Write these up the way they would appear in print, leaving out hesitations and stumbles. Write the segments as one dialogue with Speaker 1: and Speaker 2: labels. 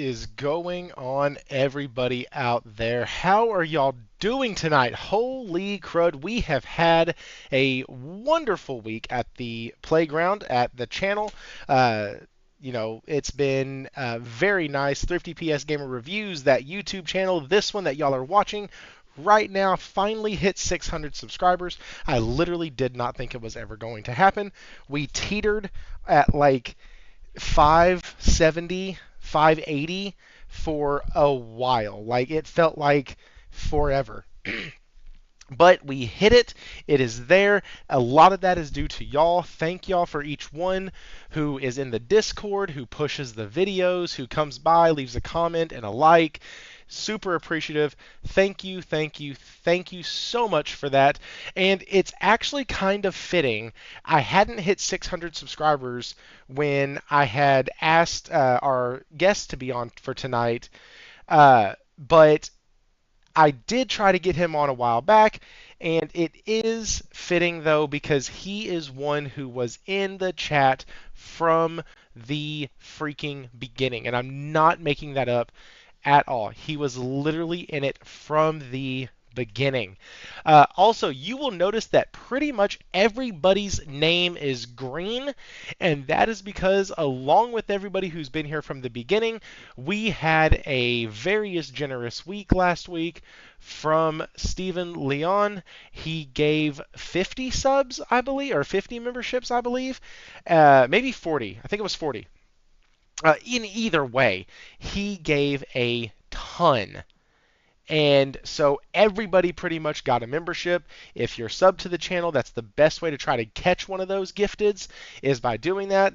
Speaker 1: is going on, everybody out there? How are y'all doing tonight? Holy crud, we have had a wonderful week at the playground, at the channel. Uh, it's been very nice. Thrifty PS Gamer Reviews, that YouTube channel, this one that y'all are watching right now, finally hit 600 subscribers. I literally did not think it was ever going to happen. We teetered at like 570, 580 for a while. Like it felt like forever. But we hit it. It is there. A lot of that is due to y'all. Thank y'all for each one who is in the Discord, who pushes the videos, who comes by, leaves a comment and a like. Super appreciative. Thank you, thank you, thank you so much for that. And it's actually kind of fitting. I hadn't hit 600 subscribers when I had asked our guest to be on for tonight. But I did try to get him on a while back, and it is fitting though because he is one who was in the chat from the freaking beginning, and I'm not making that up at all. He was literally in it from the beginning. Also, you will notice that pretty much everybody's name is green, and that is because, along with everybody who's been here from the beginning, we had a very generous week last week from Stephen Leon. He gave 50 subs, I believe, or 50 memberships, I believe. Maybe 40. I think it was 40. In either way, he gave a ton. And so everybody pretty much got a membership. If you're sub to the channel, that's the best way to try to catch one of those gifteds is by doing that.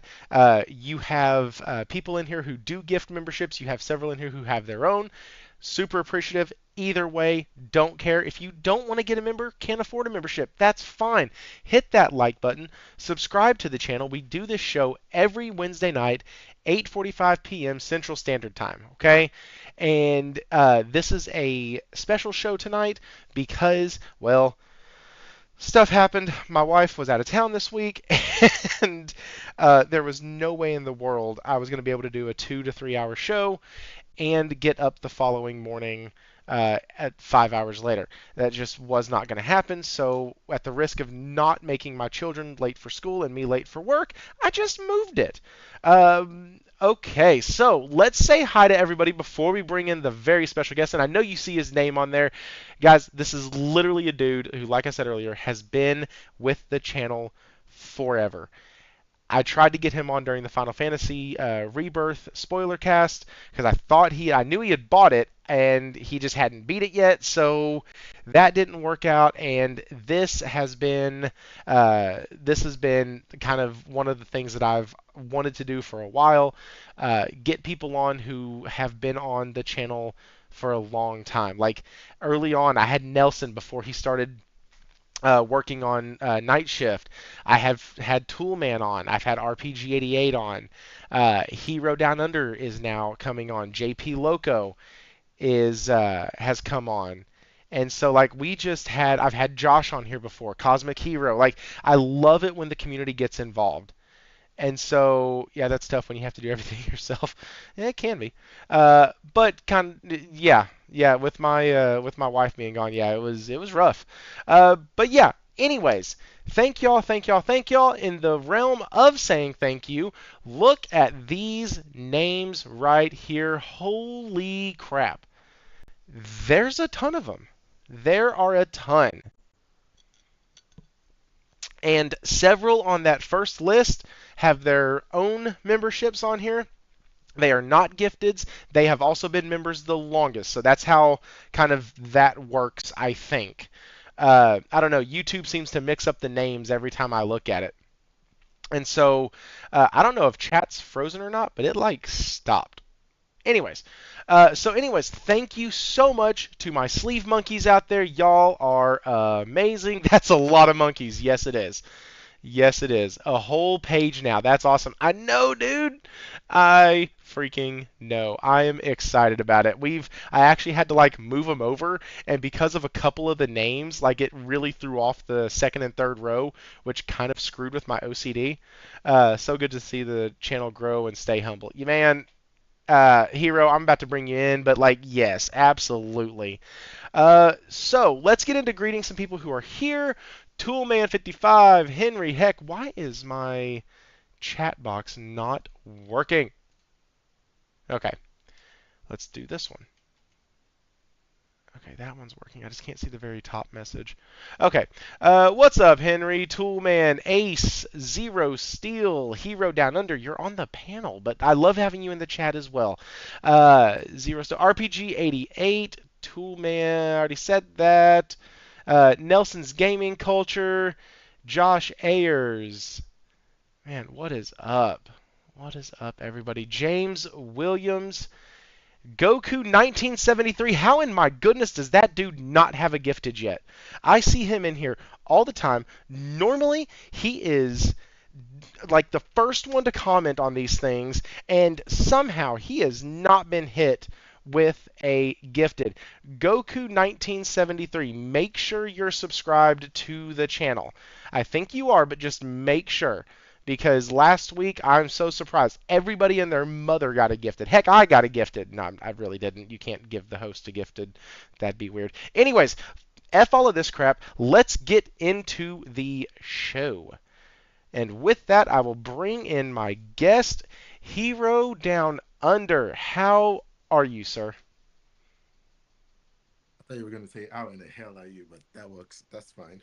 Speaker 1: You have people in here who do gift memberships. You have several in here who have their own. Super appreciative. Either way, don't care. If you don't want to get a member, can't afford a membership, that's fine. Hit that like button. Subscribe to the channel. We do this show every Wednesday night, 8:45 p.m. Central Standard Time, okay? And this is a special show tonight because, well, stuff happened. My wife was out of town this week, and there was no way in the world I was going to be able to do a 2 to 3 hour show and get up the following morning at 5 hours later. That just was not going to happen. So at the risk of not making my children late for school and me late for work, I just moved it. Okay, so let's say hi to everybody before we bring in the very special guest. And I know you see his name on there. Guys, this is literally a dude who, like I said earlier, has been with the channel forever. I tried to get him on during the Final Fantasy Rebirth spoiler cast because I knew he had bought it and he just hadn't beat it yet, so that didn't work out. And this has been kind of one of the things that I've wanted to do for a while. Get people on who have been on the channel for a long time. Like early on, I had Nelson before he started working on Night Shift. I have had Toolman on. I've had RPG88 on. HeroDownUnder is now coming on. JP Loco has come on. And so like I've had Josh on here before, Cosmic Hero. Like I love it when the community gets involved. And so, yeah, that's tough when you have to do everything yourself. Yeah, it can be. But yeah, with my wife being gone, yeah, it was rough. But yeah, anyways, thank y'all, thank y'all, thank y'all. In the realm of saying thank you, look at these names right here. Holy crap. There's a ton of them. There are a ton. And several on that first list have their own memberships on here. They are not gifteds. They have also been members the longest. So that's how kind of that works, I think. I don't know. YouTube seems to mix up the names every time I look at it. And so I don't know if chat's frozen or not, but it like stopped. Anyways, thank you so much to my sleeve monkeys out there. Y'all are amazing. That's a lot of monkeys. Yes, it is. Yes, it is. A whole page now. That's awesome. I know, dude. I freaking know. I am excited about it. I actually had to like move them over, and because of a couple of the names, like it really threw off the second and third row, which kind of screwed with my OCD. So good to see the channel grow and stay humble. You man, Hero, I'm about to bring you in, but like, yes, absolutely. So let's get into greeting some people who are here. Toolman55, Henry, heck, why is my chat box not working? Okay, let's do this one. Okay, that one's working. I just can't see the very top message. Okay, what's up, Henry, Toolman, Ace, Zero Steel, Hero Down Under? You're on the panel, but I love having you in the chat as well. Zero Steel, RPG 88, Toolman, I already said that. Nelson's Gaming Culture, Josh Ayers. Man, what is up? What is up, everybody? James Williams. Goku 1973. How in my goodness does that dude not have a gifted yet? I see him in here all the time. Normally, he is like the first one to comment on these things, and somehow he has not been hit with a gifted. Goku 1973, make sure you're subscribed to the channel. I think you are, but just make sure. Because last week, I'm so surprised. Everybody and their mother got a gifted. Heck, I got a gifted. No, I really didn't. You can't give the host a gifted. That'd be weird. Anyways, F all of this crap. Let's get into the show. And with that, I will bring in my guest, Hero Down Under. How are you, sir?
Speaker 2: I thought you were going to say, "How in the hell are you?" But that works. That's fine.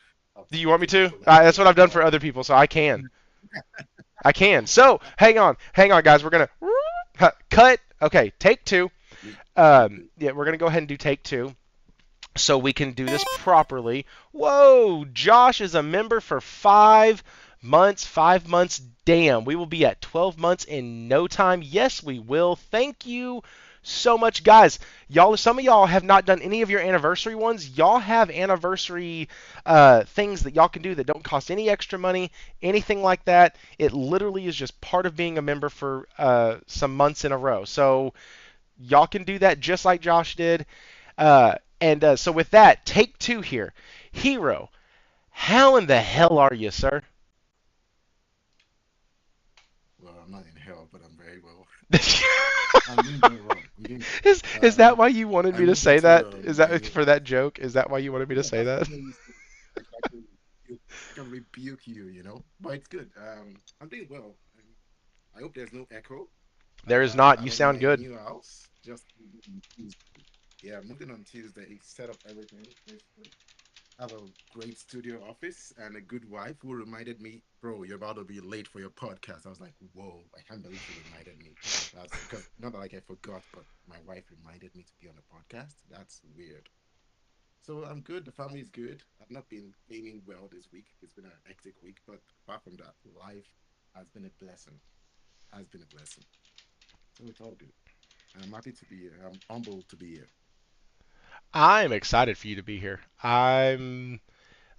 Speaker 1: Do you want me
Speaker 2: Keep it
Speaker 1: to?
Speaker 2: polite.
Speaker 1: That's what I've done for other people, so I can. I can. So, hang on, guys. We're gonna cut. Okay, take two.
Speaker 2: You, you good.
Speaker 1: Yeah, we're gonna go ahead and do take two, so we can do this properly. Whoa, Josh is a member for 5 months. 5 months. Damn, we will be at 12 months in no time. Yes, we will. Thank you so much, guys. Y'all, some of y'all have not done any of your anniversary ones. Y'all have anniversary things that y'all can do that don't cost any extra money, anything like that. It literally is just part of being a member for some months in a row. So y'all can do that just like Josh did. And so with that, take two here. Hero, how in the hell are you, sir?
Speaker 2: Well, I'm not in hell, but I'm very well.
Speaker 1: is
Speaker 2: I'm doing very well. I'm doing.
Speaker 1: is that why you wanted
Speaker 2: I
Speaker 1: me to
Speaker 2: moved
Speaker 1: say
Speaker 2: into
Speaker 1: that? Is that
Speaker 2: my.
Speaker 1: for that joke? Is that why you wanted me to
Speaker 2: Yeah,
Speaker 1: say
Speaker 2: that's
Speaker 1: that?
Speaker 2: what they used to. I can rebuke you, But it's good. I'm doing well. I hope there's no echo.
Speaker 1: There is not.
Speaker 2: I'm
Speaker 1: You
Speaker 2: in
Speaker 1: sound
Speaker 2: my
Speaker 1: good.
Speaker 2: new house. Just moved on Tuesday. Yeah, moving on Tuesday. Set up everything. I have a great studio office and a good wife who reminded me, bro, you're about to be late for your podcast. I was like, whoa, I can't believe she reminded me. That's because not like I forgot, but my wife reminded me to be on the podcast. That's weird. So I'm good. The family's good. I've not been feeling well this week. It's been a hectic week, but apart from that, life has been a blessing. Has been a blessing. So it's all good. I'm happy to be here. I'm humbled to be here.
Speaker 1: I'm excited for you to be here. I'm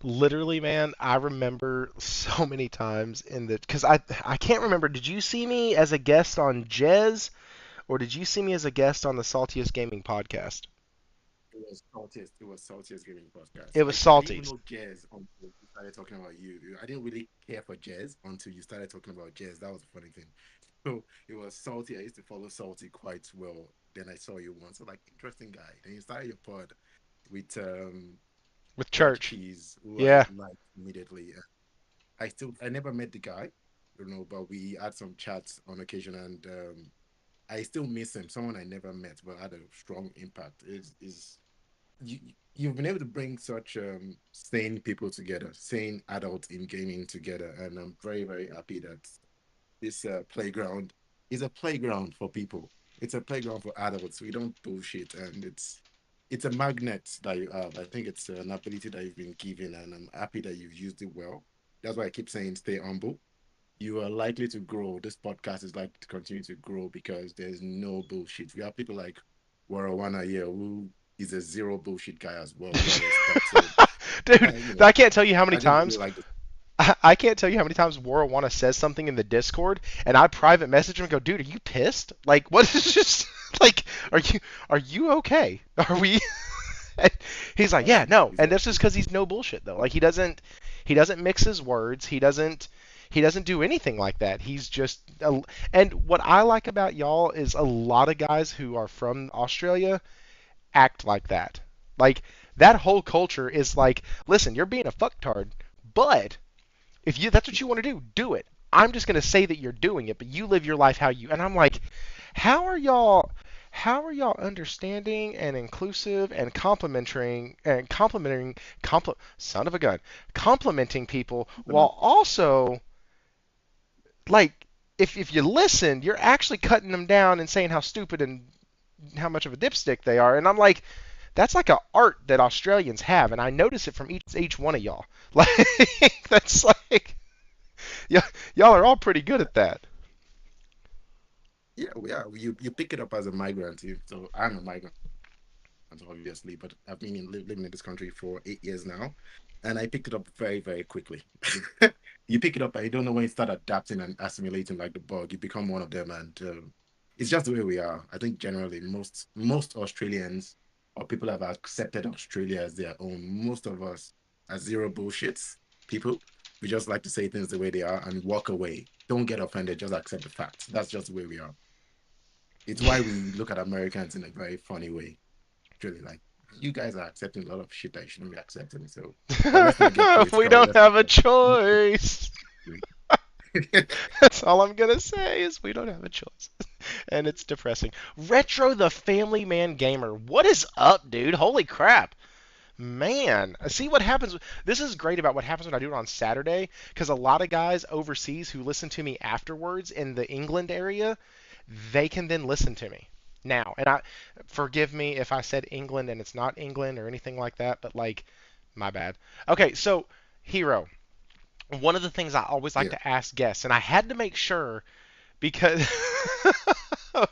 Speaker 1: literally, man, I remember so many times in the because I can't remember. Did you see me as a guest on Jez, or did you see me as a guest on the Saltiest Gaming podcast?
Speaker 2: It was saltiest. It was saltiest gaming podcast.
Speaker 1: It was
Speaker 2: I didn't even
Speaker 1: Salties.
Speaker 2: know jazz until you started talking about you. I didn't really care for jazz until you started talking about jazz. That was a funny thing. So it was salty. I used to follow salty quite well. Then I saw you once. So like interesting guy. Then you started your pod with
Speaker 1: With
Speaker 2: Church
Speaker 1: Church.
Speaker 2: Keys, who I
Speaker 1: Yeah.
Speaker 2: liked immediately. I never met the guy, but we had some chats on occasion, and I still miss him. Someone I never met, but had a strong impact. Is you you've been able to bring such sane people together, sane adults in gaming together, and I'm very very happy that this playground is a playground for people. It's a playground for adults. We don't bullshit, and it's a magnet that you have. I think it's an ability that you've been given, and I'm happy that you've used it well. That's why I keep saying stay humble. You are likely to grow. This podcast is likely to continue to grow because there's no bullshit. We have people like Warawana here who is a zero bullshit guy as well, who I respect. So,
Speaker 1: Dude,
Speaker 2: I, you know,
Speaker 1: I can't tell you how many
Speaker 2: I just really
Speaker 1: times
Speaker 2: like this.
Speaker 1: I can't tell you how many times Warawana says something in the Discord, and I private message him and go, "Dude, are you pissed? Like, what is just like, are you okay? Are we?" And he's like, "Yeah, no,"
Speaker 2: He's
Speaker 1: and
Speaker 2: a
Speaker 1: that's just because he's no bullshit though. Like he doesn't mix his words. He doesn't. He doesn't do anything like that. He's just and what I like about y'all is a lot of guys who are from Australia act like that. Like that whole culture is like, listen, you're being a fucktard, but if you that's what you want to do, do it. I'm just going to say that you're doing it, but you live your life how you. And I'm like, how are y'all? How are y'all understanding and inclusive and son of a gun, complimenting people while also like if you listen, you're actually cutting them down and saying how stupid and how much of a dipstick they are. And I'm like, that's like a art that Australians have, and I notice it from each one of y'all. Like that's like y'all are all pretty good at that.
Speaker 2: Yeah, yeah. You pick it up as a migrant. So I'm a migrant, obviously, but I've been living in this country for 8 years now, and I picked it up very, very quickly. You pick it up, and you don't know when you start adapting and assimilating like the bug. You become one of them, and it's just the way we are. I think generally most Australians or people have accepted Australia as their own. Most of us are zero bullshits people. We just like to say things the way they are and walk away. Don't get offended. Just accept the facts. That's just the way we are. It's why we look at Americans in a very funny way. Really, like you guys are accepting a lot of shit that you shouldn't be accepting. So, but let's not get
Speaker 1: We
Speaker 2: political.
Speaker 1: don't
Speaker 2: Let's
Speaker 1: have a
Speaker 2: not
Speaker 1: choice.
Speaker 2: get
Speaker 1: That's all I'm gonna say is we don't have a choice. And it's depressing. Retro the Family Man Gamer. What is up, dude? Holy crap. Man, see what happens. This is great about what happens when I do it on Saturday, because a lot of guys overseas who listen to me afterwards in the England area, they can then listen to me now. And I forgive me if I said England and it's not England or anything like that, but like, my bad. Okay, so Hero, one of the things I always like
Speaker 2: yeah.
Speaker 1: to ask guests, and I had to make sure because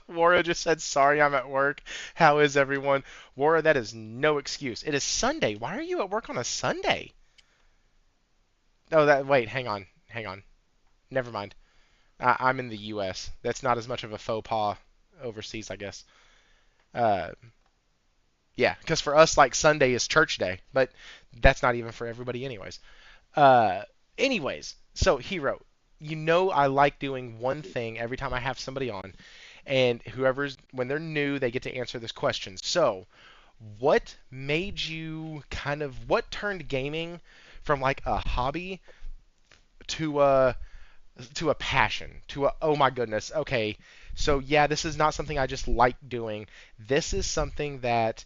Speaker 1: Wara just said, sorry, I'm at work. How is everyone? Wara, that is no excuse. It is Sunday. Why are you at work on a Sunday? Oh, wait, hang on. Never mind. I'm in the U.S. That's not as much of a faux pas overseas, I guess. Uh, yeah, because for us, like, Sunday is church day, but that's not even for everybody, anyways. Uh, anyways, so Hero, you know I like doing one thing every time I have somebody on, and whoever's when they're new, they get to answer this question. So, what made you what turned gaming from like a hobby to a passion, to a oh my goodness, okay. So yeah, this is not something I just like doing. This is something that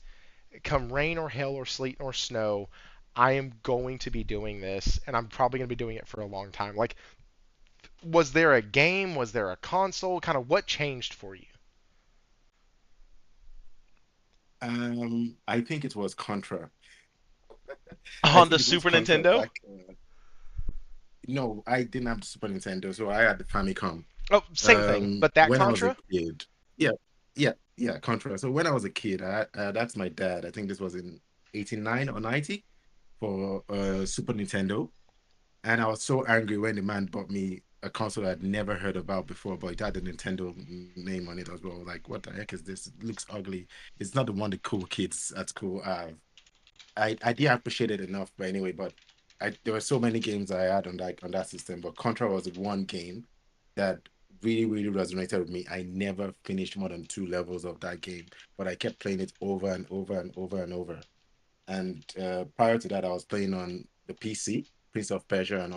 Speaker 1: come rain or hail or sleet or snow, I am going to be doing this, and I'm probably going to be doing it for a long time. Like, was there a game? Was there a console? Kind of what changed for you?
Speaker 2: I think it was Contra. I
Speaker 1: On the
Speaker 2: think it was
Speaker 1: Super
Speaker 2: Contra
Speaker 1: Nintendo?
Speaker 2: back. No, I didn't have the Super Nintendo, so I had the Famicom.
Speaker 1: Oh, same thing, but that
Speaker 2: When I was a
Speaker 1: Contra?
Speaker 2: kid, yeah, yeah, Contra. So when I was a kid, that's my dad. I think this was in 89 or 90 for Super Nintendo. And I was so angry when the man bought me a console I'd never heard about before, but it had the Nintendo name on it as well. Like, what the heck is this? It looks ugly. It's not the one the cool kids at school have. I didn't appreciate it enough, but anyway, but there were so many games I had on that system, but Contra was the one game that really, really resonated with me. I never finished more than two levels of that game, but I kept playing it over and over and over and over. And prior to that, I was playing on the PC, Prince of Persia and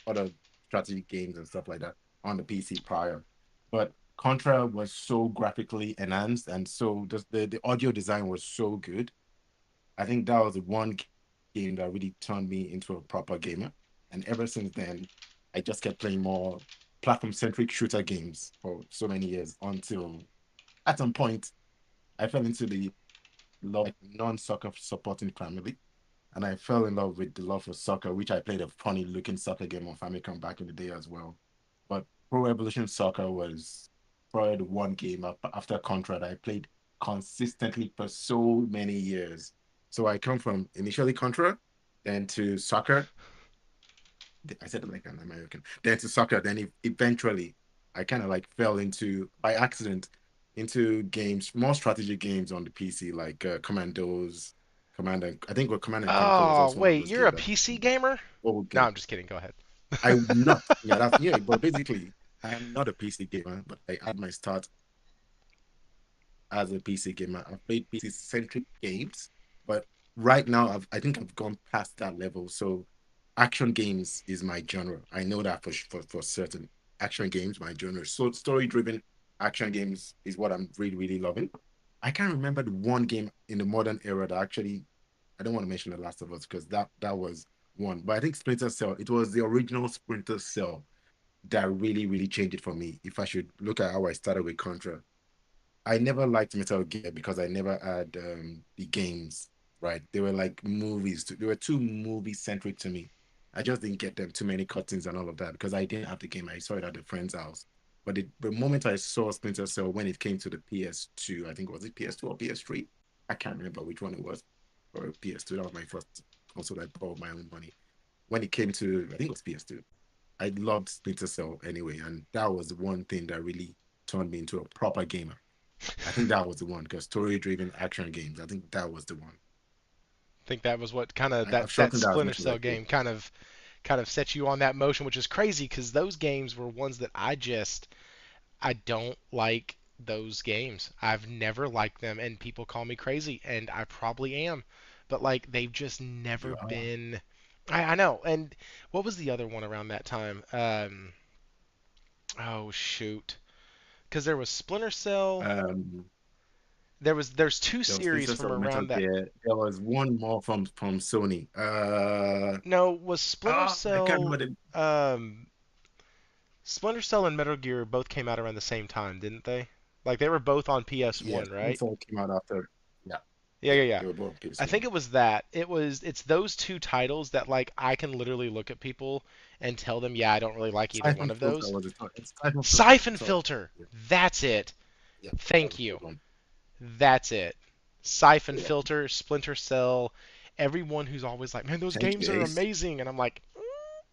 Speaker 2: other strategy games and stuff like that on the PC prior. But Contra was so graphically enhanced, and so the audio design was so good. I think that was the one game that really turned me into a proper gamer. And ever since then, I just kept playing more platform-centric shooter games for so many years until at some point I fell into the love non-soccer supporting family. And I fell in love with the love for soccer, which I played a funny looking soccer game on Famicom back in the day as well. But Pro Evolution Soccer was probably the one game after Contra that I played consistently for so many years. So I come from initially Contra, then to soccer. I said it like an American. Then to soccer. Then eventually, I kind of like fell into by accident into games, more strategy games on the PC, like Commandos, Command and I think what Command and Conquer was
Speaker 1: Oh,
Speaker 2: also one of
Speaker 1: wait,
Speaker 2: those
Speaker 1: you're a
Speaker 2: games. That
Speaker 1: PC gamer?
Speaker 2: old
Speaker 1: No,
Speaker 2: game.
Speaker 1: I'm just kidding. Go ahead.
Speaker 2: I would not. Yeah, that's yeah. But basically, I am not a PC gamer, but I had my start as a PC gamer. I've played PC centric games, but right now I think I've gone past that level. So action games is my genre. I know that for certain. Action games, my genre. So story driven action games is what I'm really loving. I can't remember the one game in the modern era that actually I don't want to mention The Last of Us because that was one. But I think Splinter Cell, it was the original Splinter Cell that really changed it for me. If I should look at how I started with Contra, I never liked Metal Gear because I never had the games, right? They were like movies. They were too movie centric to me. I just didn't get them too many cutscenes and all of that because I didn't have the game. I saw it at a friend's house. But the moment I saw Splinter Cell when it came to the PS2, I think was it PS2 or PS3? I can't remember which one it was. Or PS2. That was my first console I bought my own money. When it came to, I think it was PS2. I loved Splinter Cell anyway, and that was the one thing that really turned me into a proper gamer. I think that was the one because story-driven action games. I think that was the one.
Speaker 1: think that was what kind of
Speaker 2: I've
Speaker 1: that
Speaker 2: shortened that as
Speaker 1: Splinter
Speaker 2: much as I
Speaker 1: Cell
Speaker 2: could.
Speaker 1: game kind of set you on that motion, which is crazy because those games were ones that I don't like those games. I've never liked them, and people call me crazy, and I probably am. But like they've just never
Speaker 2: You are.
Speaker 1: been. I know. And what was the other one around that time? Oh shoot, because there was Splinter Cell.
Speaker 2: Um,
Speaker 1: There's two
Speaker 2: there was
Speaker 1: series
Speaker 2: Splinter
Speaker 1: from
Speaker 2: Cell, Metal
Speaker 1: around that.
Speaker 2: Gear. There was one more from Sony.
Speaker 1: No, was Splinter
Speaker 2: I can't
Speaker 1: Cell.
Speaker 2: remember the.
Speaker 1: Um, Splinter Cell and Metal Gear both came out around the same time, didn't they? Like they were both on
Speaker 2: Yeah,
Speaker 1: PS1,
Speaker 2: Splinter
Speaker 1: right?
Speaker 2: Cell came out after. Yeah,
Speaker 1: Yeah,
Speaker 2: yeah,
Speaker 1: yeah, yeah.
Speaker 2: they were both
Speaker 1: I think
Speaker 2: PS1.
Speaker 1: it was that. It's those two titles that like I can literally look at people and tell them, yeah, I don't really like either one
Speaker 2: Siphon
Speaker 1: of
Speaker 2: Filter
Speaker 1: those.
Speaker 2: was the third. Siphon Filter was the
Speaker 1: Siphon
Speaker 2: third.
Speaker 1: Filter.
Speaker 2: Yeah,
Speaker 1: That's it.
Speaker 2: yeah, that was
Speaker 1: Thank
Speaker 2: the
Speaker 1: you.
Speaker 2: third one.
Speaker 1: That's it. Siphon
Speaker 2: Yeah,
Speaker 1: Filter, Splinter Cell, everyone who's always like, man, those
Speaker 2: thank
Speaker 1: games
Speaker 2: you,
Speaker 1: are
Speaker 2: Ace.
Speaker 1: amazing, and I'm like,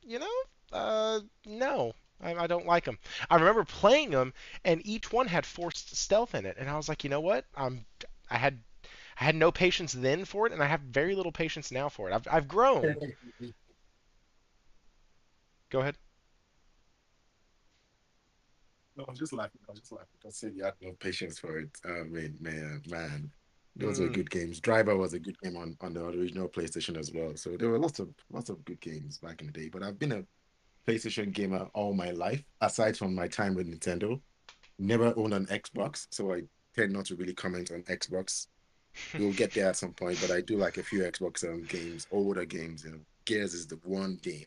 Speaker 1: you know, no, I don't like them. I remember playing them, and each one had forced stealth in it, and I was like, you know what? I had I had no patience then for it, and I have very little patience now for it. I've grown. Go ahead.
Speaker 2: No, I was just laughing. I was just laughing. I said you had no patience for it. I mean, man, those were
Speaker 1: Mm.
Speaker 2: good games. Driver was a good game on the original PlayStation as well. So there were lots of good games back in the day. But I've been a PlayStation gamer all my life, aside from my time with Nintendo. Never owned an Xbox, so I tend not to really comment on Xbox. We'll get there at some point, but I do like a few Xbox games, older games. Gears is the one game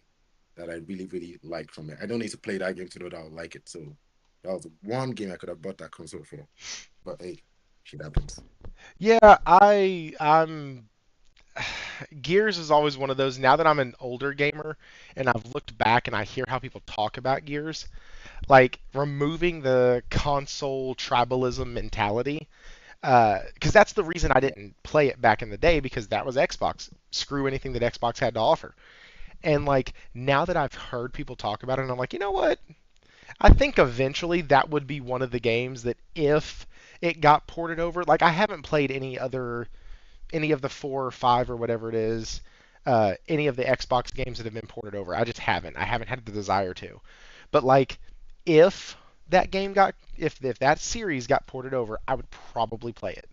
Speaker 2: that I really like from it. I don't need to play that game to know that I'll like it. So that was one game I could have bought that console for. But hey, shit happens.
Speaker 1: Yeah, I'm Gears is always one of those. Now that I'm an older gamer and I've looked back and I hear how people talk about Gears, like removing the console tribalism mentality, because that's the reason I
Speaker 2: Yeah,
Speaker 1: didn't play it back in the day because that was Xbox. Screw anything that Xbox had to offer. And like now that I've heard people talk about it, I'm like, you know what? I think eventually that would be one of the games that if it got ported over, like I haven't played any of the 4 or 5 or whatever it is, any of the Xbox games that have been ported over. I just haven't. I haven't had the desire to. But like, if that game got, if that series got ported over, I would probably play it.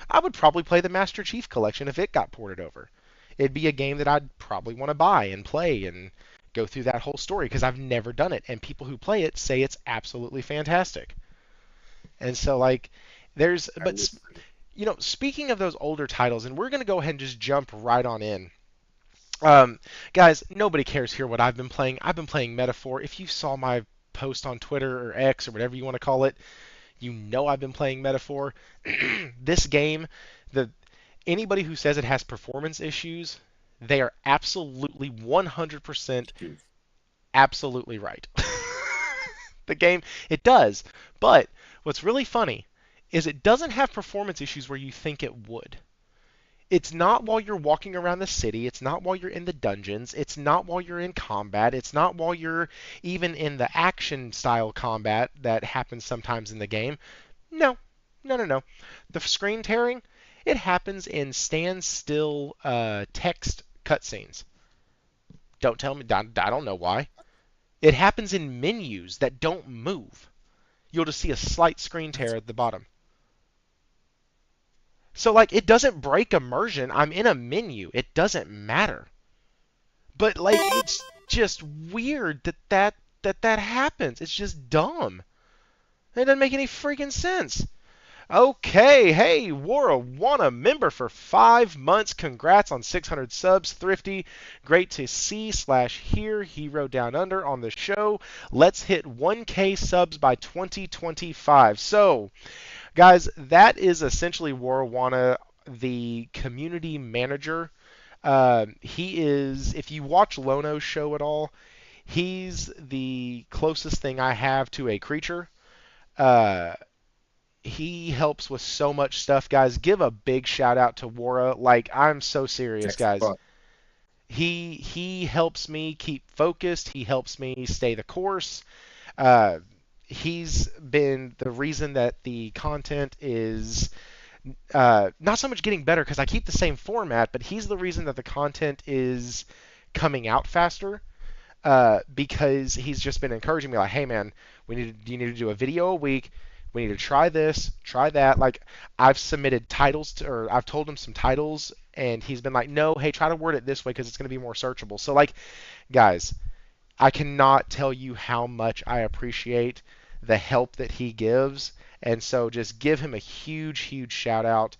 Speaker 1: I would probably play the Master Chief Collection if it got ported over. It'd be a game that I'd probably want to buy and play and go through that whole story because I've never done it, and people who play it say it's absolutely fantastic. And so like,
Speaker 2: I would.
Speaker 1: speaking of those older titles, and we're gonna go ahead and just jump right on in. Um, Guys, nobody cares here what I've been playing. I've been playing Metaphor. If you saw my post on Twitter or X or whatever you want to call it, you know I've been playing Metaphor. This game, the anybody who says it has performance issues, they are absolutely 100%
Speaker 2: Excuse.
Speaker 1: absolutely right. The game, it does. But what's really funny is it doesn't have performance issues where you think it would. It's not while you're walking around the city. It's not while you're in the dungeons. It's not while you're in combat. It's not while you're even in the action style combat that happens sometimes in the game. No, no, no, no. The screen tearing, it happens in standstill text cutscenes. Don't tell me. I don't know why. It happens in menus that don't move. You'll just see a slight screen tear
Speaker 2: That's
Speaker 1: at the bottom. So like it doesn't break immersion. I'm in a menu. It doesn't matter. But like it's just weird that happens. It's just dumb. It doesn't make any freaking sense. Okay, hey, Wara won a member for 5 months. Congrats on 600 subs, Thrifty. Great to see slash hear Hero Down Under on the show. Let's hit 1K subs by 2025. So, guys, that is essentially Warawana, the community manager. He is, if you watch Lono's show at all, he's the closest thing I have to a creature. Uh, he helps with so much stuff, guys. Give a big shout out to Wara. Like, I'm so serious,
Speaker 2: next
Speaker 1: guys.
Speaker 2: part.
Speaker 1: He helps me keep focused. He helps me stay the course. Uh, he's been the reason that the content is not so much getting better because I keep the same format, but he's the reason that the content is coming out faster. Because he's just been encouraging me, like, hey man, you need to do a video a week. We need to try this, try that. Like, I've submitted titles to, or I've told him some titles, and he's been like, no, hey, try to word it this way because it's going to be more searchable. So, like, guys, I cannot tell you how much I appreciate the help that he gives. And so just give him a huge, huge shout out.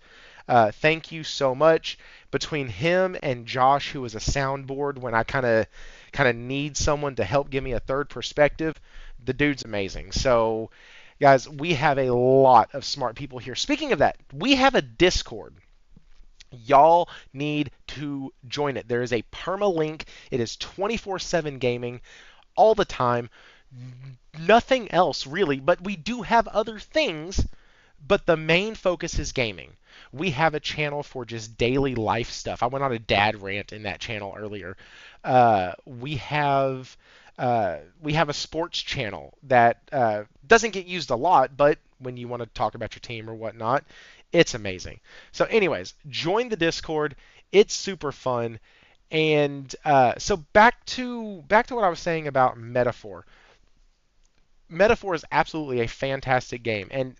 Speaker 1: Thank you so much. Between him and Josh, who is a soundboard when I kind of need someone to help give me a third perspective, the dude's amazing. So, guys, we have a lot of smart people here. Speaking of that, we have a Discord. Y'all need to join it. There is a perma link. It is 24/7 gaming all the time. Nothing else really, but we do have other things, but the main focus is gaming. We have a channel for just daily life stuff. I went on a dad rant in that channel earlier. We have a sports channel that doesn't get used a lot, but when you want to talk about your team or whatnot, it's amazing. So, anyways, join the Discord. It's super fun. And so back to what I was saying about Metaphor. Metaphor is absolutely a fantastic game, and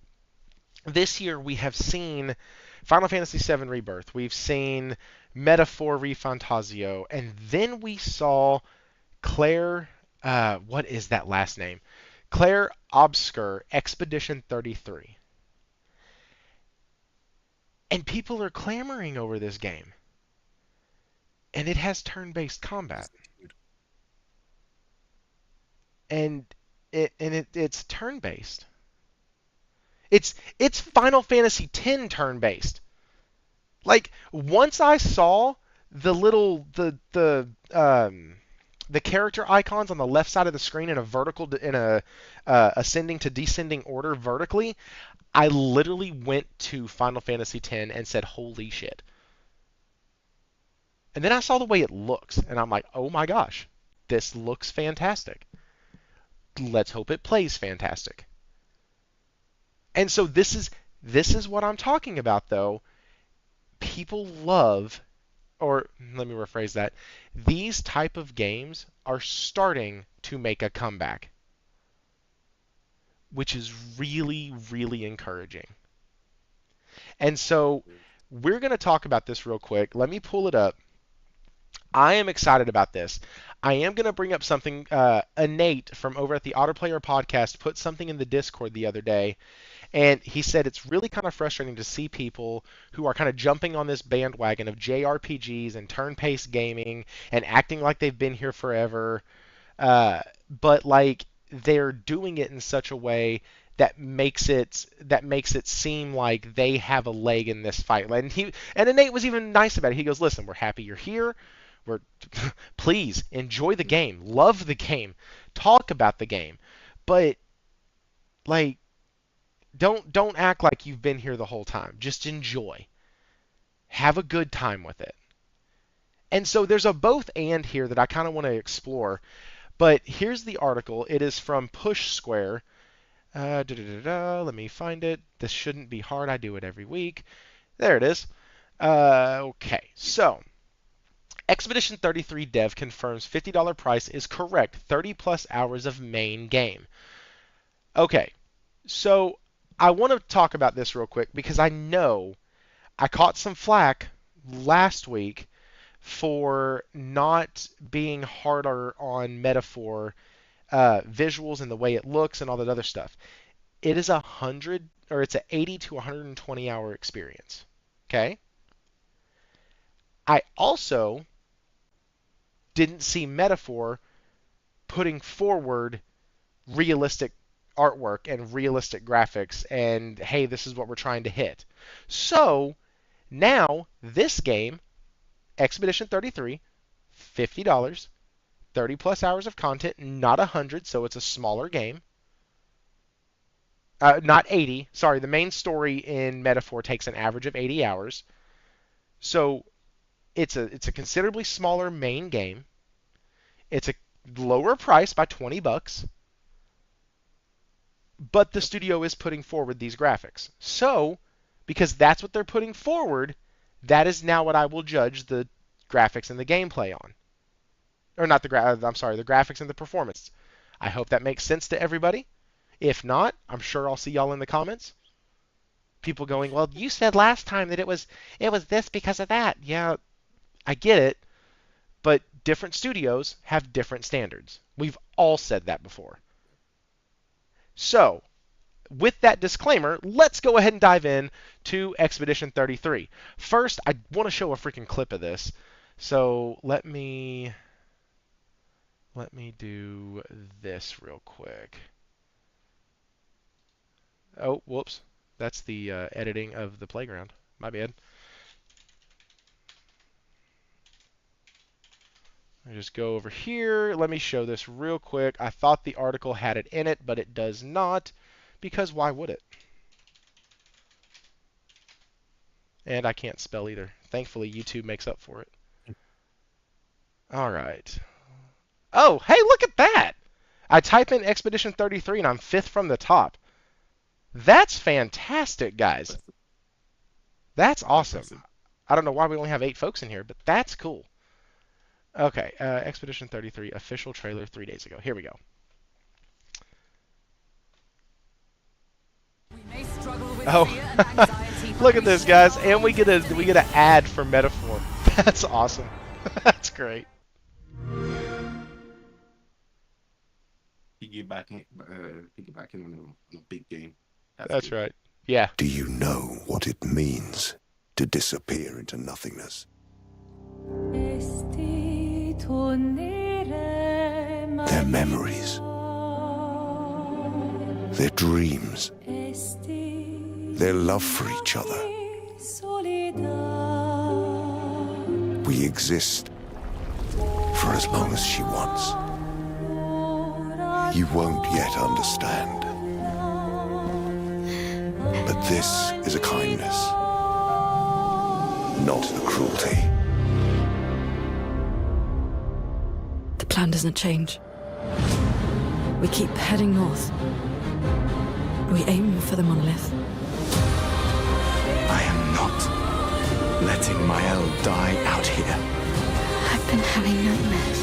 Speaker 1: this year we have seen Final Fantasy VII Rebirth. We've seen Metaphor ReFantazio, and then we saw Claire. What is that last name? Claire Obscur Expedition 33. And people are clamoring over this game. And it has turn-based combat. And it's turn-based. It's Final Fantasy X turn-based. Like once I saw the little the character icons on the left side of the screen in a ascending to descending order vertically, I literally went to Final Fantasy X and said, "Holy shit!" And then I saw the way it looks, and I'm like, "Oh my gosh, this looks fantastic." Let's hope it plays fantastic. And so this is what I'm talking about though. People love, or let me rephrase that. These type of games are starting to make a comeback, which is really really encouraging. And so we're going to talk about this real quick. Let me pull it up. I am excited about this. I am going to bring up something. Nate from over at the Otter Player podcast put something in the Discord the other day, and he said it's really kind of frustrating to see people who are kind of jumping on this bandwagon of JRPGs and turn-based gaming and acting like they've been here forever, but like they're doing it in such a way that makes it seem like they have a leg in this fight. And Nate was even nice about it. He goes, "Listen, we're happy you're here. We're please enjoy the game, love the game, talk about the game, but like don't act like you've been here the whole time. Just enjoy. Have a good time with it." And so there's a both and here that I kind of want to explore. But here's the article. It is from Push Square. Let me find it. This shouldn't be hard. I do it every week. There it is. Okay, so Expedition 33 dev confirms $50 price is correct. 30 plus hours of main game. Okay, so I want to talk about this real quick because I know I caught some flack last week for not being harder on metaphor visuals and the way it looks and all that other stuff. It is 100 or it's an 80 to 120 hour experience. Okay. I also didn't see metaphor putting forward realistic artwork and realistic graphics and hey, this is what we're trying to hit. So now this game, Expedition 33, $50, 30 plus hours of content, not 100, so it's a smaller game. Not 80. Sorry, the main story in Metaphor takes an average of 80 hours. So it's a considerably smaller main game. It's a lower price by $20, but the studio is putting forward these graphics. So, because that's what they're putting forward, that is now what I will judge the graphics and the gameplay on. Or not the the graphics and the performance. I hope that makes sense to everybody. If not, I'm sure I'll see y'all in the comments. People going, well, you said last time that it was this because of that. Yeah, I get it, but different studios have different standards. We've all said that before. So, with that disclaimer, let's go ahead and dive in to Expedition 33. First, I want to show a freaking clip of this. So, let me do this real quick. Oh, whoops. That's the editing of the playground. My bad. I just go over here. Let me show this real quick. I thought the article had it in it, but it does not, because why would it? And I can't spell either. Thankfully, YouTube makes up for it. All right. Oh, hey, look at that! I type in Expedition 33 and I'm 5th from the top. That's fantastic, guys. That's awesome. I don't know why we only have 8 folks in here, but that's cool. Okay, Expedition 33 official trailer 3 days ago. Here we go. Oh, look at this, guys, and we get an ad for Metaphor. That's awesome. That's great.
Speaker 2: Piggybacking on a big game.
Speaker 1: That's right. Yeah.
Speaker 3: Do you know what it means to disappear into nothingness? Their memories, their dreams, their love for each other. We exist for as long as she wants. You won't yet understand. But this is a kindness, not a cruelty.
Speaker 4: The plan doesn't change. We keep heading north. We aim for the monolith.
Speaker 3: I am not letting my El die out here.
Speaker 4: I've been having nightmares.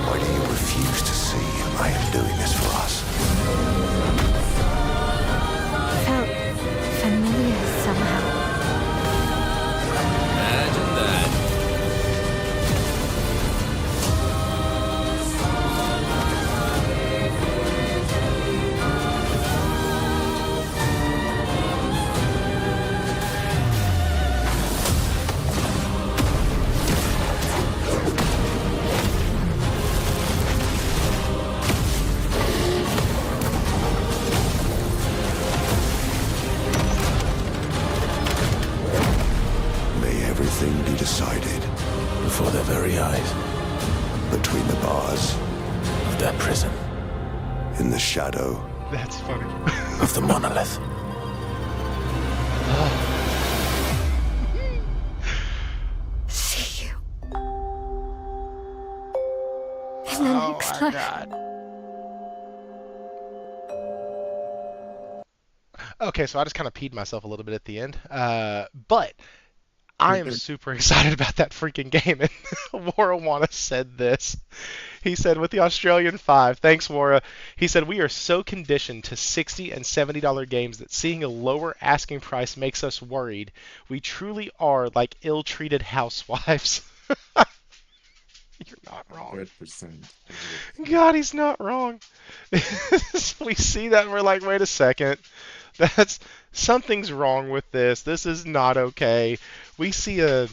Speaker 3: Why do you refuse to see I am doing this for us?
Speaker 4: Felt familiar somehow.
Speaker 5: Imagine that.
Speaker 3: May everything be decided
Speaker 5: Before their very eyes
Speaker 3: between the bars,
Speaker 5: of that prison,
Speaker 3: in the shadow.
Speaker 1: That's funny.
Speaker 5: of the monolith.
Speaker 4: See you. In the
Speaker 1: Oh
Speaker 4: next
Speaker 1: my
Speaker 4: life.
Speaker 1: God. Okay, so I just kind of peed myself a little bit at the end. But I am super excited about that freaking game. And Warawana said this. He said, with the Australian 5, thanks, Wara. He said, we are so conditioned to $60 and $70 games that seeing a lower asking price makes us worried. We truly are like ill-treated housewives. You're not wrong.
Speaker 2: 100%.
Speaker 1: God, he's not wrong. We see that and we're like, wait a second. That's something's wrong with this. This is not okay. We see a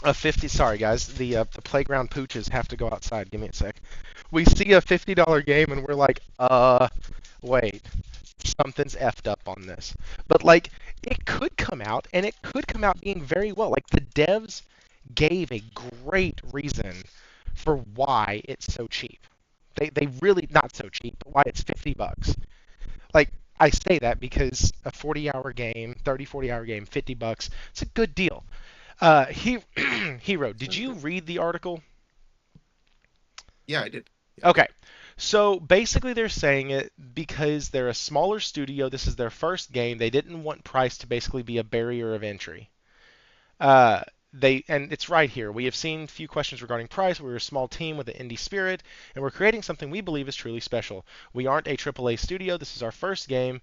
Speaker 1: 50. Sorry, guys. The playground pooches have to go outside. Give me a sec. We see a $50 game and we're like, wait, something's effed up on this. But like, it could come out and it could come out being very well. Like the devs gave a great reason for why it's so cheap. They really not so cheap, but why it's $50. Like I say that because a 40-hour game, 40-hour game, $50, it's a good deal. Hero, did you read the article?
Speaker 2: Yeah, I did. Yeah.
Speaker 1: Okay. So basically they're saying it because they're a smaller studio, this is their first game, they didn't want price to basically be a barrier of entry. And it's right here. We have seen few questions regarding price. We're a small team with an indie spirit, and we're creating something we believe is truly special. We aren't a AAA studio. This is our first game,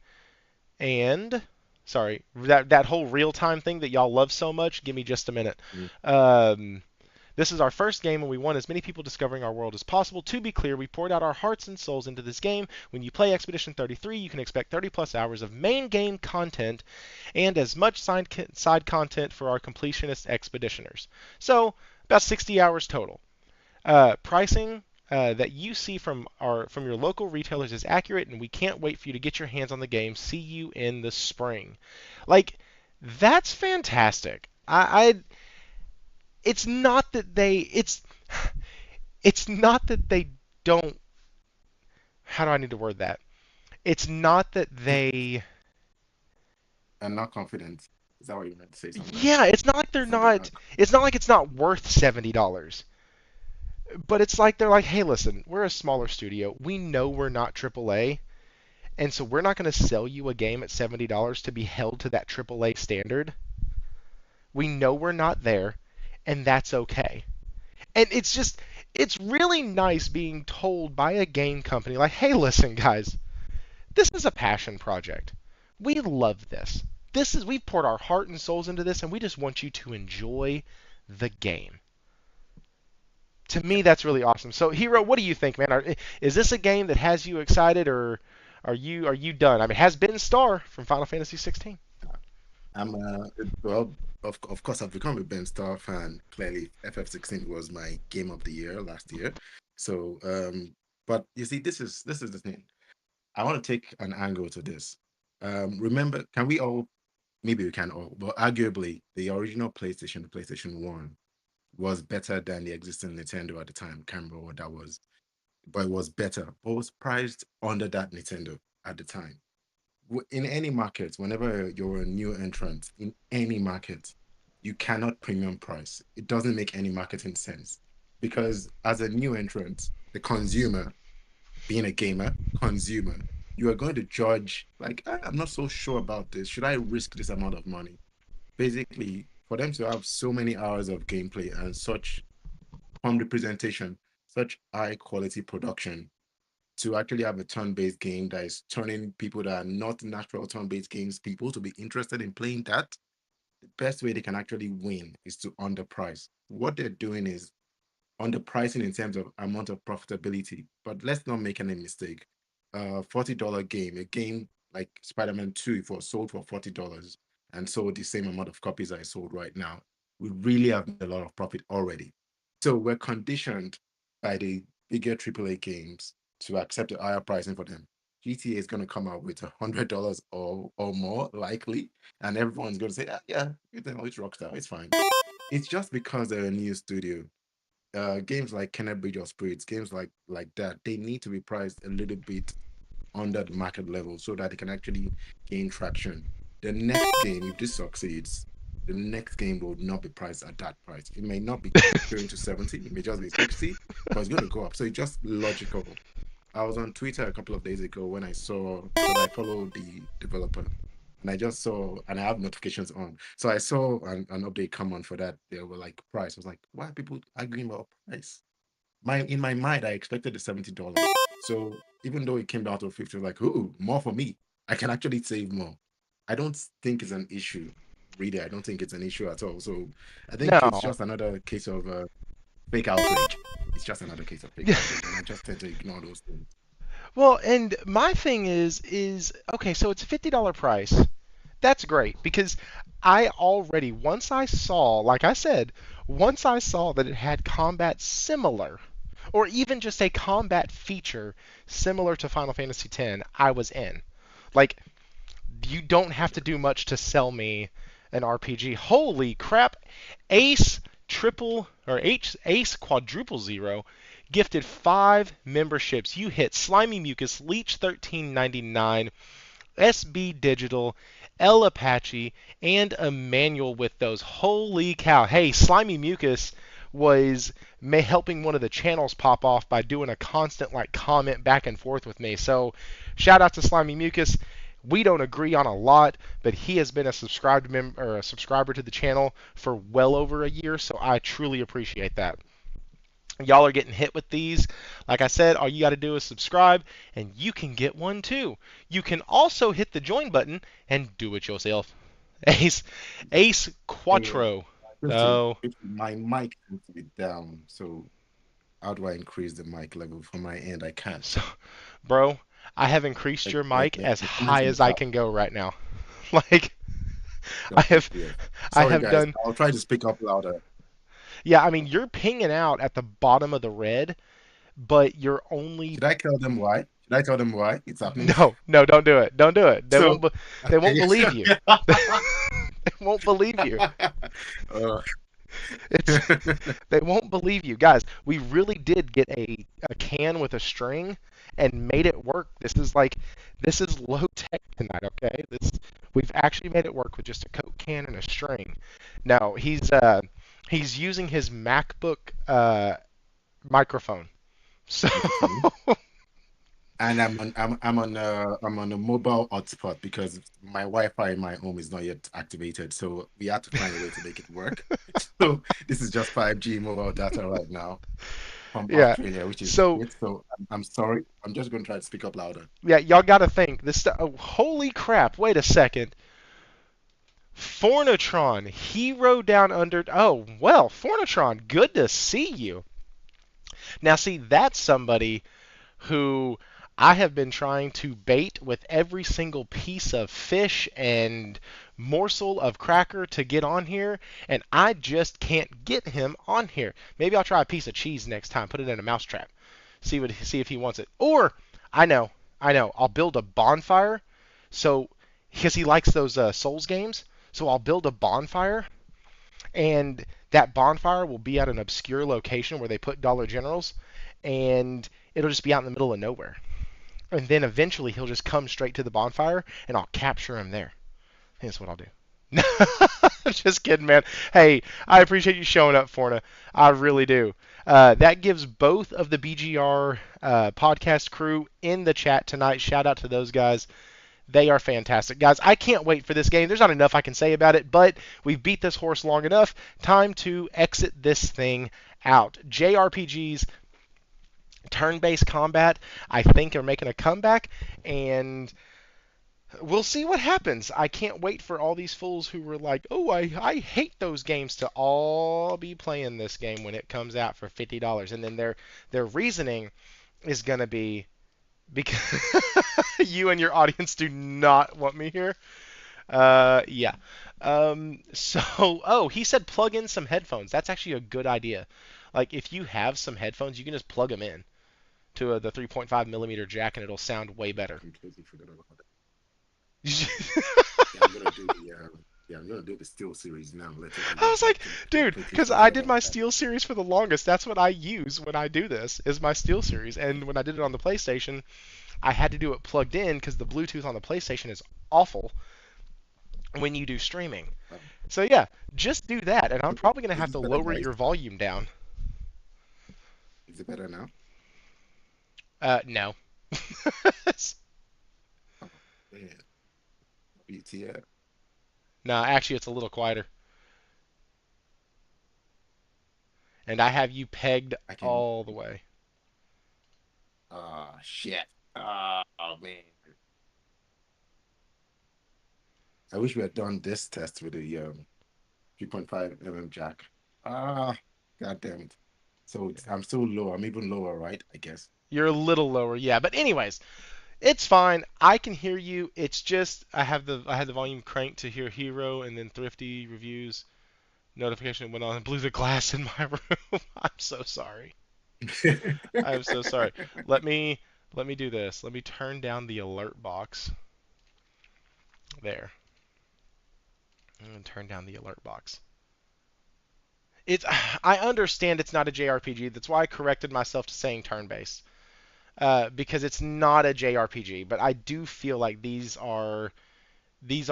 Speaker 1: and sorry, that whole real time thing that y'all love so much. Give me just a minute. This is our first game, and we want as many people discovering our world as possible. To be clear, we poured out our hearts and souls into this game. When you play Expedition 33, you can expect 30-plus hours of main game content and as much side content for our completionist expeditioners. So, about 60 hours total. Pricing that you see from your local retailers is accurate, and we can't wait for you to get your hands on the game. See you in the spring. Like, that's fantastic. It's not that they don't. How do I need to word that? It's not that they.
Speaker 2: I'm not confident. Is that what you meant to say? Something
Speaker 1: Yeah, it's not like they're not. It's not like it's not worth $70. But it's like they're like, hey, listen, we're a smaller studio. We know we're not AAA, and so we're not going to sell you a game at $70 to be held to that AAA standard. We know we're not there. And that's okay. And it's really nice being told by a game company like, hey, listen, guys, this is a passion project. We love this. We've poured our heart and souls into this, and we just want you to enjoy the game. To me, that's really awesome. So, Hero, what do you think, man? Is this a game that has you excited, or are you done? I mean, it has Ben Starr from Final Fantasy 16.
Speaker 2: Well, of course, I've become a Ben Starr fan. Clearly, FF16 was my game of the year last year. So, but you see, this is the thing. I want to take an angle to this. Remember, can we all? Maybe we can all, but arguably, the original PlayStation, the PlayStation 1, was better than the existing Nintendo at the time. Can't remember what that was, but it was better. But it was priced under that Nintendo at the time. In any market, whenever you're a new entrant in any market, you cannot premium price. It doesn't make any marketing sense because as a new entrant, the consumer, being a gamer, consumer, you are going to judge like, I'm not so sure about this. Should I risk this amount of money? Basically, for them to have so many hours of gameplay and such home representation, such high quality production, to actually have a turn-based game that is turning people that are not natural turn-based games people to be interested in playing that, the best way they can actually win is to underprice. What they're doing is underpricing in terms of amount of profitability. But let's not make any mistake. $40 game, a game like Spider-Man 2, if it was sold for $40 and sold the same amount of copies I sold right now, we really have made a lot of profit already. So we're conditioned by the bigger AAA games to accept a higher pricing for them. GTA is going to come out with $100 or more, likely, and everyone's going to say, yeah, it's Rockstar, it's fine. It's just because they're a new studio. Games like Kenneth Bridge of Spirits, games like that, they need to be priced a little bit under the market level so that they can actually gain traction. The next game, if this succeeds, the next game will not be priced at that price. It may not be going to 70, it may just be 60, but it's going to go up. So it's just logical. I was on Twitter a couple of days ago when I saw that I followed the developer, and I just saw, and I have notifications on. So I saw an update come on for that. They were like price. I was like, why are people arguing about price? In my mind, I expected the $70. So even though it came down to 50, like, ooh, more for me. I can actually save more. I don't think it's an issue. Really, I don't think it's an issue at all. So I think it's
Speaker 1: No.
Speaker 2: just another case of fake outrage. It's just another case of fake outrage, and I just tend to ignore those things.
Speaker 1: Well, and my thing is okay, so it's a $50 price. That's great because I already once I saw, like I said, once I saw that it had combat similar or even just a combat feature similar to Final Fantasy X, I was in. Like you don't have to do much to sell me an RPG. Holy crap. Ace triple or Ace quadruple zero gifted 5 memberships. You hit Slimy Mucus, Leech 1399, SB Digital, El Apache, and Emmanuel with those. Holy cow. Hey, Slimy Mucus was helping one of the channels pop off by doing a constant like comment back and forth with me. So shout out to Slimy Mucus. We don't agree on a lot, but he has been a subscriber to the channel for well over a year, so I truly appreciate that. Y'all are getting hit with these. Like I said, all you got to do is subscribe, and you can get one too. You can also hit the join button and do it yourself. Ace
Speaker 2: Hey,
Speaker 1: Quattro.
Speaker 2: 50,
Speaker 1: Oh,
Speaker 2: 50, my mic seems to be down. So how do I increase the mic level from my end? I can't.
Speaker 1: so, bro, I have increased your mic as
Speaker 2: The comments
Speaker 1: high
Speaker 2: in the
Speaker 1: as I
Speaker 2: chat.
Speaker 1: can go right now. Like I
Speaker 2: That's
Speaker 1: have,
Speaker 2: weird.
Speaker 1: I
Speaker 2: Sorry,
Speaker 1: have
Speaker 2: guys.
Speaker 1: done.
Speaker 2: I'll try to speak up louder.
Speaker 1: Yeah, I mean you're pinging out at the bottom of the red, but you're only.
Speaker 2: Should I tell them why? Should I tell them why it's happening?
Speaker 1: No, no, don't do it. Don't do it. They
Speaker 2: So,
Speaker 1: won't. They won't
Speaker 2: okay.
Speaker 1: believe you. They won't believe you.
Speaker 2: Uh,
Speaker 1: It's they won't believe you, guys. We really did get a can with a string and made it work. This is low tech tonight, okay? We've actually made it work with just a Coke can and a string. No, he's using his MacBook microphone. So
Speaker 2: microphone. And I'm on a mobile hotspot because my Wi-Fi in my home is not yet activated. So we had to find a way to make it work. So this is just 5G mobile data right now from
Speaker 1: yeah.
Speaker 2: Australia, which is
Speaker 1: So
Speaker 2: great. So I'm sorry. I'm just going to try to speak up louder.
Speaker 1: yeah, y'all got to think this. Oh, holy crap! Wait a second. Fornatron, Hero Down Under. Oh, well, Fornatron, good to see you. Now, see, that's somebody who I have been trying to bait with every single piece of fish and morsel of cracker to get on here, and I just can't get him on here. Maybe I'll try a piece of cheese next time, put it in a mousetrap, see if he wants it. Or I know, I'll build a bonfire, so because he likes those Souls games, so I'll build a bonfire, and that bonfire will be at an obscure location where they put Dollar Generals, and it'll just be out in the middle of nowhere. And then eventually he'll just come straight to the bonfire, and I'll capture him there. That's what I'll do. Just kidding, man. Hey, I appreciate you showing up, Forna. I really do. That gives both of the BGR podcast crew in the chat tonight. Shout out to those guys. They are fantastic. Guys, I can't wait for this game. There's not enough I can say about it, but we've beat this horse long enough. Time to exit this thing out. JRPGs, turn-based combat, I think are making a comeback, and we'll see what happens. I can't wait for all these fools who were like, "Oh, I hate those games," to all be playing this game when it comes out for $50, and then their reasoning is gonna be because you and your audience do not want me here. Yeah. So, oh, he said plug in some headphones. That's actually a good idea. Like, if you have some headphones, you can just plug them in to the 3.5 millimeter jack, and it'll sound way better.
Speaker 2: Completely forgot about that. Yeah, I'm gonna do the Steel series now.
Speaker 1: I was like, dude, because I did my Steel series for the longest. That's what I use when I do this, is my Steel series. And when I did it on the PlayStation, I had to do it plugged in because the Bluetooth on the PlayStation is awful when you do streaming. So yeah, just do that, and I'm probably gonna have to lower your volume down.
Speaker 2: Is it better now?
Speaker 1: No.
Speaker 2: Yeah. WTF.
Speaker 1: No, actually, it's a little quieter. And I have you pegged
Speaker 2: I can.
Speaker 1: all the way.
Speaker 2: Ah, shit. Oh, man. I wish we had done this test with the 3.5 mm jack. Ah, god damn it. So I'm still low. I'm even lower, right? I guess.
Speaker 1: You're a little lower, yeah. But anyways, it's fine. I can hear you. It's just I had the volume cranked to hear Hero and then Thrifty reviews. Notification went on and blew the glass in my room. I'm so sorry. I'm so sorry. Let me do this. Let me turn down the alert box. There. I'm gonna turn down the alert box. It's I understand it's not a JRPG. That's why I corrected myself to saying turn-based. Because it's not a JRPG, but I do feel like these are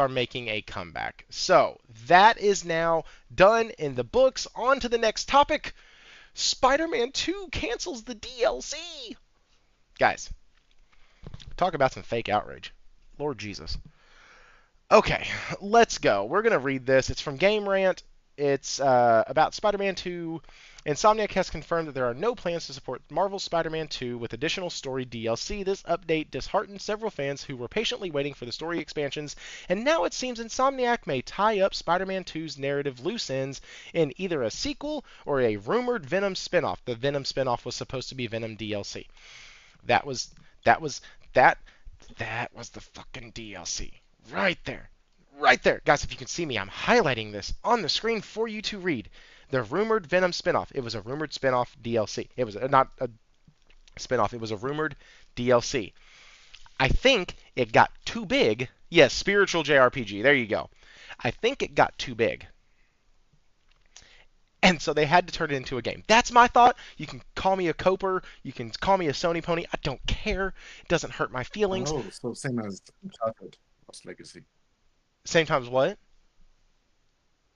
Speaker 1: making a comeback. So that is now done in the books. On to the next topic. Spider-Man 2 cancels the DLC. Guys, talk about some fake outrage. Lord Jesus. Okay, let's go. We're going to read this. It's from Game Rant. It's about Spider-Man 2. Insomniac has confirmed that there are no plans to support Marvel's Spider-Man 2 with additional story DLC. This update disheartened several fans who were patiently waiting for the story expansions, and now it seems Insomniac may tie up Spider-Man 2's narrative loose ends in either a sequel or a rumored Venom spinoff. The Venom spinoff was supposed to be Venom DLC. That was that was that that was the fucking DLC. Right there. Right there. Guys, if you can see me, I'm highlighting this on the screen for you to read. The rumored Venom spinoff. It was a rumored spinoff DLC. It was not a spinoff. It was a rumored DLC. I think it got too big. Yes, spiritual JRPG. There you go. I think it got too big. And so they had to turn it into a game. That's my thought. You can call me a coper. You can call me a Sony pony. I don't care. It doesn't hurt my feelings.
Speaker 2: Oh, so same as Uncharted Lost Legacy.
Speaker 1: Same time as what?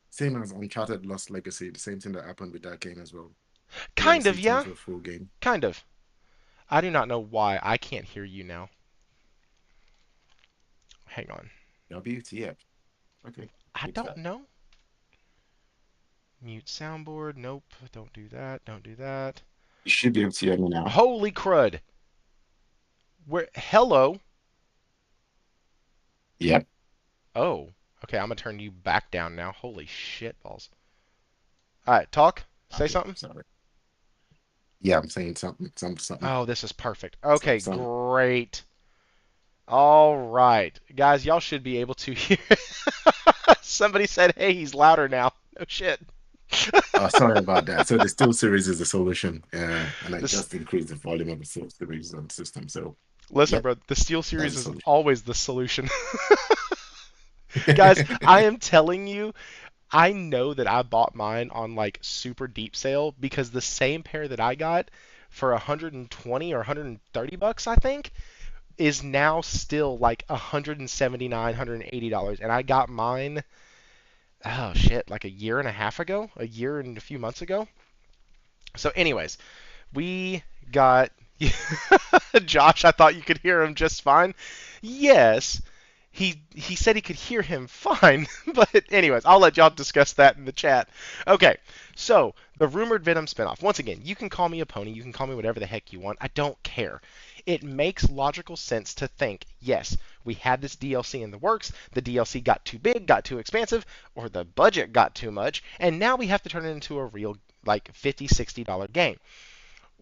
Speaker 2: Same as Uncharted Lost Legacy. The same thing that happened with that game as well.
Speaker 1: Kind
Speaker 2: DLC
Speaker 1: of, yeah.
Speaker 2: turns to a full game.
Speaker 1: Kind of. I do not know why I can't hear you now. Hang on.
Speaker 2: WTF. Okay.
Speaker 1: I
Speaker 2: Fix
Speaker 1: don't
Speaker 2: that.
Speaker 1: know. Mute soundboard. Nope. Don't do that. Don't do that.
Speaker 2: You should be able to hear me now.
Speaker 1: Holy crud. Where? Hello.
Speaker 2: Yep.
Speaker 1: Oh. Okay, I'm gonna turn you back down now. Holy shit balls. All right, talk. Say
Speaker 2: Okay,
Speaker 1: something.
Speaker 2: sorry. Yeah, I'm saying something. Something.
Speaker 1: Oh, this is perfect. Okay,
Speaker 2: Something.
Speaker 1: great. All right, guys, y'all should be able to hear. Somebody said, "Hey, he's louder now." No shit.
Speaker 2: Sorry about that. So the Steel series is the solution, and I
Speaker 1: This-
Speaker 2: just increased the volume of the Steel series on the system. So
Speaker 1: Listen,
Speaker 2: yep,
Speaker 1: bro, the Steel
Speaker 2: that's
Speaker 1: series
Speaker 2: the
Speaker 1: is
Speaker 2: solution.
Speaker 1: always the solution. Guys, I am telling you, I know that I bought mine on like super deep sale because the same pair that I got for 120 or 130 bucks, I think, is now still like 179, $180, and I got mine. Oh shit, like a year and a half ago, a year and a few months ago. So, anyways, we got Josh. I thought you could hear him just fine. Yes, he said he could hear him fine. But anyways, I'll let y'all discuss that in the chat. Okay, so the rumored Venom spinoff. Once again, you can call me a pony. You can call me whatever the heck you want. I don't care. It makes logical sense to think, yes, we had this DLC in the works. The DLC got too big, got too expansive, or the budget got too much, and now we have to turn it into a real like $50, $60 game.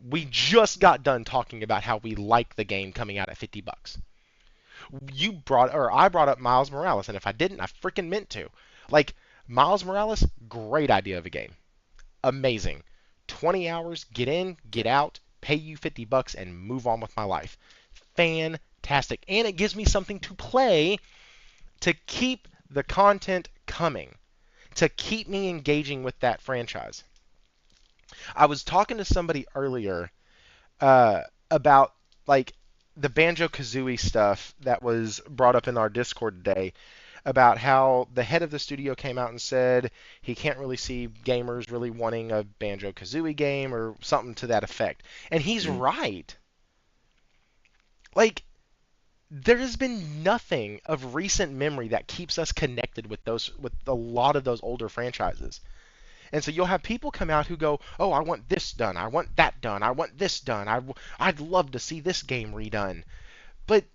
Speaker 1: We just got done talking about how we like the game coming out at 50 bucks. I brought up Miles Morales, and if I didn't, I freaking meant to. Like, Miles Morales, great idea of a game. Amazing. 20 hours, get in, get out, pay you 50 bucks, and move on with my life. Fantastic. And it gives me something to play to keep the content coming, to keep me engaging with that franchise. I was talking to somebody earlier about like the Banjo-Kazooie stuff that was brought up in our Discord today about how the head of the studio came out and said he can't really see gamers really wanting a Banjo-Kazooie game or something to that effect. And he's right. Like, there has been nothing of recent memory that keeps us connected with a lot of those older franchises. And so you'll have people come out who go, "Oh, I want this done. I want that done. I want this done. I'd love to see this game redone." But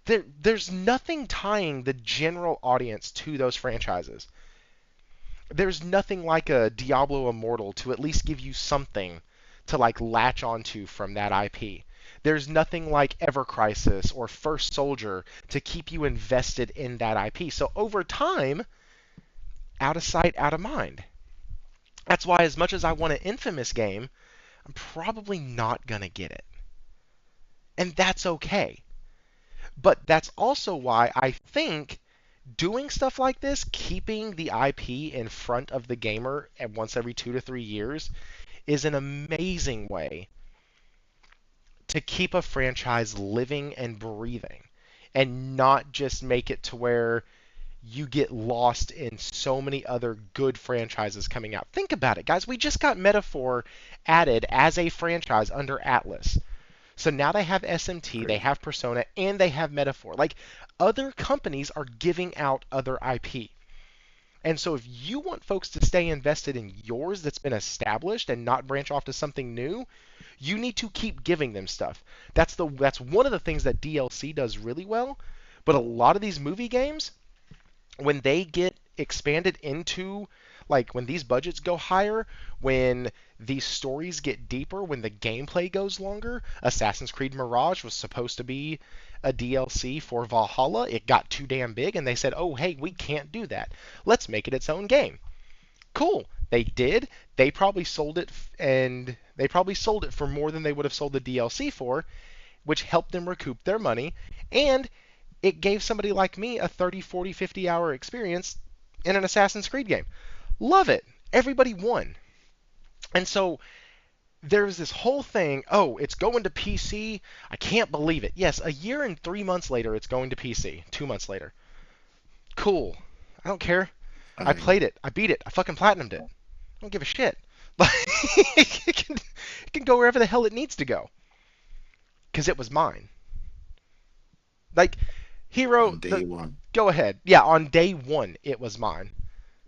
Speaker 1: there's nothing tying the general audience to those franchises. There's nothing like a Diablo Immortal to at least give you something to like latch onto from that IP. There's nothing like Ever Crisis or First Soldier to keep you invested in that IP. So over time, out of sight, out of mind. That's why, as much as I want an Infamous game, I'm probably not going to get it. And that's okay. But that's also why I think doing stuff like this, keeping the IP in front of the gamer at once every 2 to 3 years, is an amazing way to keep a franchise living and breathing and not just make it to where you get lost in so many other good franchises coming out. Think about it, guys. We just got Metaphor added as a franchise under Atlas. So now they have SMT, they
Speaker 2: Great.
Speaker 1: have Persona, and they have Metaphor. Like, other companies are giving out other IP. And so if you want folks to stay invested in yours that's been established and not branch off to something new, you need to keep giving them stuff. That's one of the things that DLC does really well. But a lot of these movie games, when they get expanded into, like when these budgets go higher, when these stories get deeper, when the gameplay goes longer. Assassin's Creed Mirage was supposed to be a DLC for Valhalla. It got too damn big and they said, "Oh, hey, we can't do that. Let's make it its own game." Cool. They did. They probably sold it and they probably sold it for more than they would have sold the DLC for, which helped them recoup their money, and it gave somebody like me a 30, 40, 50 hour experience in an Assassin's Creed game. Love it. Everybody won. And so there's this whole thing, "Oh, it's going to PC. I can't believe it." Yes, a year and 3 months later, it's going to PC. 2 months later. Cool. I don't care. I
Speaker 2: I
Speaker 1: played it. I beat it. I fucking platinumed it. I don't give a shit. Like, it can go wherever the hell it needs to go. Because it was mine. Like, Hero,
Speaker 2: on day one.
Speaker 1: go ahead. Yeah, on day one, it was mine.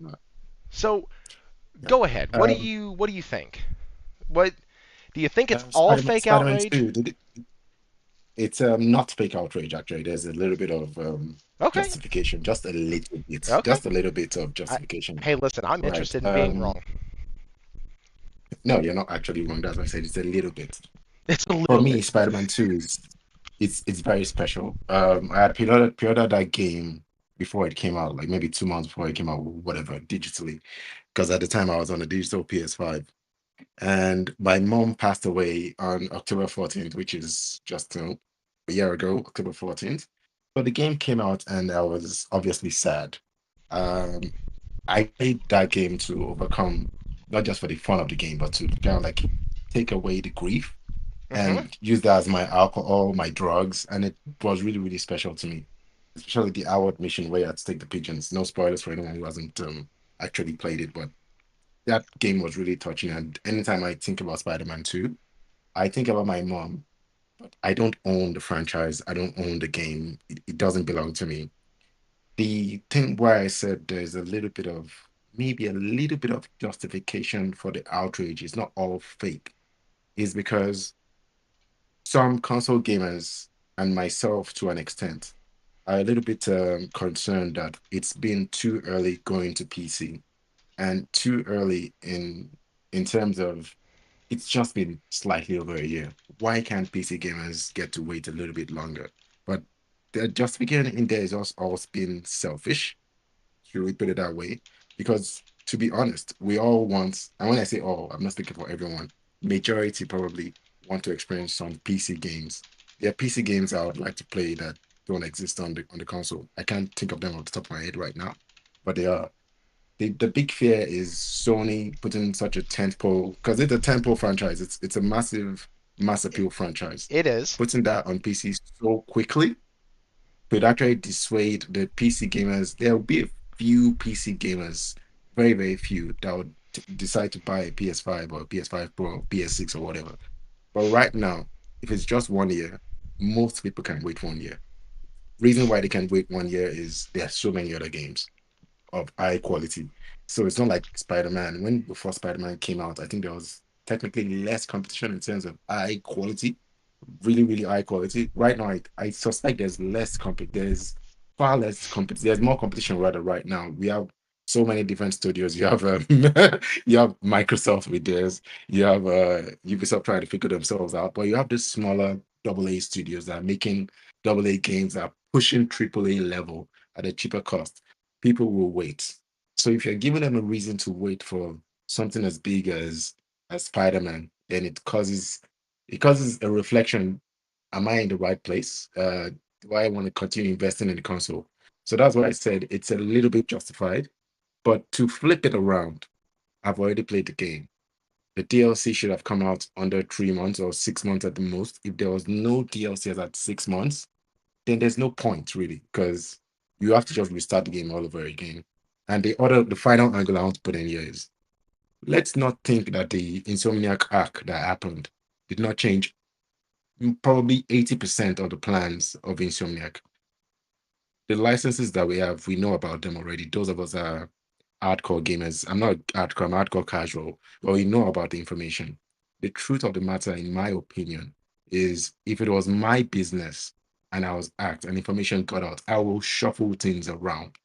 Speaker 2: Uh,
Speaker 1: So,
Speaker 2: yeah.
Speaker 1: go ahead.
Speaker 2: Um,
Speaker 1: What do you think? What do you think it's all
Speaker 2: Spider-Man,
Speaker 1: fake
Speaker 2: Spider-Man
Speaker 1: outrage?
Speaker 2: 2, it's not fake outrage actually. There's a little bit of
Speaker 1: Okay.
Speaker 2: justification,
Speaker 1: Okay.
Speaker 2: just a little bit of
Speaker 1: I,
Speaker 2: justification.
Speaker 1: hey, listen, I'm
Speaker 2: Right.
Speaker 1: interested in being wrong.
Speaker 2: No, you're not actually wrong. That's why I said it's a little bit.
Speaker 1: It's a
Speaker 2: For
Speaker 1: little
Speaker 2: me,
Speaker 1: bit.
Speaker 2: Spider-Man 2 is it's very special. I had pre-ordered that game before it came out, like maybe 2 months before it came out, whatever, digitally. Because at the time I was on a digital PS5. And my mom passed away on October 14th, which is just a year ago, October 14th. So the game came out and I was obviously sad. Um, I played that game to overcome, not just for the fun of the game, but to kind of like take away the grief
Speaker 1: Hmm.
Speaker 2: and use that as my alcohol, my drugs. And it was really, really special to me, especially the Howard mission where I had to take the pigeons. No spoilers for anyone who hasn't actually played it, but that game was really touching. And anytime I think about Spider-Man 2, I think about my mom. But I don't own the franchise. I don't own the game. It doesn't belong to me. The thing why I said there's a little bit of maybe a little bit of justification for the outrage, it's not all fake, is because some console gamers and myself to an extent are a little bit concerned that it's been too early going to PC and too early in terms of it's just been slightly over a year. Why can't PC gamers get to wait a little bit longer? But the justification in there is also been selfish. Should we put it that way? Because to be honest, we all want, and when I say all, I'm not speaking for everyone, majority probably want to experience some PC games. There are PC games I would like to play that don't exist on the console. I can't think of them off the top of my head right now, but they are. The big fear is Sony putting such a tentpole because it's a tentpole franchise. It's a mass
Speaker 1: It,
Speaker 2: appeal franchise.
Speaker 1: it is.
Speaker 2: Putting that on PC so quickly could actually dissuade the PC gamers. There will be a few PC gamers, very, very few, that would decide to buy a PS5 or a PS5 Pro, PS6 or whatever. But right now, if it's just one year, most people can wait 1 year. Reason why they can wait 1 year is there are so many other games of high quality. So it's not like Spider-Man. When before Spider-Man came out, I think there was technically less competition in terms of high quality, really, really high quality. Right now, I suspect there's far less competition. There's more competition rather right now. We have so many different studios. You have you have Microsoft with theirs. You have Ubisoft trying to figure themselves out, but you have this smaller AA studios that are making AA games that are pushing AAA level at a cheaper cost. People will wait. So if you're giving them a reason to wait for something as big as Spider-Man, then it causes a reflection. Am I in the right place? Do I want to continue investing in the console? So that's why I said it's a little bit justified. But to flip it around, I've already played the game. The DLC should have come out under 3 months or 6 months at the most. If there was no DLCs at 6 months, then there's no point really, because you have to just restart the game all over again. And the final angle I want to put in here is, let's not think that the Insomniac arc that happened did not change probably 80% of the plans of Insomniac. The licenses that we have, we know about them already. Those of us are hardcore gamers. I'm not hardcore, I'm hardcore casual, but we know about the information. The truth of the matter, in my opinion, is if it was my business and I was hacked and information got out, I will shuffle things around.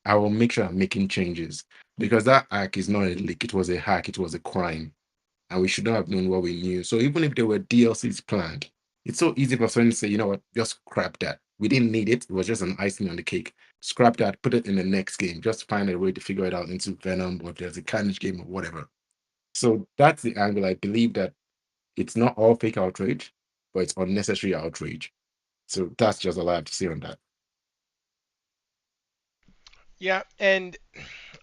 Speaker 2: I will make sure I'm making changes, because that hack is not a leak. It was a hack. It was a crime, and we should not have known what we knew. So even if there were DLCs planned, it's so easy for someone to say, you know what, just scrap that. We didn't need it. It was just an icing on the cake. Scrap that, put it in the next game. Just find a way to figure it out into Venom, or if there's a Carnage game or whatever. So that's the angle. I believe that it's not all fake outrage, but it's unnecessary outrage. So that's just all I have to say on that.
Speaker 1: Yeah, and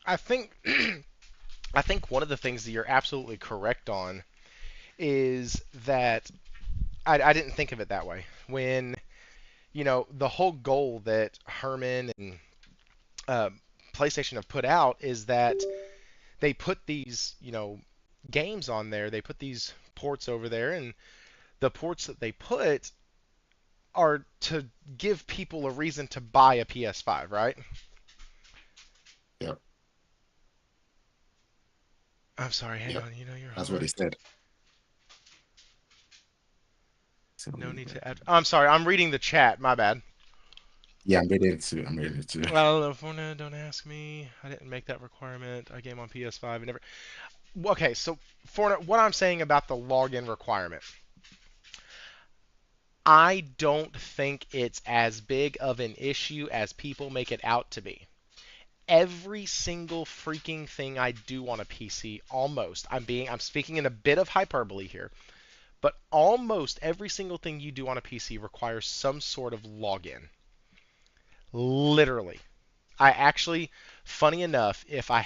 Speaker 1: I think I think one of the things that you're absolutely correct on is that I didn't think of it that way. When, the whole goal that Herman and uh, PlayStation have put out is that they put these, games on there, they put these ports over there, and the ports that they put are to give people a reason to buy a PS5, right?
Speaker 2: Yeah,
Speaker 1: I'm sorry, hang
Speaker 2: yeah,
Speaker 1: on, you're
Speaker 2: that's what
Speaker 1: hard.
Speaker 2: they said. So
Speaker 1: No need to add. I'm sorry, I'm reading the chat. My bad.
Speaker 2: yeah, I'm ready to. I'm ready to.
Speaker 1: Well, Fortnite, don't ask me. I didn't make that requirement. I game on PS5. I never. Okay, so Fortnite, what I'm saying about the login requirement, I don't think it's as big of an issue as people make it out to be. Every single freaking thing I do on a PC, almost. I'm speaking in a bit of hyperbole here, but almost every single thing you do on a PC requires some sort of login. Literally. I actually, funny enough, if I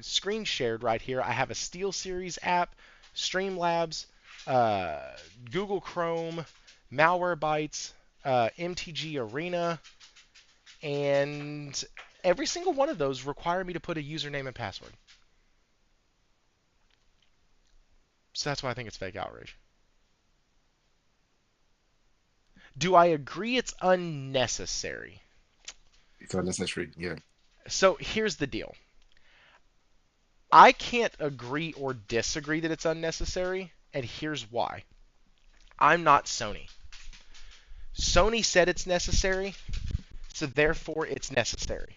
Speaker 1: screen shared right here, I have a SteelSeries app, Streamlabs, uh, Google Chrome, Malwarebytes, MTG Arena, and every single one of those require me to put a username and password. So that's why I think it's fake outrage. Do I agree it's unnecessary?
Speaker 2: It's unnecessary. Yeah.
Speaker 1: So here's the deal. I can't agree or disagree that it's unnecessary, and here's why. I'm not Sony. Sony said it's necessary, so therefore it's necessary.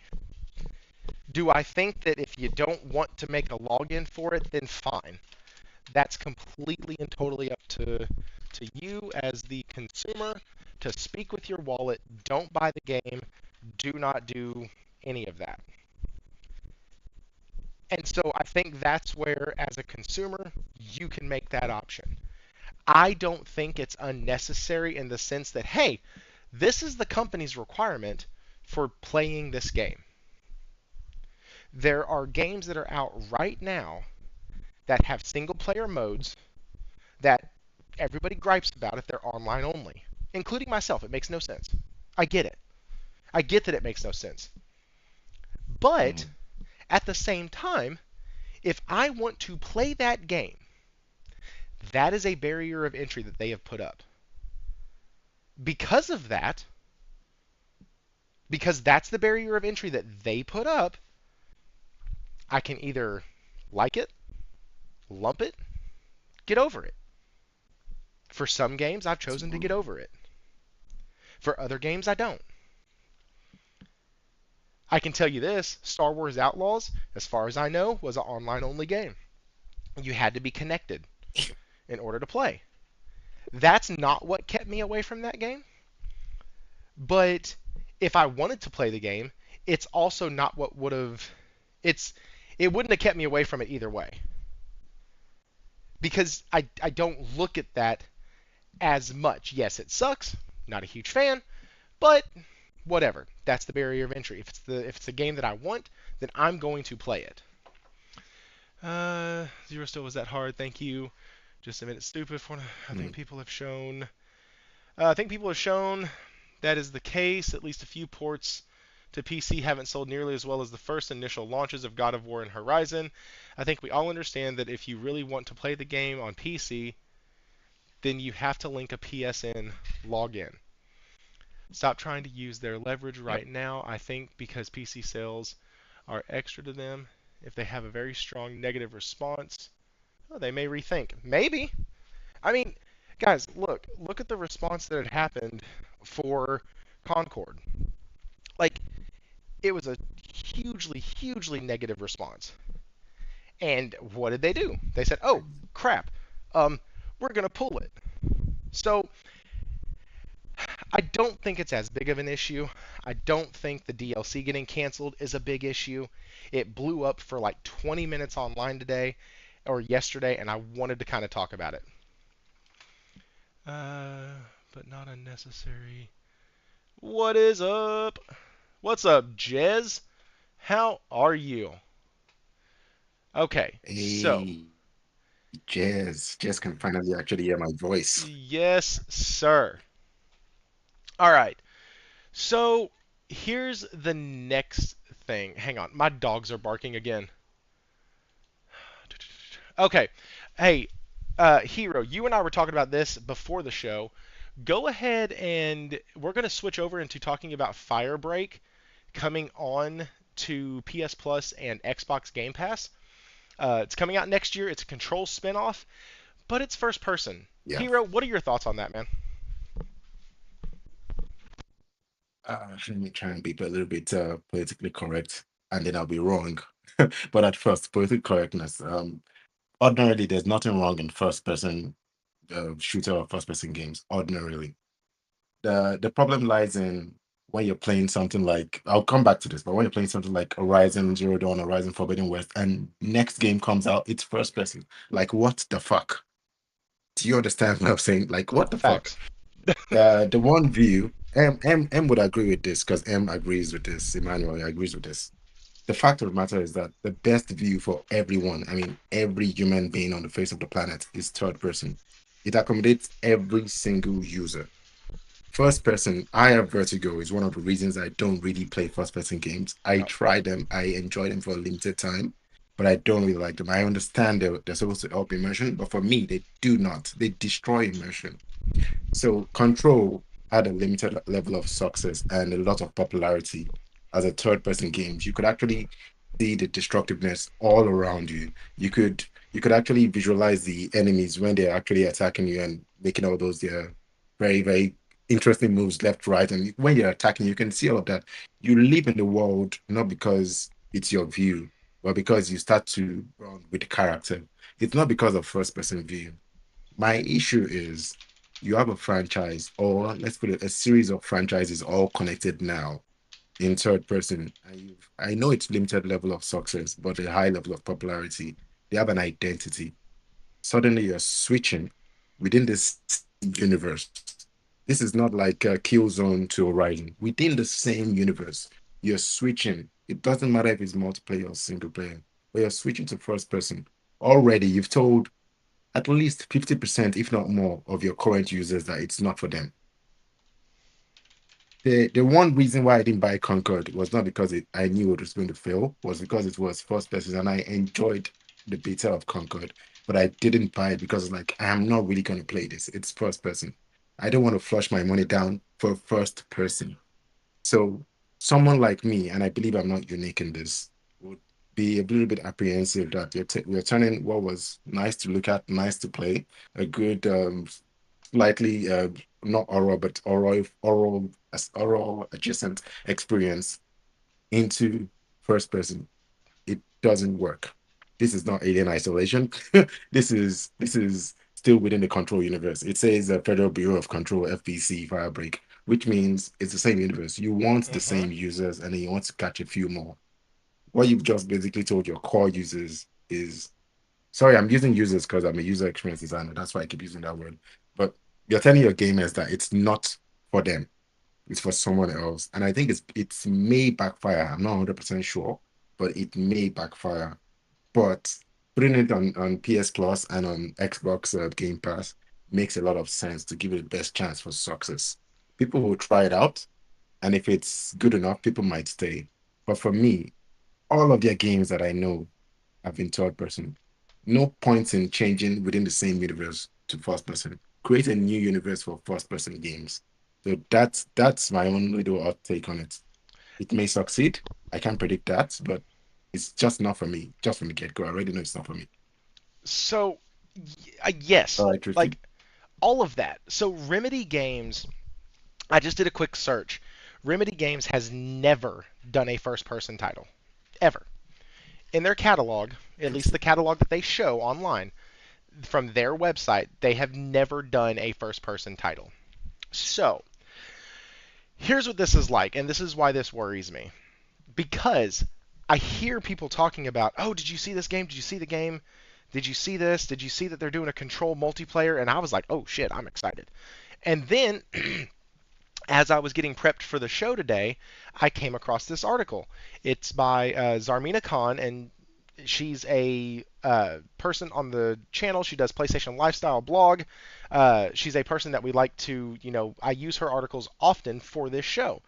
Speaker 1: Do I think that if you don't want to make a login for it, then fine. That's completely and totally up to you as the consumer to speak with your wallet. Don't buy the game. Do not do any of that. And so I think that's where, as a consumer, you can make that option. I don't think it's unnecessary in the sense that, hey, this is the company's requirement for playing this game. There are games that are out right now that have single player modes that everybody gripes about if they're online only, including myself. It makes no sense. I get it. I get that it makes no sense. But
Speaker 2: Mm.
Speaker 1: at the same time, if I want to play that game, That is a barrier of entry that they have put up. Because of that, because that's the barrier of entry that they put up, I can either like it, lump it, get over it. For some games, I've chosen to get over it. For other games, I don't. I can tell you this, Star Wars Outlaws, as far as I know, was an online-only game. You had to be connected in order to play. That's not what kept me away from that game. But if I wanted to play the game, it's also not what would have... It wouldn't have kept me away from it either way. Because I don't look at that as much. Yes, it sucks. Not a huge fan. But whatever. That's the barrier of entry. If it's the game that I want, then I'm going to play it. Zero still was that hard. Thank you. Just a minute. Stupid. I think people have shown. That is the case. At least a few ports to PC haven't sold nearly as well as the first initial launches of God of War and Horizon. I think we all understand that if you really want to play the game on PC, then you have to link a PSN login. Stop trying to use their leverage right now. I think because PC sales are extra to them, if they have a very strong negative response, they may rethink. Maybe. I mean, guys, look at the response that had happened for Concord. Like, it was a hugely negative response. And what did they do? They said, "Oh, crap. We're going to pull it." So I don't think it's as big of an issue. I don't think the DLC getting canceled is a big issue. It blew up for like 20 minutes online today or yesterday, and I wanted to kind of talk about it. But not unnecessary. What is up? What's up, Jez? How are you? Okay, so.
Speaker 2: Hey, Jez can finally actually hear my voice.
Speaker 1: Yes, sir. All right. So here's the next thing. Hang on. My dogs are barking again. Okay. Hey, Hero, you and I were talking about this before the show. Go ahead and we're going to switch over into talking about Firebreak coming on to PS Plus and Xbox Game Pass. It's coming out next year. It's a Control spinoff, but it's first person.
Speaker 2: Yeah.
Speaker 1: Hero, what are your thoughts on that, man?
Speaker 2: Let me try and be a little bit politically correct, and then I'll be wrong. But at first, political correctness. Ordinarily, there's nothing wrong in first-person shooter or first-person games. Ordinarily, the problem lies in when you're playing something like, I'll come back to this, but when you're playing something like Horizon Zero Dawn, Horizon Forbidden West, and next game comes out, it's first-person. Like, what the fuck? Do you understand what I'm saying? Like, what the
Speaker 1: Facts.
Speaker 2: fuck? The one view, M would agree with this because M agrees with this. Emmanuel agrees with this. The fact of the matter is that the best view for everyone, I mean, every human being on the face of the planet, is third person. It accommodates every single user. First person, I have vertigo, is one of the reasons I don't really play first person games. I try them, I enjoy them for a limited time, but I don't really like them. I understand they're supposed to help immersion, but for me, they do not. They destroy immersion. So Control had a limited level of success and a lot of popularity as a third-person game. You could actually see the destructiveness all around you. You could actually visualize the enemies when they're actually attacking you and making all those very interesting moves left, right, and when you're attacking, you can see all of that. You live in the world not because it's your view, but because you start to run with the character. It's not because of first-person view. My issue is you have a franchise, or let's put it, a series of franchises all connected now in third person. And I know it's limited level of success, but a high level of popularity. They have an identity. Suddenly you're switching within this universe. This is not like a Killzone to Horizon. Within the same universe, you're switching. It doesn't matter if it's multiplayer or single player, but you're switching to first person. Already, you've told at least 50%, if not more, of your current users that it's not for them. The one reason why I didn't buy Concord was not because I knew it was going to fail, was because it was first person and I enjoyed the beta of Concord. but I didn't buy it because like I'm not really going to play this. It's first person. I don't want to flush my money down for first person. So someone like me, and I believe I'm not unique in this, would be a little bit apprehensive that we're turning what was nice to look at, nice to play, a good, slightly not oral, but oral adjacent experience into first person. It doesn't work. This is not alien isolation. This is still within the control universe. It says the Federal Bureau of Control FBC Firebreak, which means it's the same universe. You want the
Speaker 1: Mm-hmm.
Speaker 2: same users and then you want to catch a few more. What you've just basically told your core users is sorry, I'm using users because I'm a user experience designer. That's why I keep using that word. But you're telling your gamers that it's not for them, it's for someone else. And I think it's may backfire. I'm not 100% sure, but it may backfire. But putting it on PS Plus and on Xbox Game Pass makes a lot of sense to give it the best chance for success. People will try it out, and if it's good enough, people might stay. But for me, all of their games that I know have been third person. No points in changing within the same universe to first person. Create a new universe for first person games. So that's my own little hot take on it. It may succeed. I can't predict that, but it's just not for me. Just from the get go, I already know it's not for me.
Speaker 1: So, yes,
Speaker 2: All right, Truthie.
Speaker 1: like all of that. So Remedy Games, I just did a quick search. Remedy Games has never done a first-person title, ever. In their catalog, at least the catalog that they show online, from their website, they have never done a first-person title. So, here's what this is like, and this is why this worries me. Because I hear people talking about, oh, did you see this game? Did you see the game? Did you see this? Did you see that they're doing a control multiplayer? And I was like, oh shit, I'm excited. And then, as I was getting prepped for the show today, I came across this article. It's by Zarmina Khan, and she's a person on the channel. She does PlayStation Lifestyle blog. She's a person that we like to, I use her articles often for this show.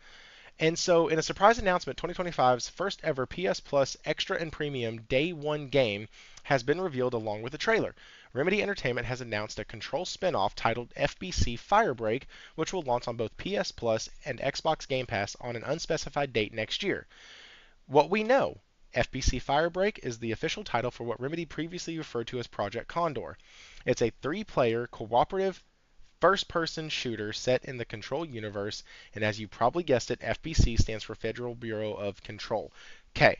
Speaker 1: And so, in a surprise announcement, 2025's first ever PS Plus Extra and Premium Day 1 game has been revealed along with a trailer. Remedy Entertainment has announced a Control spin-off titled FBC Firebreak, which will launch on both PS Plus and Xbox Game Pass on an unspecified date next year. What we know, FBC Firebreak is the official title for what Remedy previously referred to as Project Condor. It's a three-player cooperative first-person shooter set in the Control universe, and as you probably guessed it, FBC stands for Federal Bureau of Control. Okay,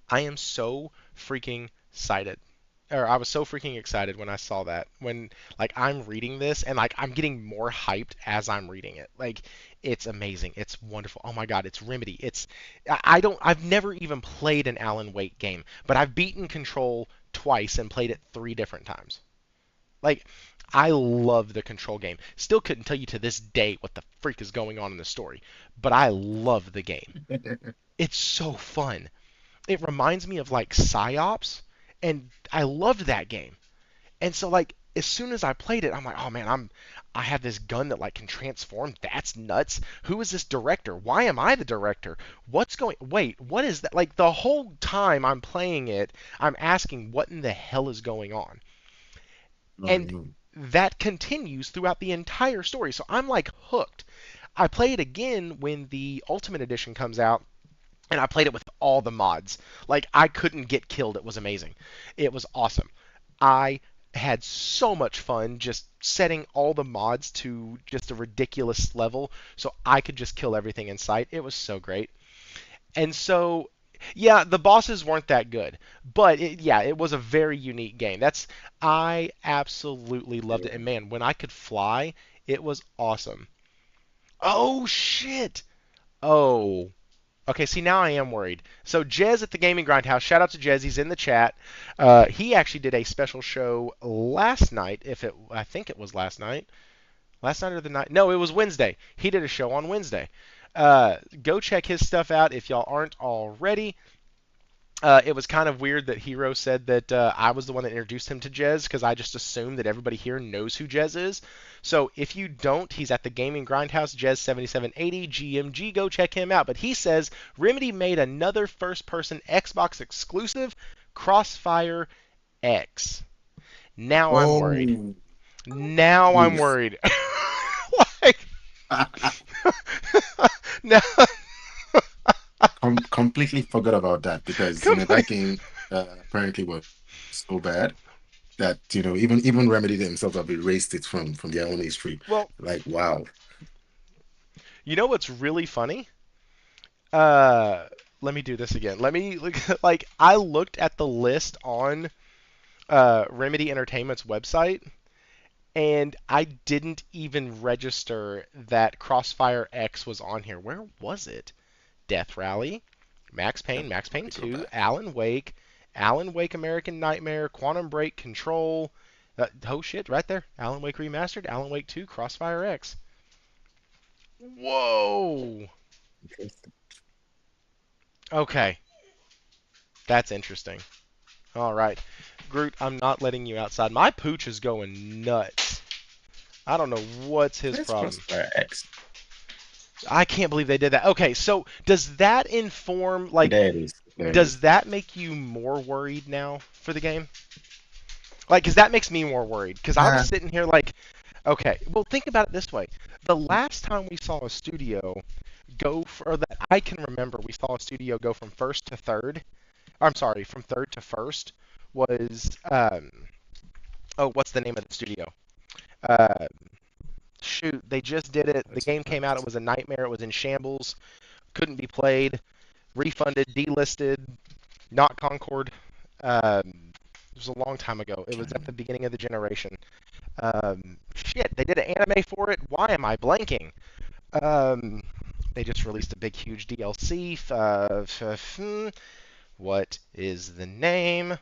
Speaker 1: I am so freaking excited. Or I was so freaking excited when I saw that. When like I'm reading this and like I'm getting more hyped as I'm reading it. Like it's amazing. It's wonderful. Oh my god, it's Remedy. I've never even played an Alan Wake game, but I've beaten Control twice and played it 3 different times. Like, I love the Control game. Still couldn't tell you to this day what the freak is going on in the story, but I love the game. It's so fun. It reminds me of like PsyOps, and I loved that game. And so like as soon as I played it, I'm like, oh man, I have this gun that like can transform. That's nuts. Who is this director? Why am I the director? Wait, what is that? Like the whole time I'm playing it, I'm asking what in the hell is going on.
Speaker 2: Oh,
Speaker 1: And
Speaker 2: no.
Speaker 1: that continues throughout the entire story. So I'm like hooked. I play it again when the Ultimate Edition comes out, and I played it with all the mods. Like I couldn't get killed. It was amazing. It was awesome. I had so much fun just setting all the mods to just a ridiculous level so I could just kill everything in sight. It was so great. And so, yeah, the bosses weren't that good, but yeah, it was a very unique game. I absolutely loved it. And man, when I could fly, it was awesome. Oh shit. Oh. Okay, see now I am worried. So Jez at the Gaming Grindhouse, shout out to Jez, he's in the chat. He actually did a special show last night. I think it was last night. Last night or the night? No, it was Wednesday. He did a show on Wednesday. Go check his stuff out if y'all aren't already. It was kind of weird that Hero said that I was the one that introduced him to Jez because I just assumed that everybody here knows who Jez is. So if you don't, he's at the Gaming Grindhouse, Jez7780, GMG, go check him out. But he says Remedy made another first-person Xbox exclusive, Crossfire X. Now I'm worried.
Speaker 2: Oh,
Speaker 1: Now I'm
Speaker 2: oof.
Speaker 1: worried. Like, now,
Speaker 2: Completely forgot about that because that
Speaker 1: complete.
Speaker 2: game apparently was so bad that even Remedy themselves have erased it from their own history.
Speaker 1: Well,
Speaker 2: Like wow,
Speaker 1: you know what's really funny? Uh, Let me do this again. Let me look. Like, I looked at the list on Remedy Entertainment's website, and I didn't even register that Crossfire X was on here. Where was it? Death Rally, Max
Speaker 2: let
Speaker 1: Payne
Speaker 2: me go
Speaker 1: 2,
Speaker 2: back.
Speaker 1: Alan Wake American Nightmare, Quantum Break, Control. Oh shit, right there. Alan Wake Remastered, Alan Wake 2, Crossfire X. Whoa. Okay, that's interesting. All right. Groot, I'm not letting you outside. My pooch is going nuts. I don't know what's his
Speaker 2: Let's
Speaker 1: problem.
Speaker 2: Crossfire X.
Speaker 1: I can't believe they did that. Okay, so does that inform, like,
Speaker 2: There it is. There it
Speaker 1: does
Speaker 2: is.
Speaker 1: that make you more worried now for the game? Like, because that makes me more worried. Because I was
Speaker 2: Ah,
Speaker 1: sitting here like, okay, well, think about it this way. The last time we saw a studio or that I can remember, we saw a studio go from first to third. I'm sorry, from third to first was, oh, what's the name of the studio? Uh, Shoot, they just did it. The
Speaker 2: that's
Speaker 1: game came out. It
Speaker 2: first.
Speaker 1: was a nightmare. It was in shambles. Couldn't be played. Refunded, delisted, not Concord. It was a long time ago. It was at the beginning of the generation. Shit, they did an anime for it. Why am I blanking? Um, they just released a big, huge DLC. What is the name?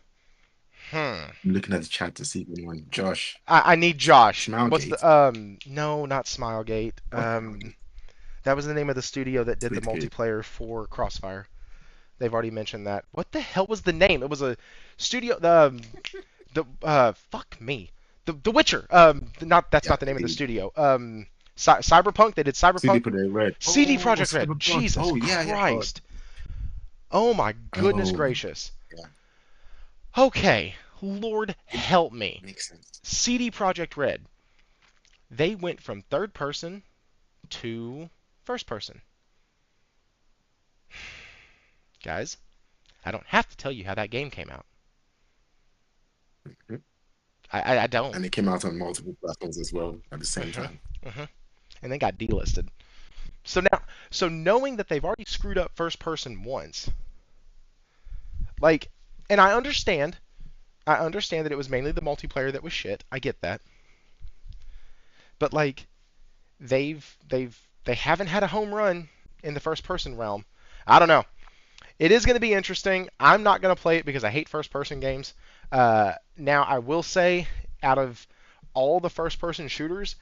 Speaker 1: Hmm.
Speaker 2: I'm looking at the chat to see if anyone. Josh,
Speaker 1: I need Josh. What's
Speaker 2: Smilegate.
Speaker 1: the No, not Smilegate.
Speaker 2: What Smilegate?
Speaker 1: That was the name of the studio that did the
Speaker 2: Sweet kid.
Speaker 1: multiplayer for Crossfire. They've already mentioned that. What the hell was the name? It was a studio. The fuck me. The Witcher. Not that's
Speaker 2: Yeah,
Speaker 1: not the name of the
Speaker 2: indeed.
Speaker 1: studio. Cyberpunk. They did
Speaker 2: CD
Speaker 1: Cyberpunk.
Speaker 2: Projekt Red.
Speaker 1: CD
Speaker 2: Oh,
Speaker 1: Project Red.
Speaker 2: Cyberpunk.
Speaker 1: Jesus
Speaker 2: Oh yeah, yeah. God.
Speaker 1: Christ. Oh my goodness
Speaker 2: Oh
Speaker 1: gracious.
Speaker 2: yeah,
Speaker 1: Okay. Lord
Speaker 2: it
Speaker 1: help me.
Speaker 2: makes sense.
Speaker 1: CD Project Red. They went from third person to first person. Guys, I don't have to tell you how that game came out.
Speaker 2: Mhm.
Speaker 1: I don't.
Speaker 2: And it came out on multiple platforms as well at the same
Speaker 1: hmm
Speaker 2: time.
Speaker 1: hmm And they got delisted. So knowing that they've already screwed up first person once, like, and I understand that it was mainly the multiplayer that was shit. I get that, but like, they haven't had a home run in the first person realm. I don't know. It is going to be interesting. I'm not going to play it because I hate first person games. Now, I will say, out of all the first person shooters,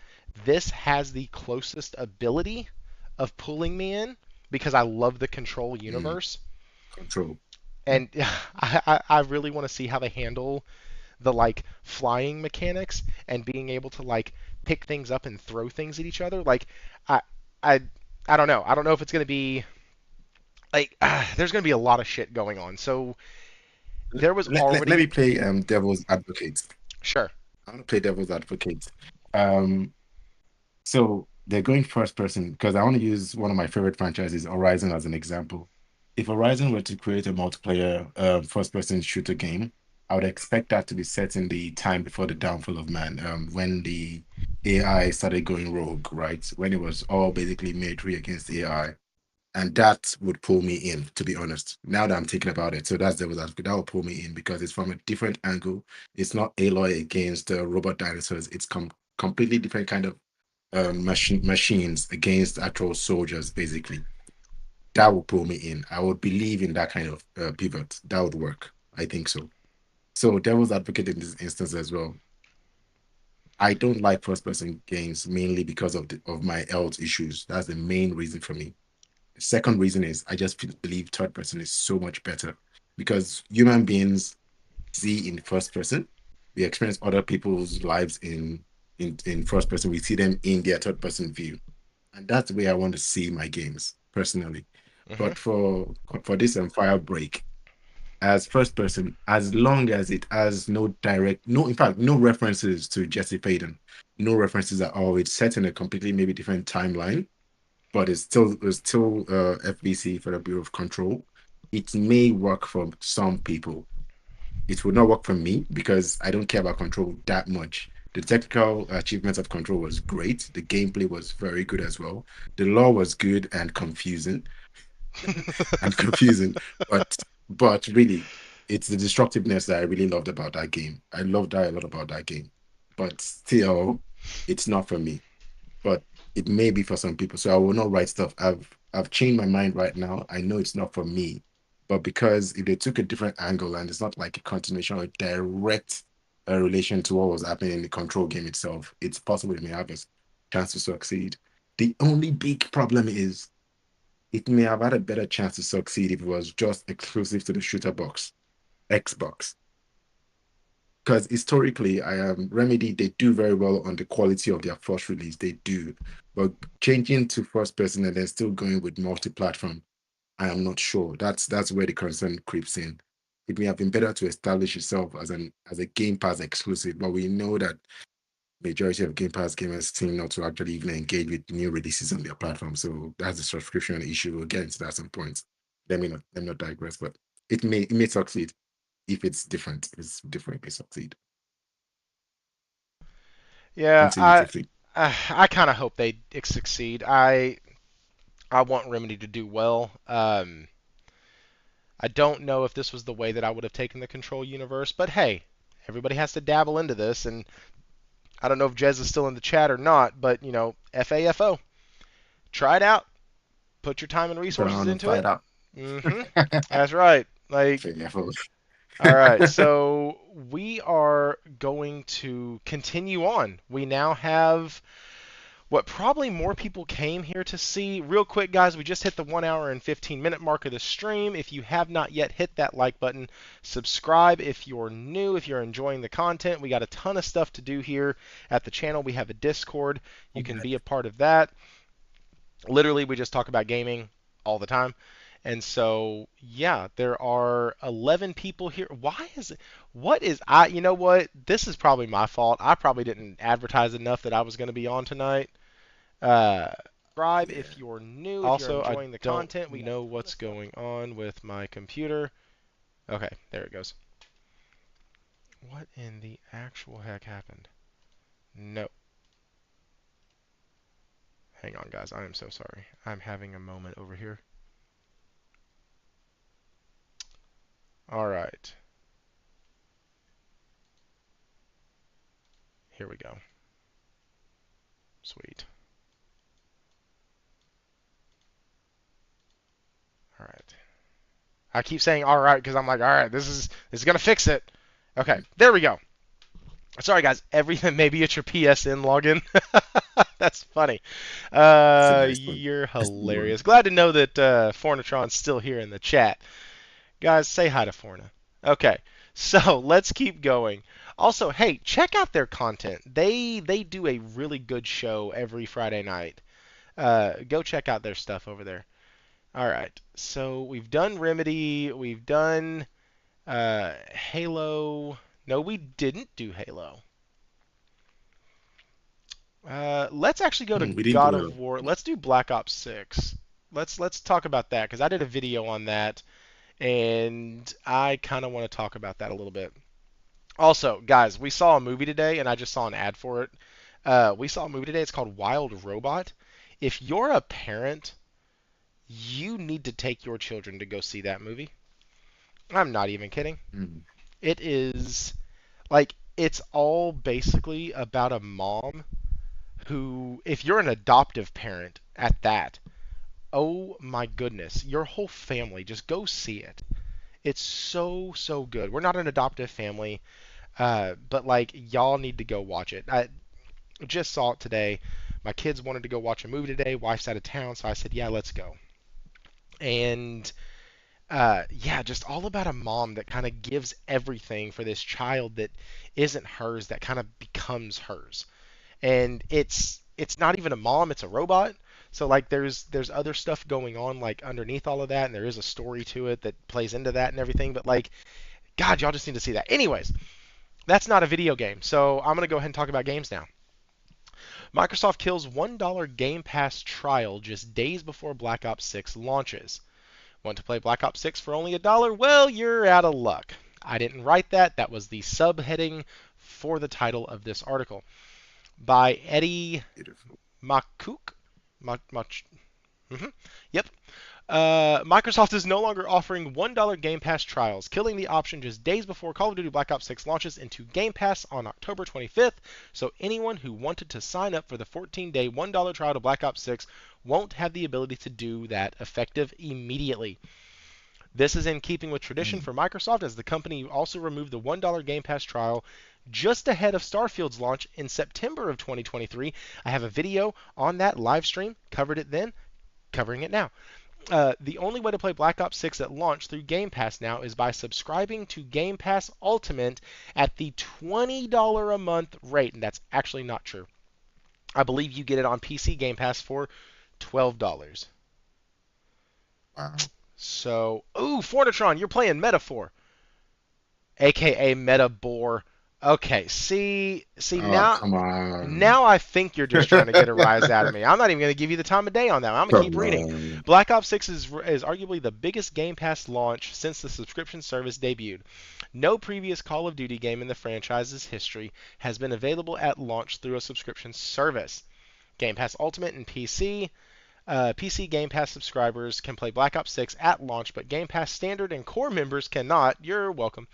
Speaker 1: this has the closest ability of pulling me in because I love the Control
Speaker 2: Mm,
Speaker 1: universe.
Speaker 2: Control.
Speaker 1: And I really want to see how they handle the like flying mechanics and being able to like pick things up and throw things at each other. Like I I I don't know. I don't know if it's going to be like there's going to be a lot of shit going on. So there was
Speaker 2: Let me
Speaker 1: already
Speaker 2: play devil's advocate.
Speaker 1: sure.
Speaker 2: I want to play devil's advocate. Um, so they're going first person because I want to use one of my favorite franchises, Horizon, as an example. If Horizon were to create a multiplayer first person shooter game, I would expect that to be set in the time before the downfall of man, when the AI started going rogue, right? When it was all basically military against AI. And that would pull me in, to be honest. Now that I'm thinking about it, so that's devil's advocate. That will pull me in because it's from a different angle. It's not Aloy against robot dinosaurs. It's completely different kind of machines against actual soldiers, basically. That would pull me in. I would believe in that kind of pivot. That would work. I think so. So devil's advocate in this instance as well. I don't like first person games mainly because of my health issues. That's the main reason for me. Second reason is I just believe third person is so much better because human beings see in first person, we experience other people's lives in first person. We see them in their third person view, and that's the way I want to see my games personally.
Speaker 1: hmm
Speaker 2: But for this Fire Break, as first person, as long as it has in fact, no references to Jesse Faden, no references at all. It's set in a completely maybe different timeline, but it's still FBC, for the Bureau of Control. It may work for some people. It would not work for me because I don't care about Control that much. The technical achievements of Control was great. The gameplay was very good as well. The lore was good and confusing and confusing, but really, it's the destructiveness that I really loved about that game. I loved that a lot about that game, but still, it's not for me. But it may be for some people, so I will not write stuff. I've changed my mind right now. I know it's not for me, but because if they took a different angle and it's not like a continuation or a direct relation to what was happening in the Control game itself, it's possible it may have a chance to succeed. The only big problem is it may have had a better chance to succeed if it was just exclusive to the shooter box, Xbox. Because historically, Remedy, they do very well on the quality of their first release. They do. But changing to first person and then still going with multi-platform, I am not sure. That's where the concern creeps in. It may have been better to establish itself as a Game Pass exclusive, but we know that majority of Game Pass gamers seem not to actually even engage with new releases on their platform. So that's a subscription issue. We'll get into that at some point. Let me not digress, but it may succeed if it's different. If it's different, it may succeed.
Speaker 1: Yeah,
Speaker 2: Until you succeed.
Speaker 1: I kind of hope they succeed. I want Remedy to do well. I don't know if this was the way that I would have taken the Control universe, but hey, everybody has to dabble into this, and I don't know if Jez is still in the chat or not, but FAFO, try it out. Put your time and
Speaker 2: But I
Speaker 1: resources
Speaker 2: want to
Speaker 1: into
Speaker 2: fight
Speaker 1: it.
Speaker 2: out.
Speaker 1: That's right. Like,
Speaker 2: Faithful.
Speaker 1: all right, so we are going to continue on. We now have what probably more people came here to see. Real quick, guys, we just hit the 1 hour and 15-minute mark of the stream. If you have not yet hit that like button, subscribe if you're new, if you're enjoying the content. We got a ton of stuff to do here at the channel. We have a Discord. You can be a part of that. Literally, we just talk about gaming all the time. And so, yeah, there are 11 people here. Why is it? What is I? You know what? This is probably my fault. I probably didn't advertise enough that I was going to be on tonight. Subscribe
Speaker 2: Yeah.
Speaker 1: if you're new. If you're enjoying the content, we know what's going on with my computer. Okay, there it goes. What in the actual heck happened? No. Hang on, guys. I am so sorry. I'm having a moment over here. All right. Here we go. Sweet. All right. I keep saying all right because I'm like, all right, this is gonna fix it. Okay, there we go. Sorry guys, everything. Maybe it's your PSN login. That's funny.
Speaker 2: That's a nice one.
Speaker 1: You're
Speaker 2: That's a good one.
Speaker 1: hilarious. Glad to know that Fornatron's still here in the chat. Guys, say hi to Forna. Okay, so let's keep going. Also, hey, check out their content. They do a really good show every Friday night. Go check out their stuff over there. All right, so we've done Remedy. We've done Halo. No, we didn't do Halo. Let's actually go to
Speaker 2: We didn't
Speaker 1: God
Speaker 2: do
Speaker 1: of War. Let's do Black Ops 6. Let's talk about that because I did a video on that, and I kind of want to talk about that a little bit. Also, guys, we saw a movie today, and I just saw an ad for it. We saw a movie today. It's called Wild Robot. If you're a parent, you need to take your children to go see that movie. I'm not even kidding.
Speaker 2: Mm.
Speaker 1: It is like it's all basically about a mom who, if you're an adoptive parent at that, oh my goodness, your whole family, just go see it. It's so, so good. We're not an adoptive family, but like y'all need to go watch it. I just saw it today. My kids wanted to go watch a movie today. Wife's out of town, so I said, yeah, let's go. And yeah, just all about a mom that kind of gives everything for this child that isn't hers, that kind of becomes hers. And it's not even a mom, it's a robot. So like there's other stuff going on like underneath all of that, and there is a story to it that plays into that and everything. But like, God, y'all just need to see that. Anyways, that's not a video game. So I'm gonna go ahead and talk about games now. Microsoft kills $1 Game Pass trial just days before Black Ops 6 launches. Want to play Black Ops 6 for only $1? Well, you're out of luck. I didn't write that. That was the subheading for the title of this article by Eddie
Speaker 2: Beautiful.
Speaker 1: Makuk. Yep. Microsoft is no longer offering $1 Game Pass trials, killing the option just days before Call of Duty Black Ops 6 launches into Game Pass on October 25th, so anyone who wanted to sign up for the 14-day $1 trial to Black Ops 6 won't have the ability to do that effective immediately. This is in keeping with tradition for Microsoft, as the company also removed the $1 Game Pass trial just ahead of Starfield's launch in September of 2023. I have a video on that live stream, covered it then, covering it now. The only way to play Black Ops 6 at launch through Game Pass now is by subscribing to Game Pass Ultimate at the $20 a month rate, and that's actually not true. I believe you get it on PC Game Pass for $12.
Speaker 2: Wow.
Speaker 1: So, Fornitron, you're playing Metaphor, aka Metabore. Okay, see now,
Speaker 2: come on.
Speaker 1: now I think you're just trying to get a rise out of me. I'm not even going to give you the time of day on that. I'm going to keep reading. Black Ops 6 is arguably the biggest Game Pass launch since the subscription service debuted. No previous Call of Duty game in the franchise's history has been available at launch through a subscription service. Game Pass Ultimate and PC. PC Game Pass subscribers can play Black Ops 6 at launch, but Game Pass Standard and Core members cannot. You're welcome.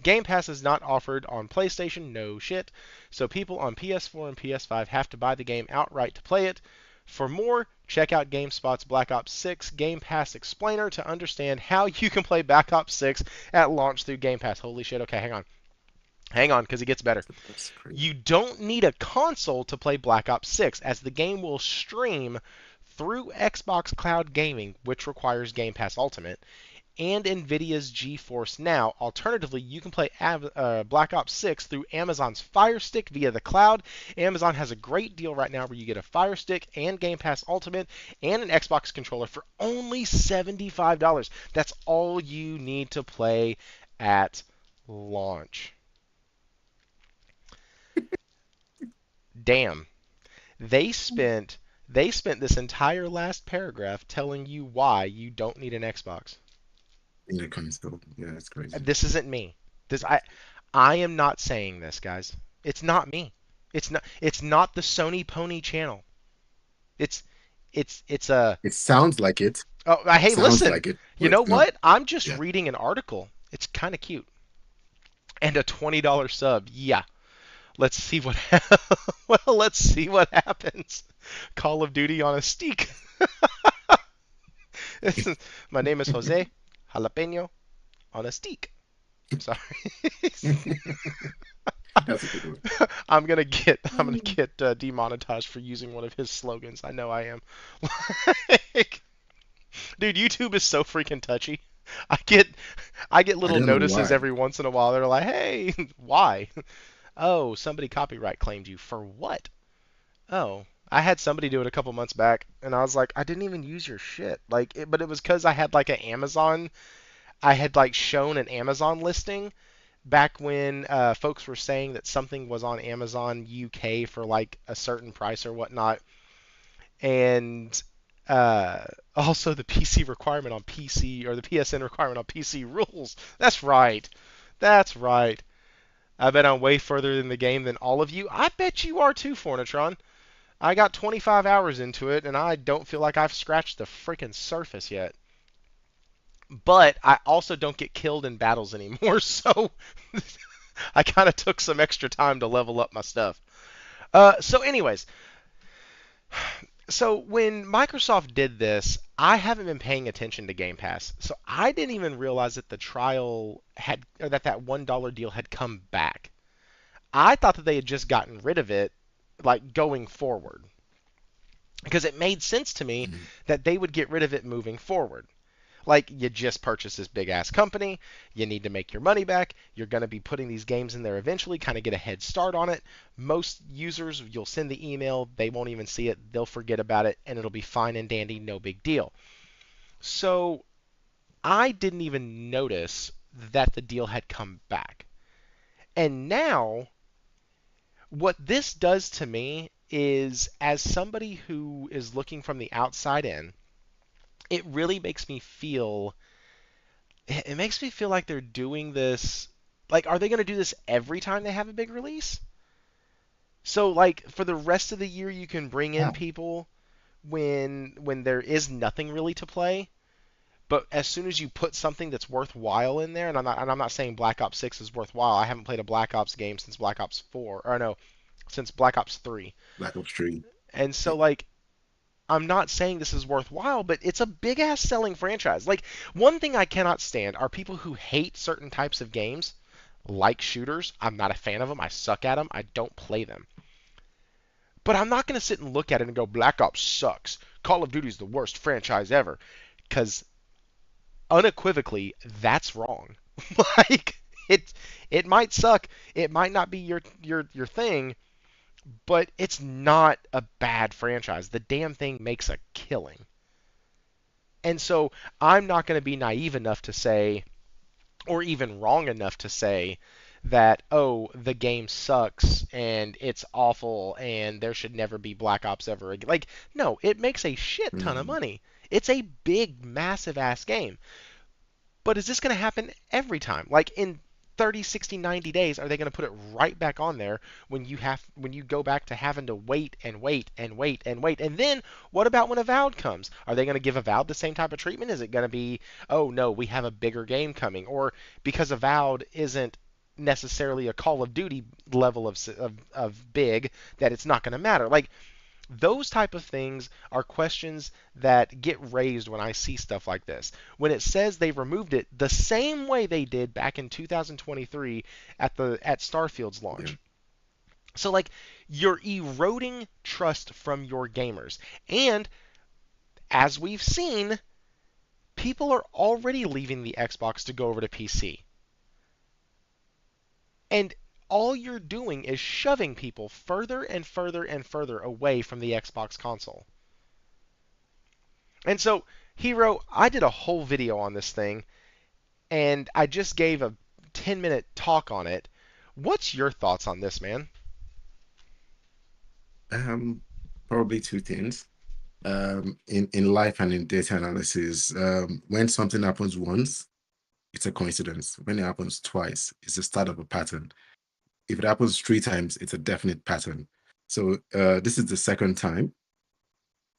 Speaker 1: Game Pass is not offered on PlayStation, no shit, so people on PS4 and PS5 have to buy the game outright to play it. For more, check out GameSpot's Black Ops 6 Game Pass Explainer to understand how you can play Black Ops 6 at launch through Game Pass. Holy shit, okay, hang on, because it gets better. You don't need a console to play Black Ops 6, as the game will stream through Xbox Cloud Gaming, which requires Game Pass Ultimate, and NVIDIA's GeForce Now. Alternatively, you can play Black Ops 6 through Amazon's Fire Stick via the cloud. Amazon has a great deal right now where you get a Fire Stick and Game Pass Ultimate and an Xbox controller for only $75. That's all you need to play at launch. Damn. They spent this entire last paragraph telling you why you don't need an Xbox.
Speaker 2: In the console. Yeah, that's crazy.
Speaker 1: This isn't me. I am not saying this, guys. It's not me. It's not the Sony Pony channel. It's a.
Speaker 2: It sounds like it.
Speaker 1: Oh, hey,
Speaker 2: Sounds
Speaker 1: listen.
Speaker 2: like it,
Speaker 1: You
Speaker 2: but
Speaker 1: know
Speaker 2: no.
Speaker 1: what? I'm just
Speaker 2: Yeah.
Speaker 1: reading an article. It's kind of cute. And a $20 sub. Yeah. Let's see what let's see what happens. Call of Duty on a stick. My name is Jose Jalapeno on a stick. I'm sorry.
Speaker 2: That's a good one.
Speaker 1: I'm gonna get demonetized for using one of his slogans. I know I am. Like, dude, YouTube is so freaking touchy. I get little
Speaker 2: don't know
Speaker 1: notices
Speaker 2: why.
Speaker 1: every once in a while. They're like, "Hey, why? Oh, somebody copyright claimed you for what? Oh, I had somebody do it a couple months back, and I was like, I didn't even use your shit. Like, but it was because I had like an Amazon. I had like shown an Amazon listing back when folks were saying that something was on Amazon UK for like a certain price or whatnot, and also the PC requirement on PC, or the PSN requirement on PC rules. That's right. That's right. I bet I'm way further in the game than all of you. I bet you are too, Fornitron. I got 25 hours into it, and I don't feel like I've scratched the freaking surface yet. But I also don't get killed in battles anymore, so I kind of took some extra time to level up my stuff. So anyways, so when Microsoft did this, I haven't been paying attention to Game Pass, so I didn't even realize that the trial had, or that $1 deal had come back. I thought that they had just gotten rid of it, like going forward, because it made sense to me that they would get rid of it moving forward. Like, you just purchased this big ass company, you need to make your money back, you're going to be putting these games in there eventually, kind of get a head start on it. Most users, you'll send the email, they won't even see it, they'll forget about it, and it'll be fine and dandy, no big deal. So I didn't even notice that the deal had come back. And now, what this does to me is, as somebody who is looking from the outside in, it really makes me feel it makes me feel like they're doing this. Like, are they going to do this every time they have a big release? So, like, for the rest of the year, you can bring in
Speaker 2: Yeah.
Speaker 1: people when there is nothing really to play. But as soon as you put something that's worthwhile in there, and I'm not saying Black Ops 6 is worthwhile. I haven't played a Black Ops game since Black Ops 4, or no, since Black Ops 3.
Speaker 2: Black Ops 3.
Speaker 1: And so, like, I'm not saying this is worthwhile, but it's a big ass selling franchise. Like, one thing I cannot stand are people who hate certain types of games, like shooters. I'm not a fan of them. I suck at them. I don't play them. But I'm not going to sit and look at it and go, Black Ops sucks. Call of Duty's the worst franchise ever. Because unequivocally, that's wrong. Like, it might suck. It might not be your thing, but it's not a bad franchise. The damn thing makes a killing. And so I'm not going to be naive enough to say, or even wrong enough to say, that, oh, the game sucks and it's awful and there should never be Black Ops ever again. Like, no, it makes a shit ton of
Speaker 2: Mm.
Speaker 1: money. It's a big, massive ass game. But is this going to happen every time? Like, in 30, 60, 90 days, are they going to put it right back on there when you go back to having to wait and wait and wait and wait? And then what about when Avowed comes? Are they going to give Avowed the same type of treatment? Is it going to be, oh no, we have a bigger game coming? Or because Avowed isn't necessarily a Call of Duty level of big, that it's not going to matter? Like, those type of things are questions that get raised when I see stuff like this. When it says they removed it the same way they did back in 2023 at Starfield's
Speaker 2: Yeah.
Speaker 1: launch. So, like, you're eroding trust from your gamers. And as we've seen, people are already leaving the Xbox to go over to PC. And all you're doing is shoving people further and further and further away from the Xbox console. And so, Hero, I did a whole video on this thing, and I just gave a 10-minute talk on it. What's your thoughts on this, man?
Speaker 2: Um, Probably two things. In life and in data analysis, when something happens once, it's a coincidence. When it happens twice, it's the start of a pattern. If it happens three times, it's a definite pattern. So this is the second time.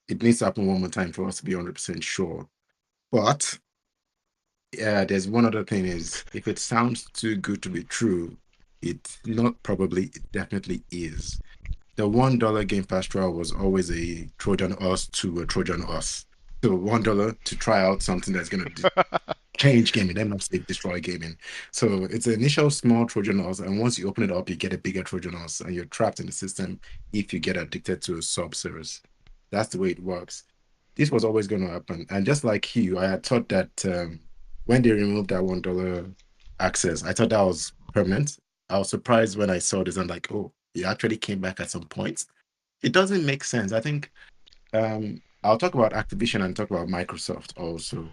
Speaker 2: It needs to happen one more time for us to be 100% sure. But there's one other thing is if it sounds too good to be true, it's not probably, it definitely is. The $1 Game Pass trial was always a Trojan horse to a Trojan horse. So $1 to try out something that's gonna change gaming, let me not say destroy gaming. So it's an initial small Trojan horse, and once you open it up, you get a bigger Trojan horse, and you're trapped in the system if you get addicted to a sub service. That's the way it works. This was always going to happen. And just like you, I had thought that when they removed that $1 access, I thought that was permanent. I was surprised when I saw this and like, oh, it actually came back at some point. It doesn't make sense. I think I'll talk about Activision and talk about Microsoft also.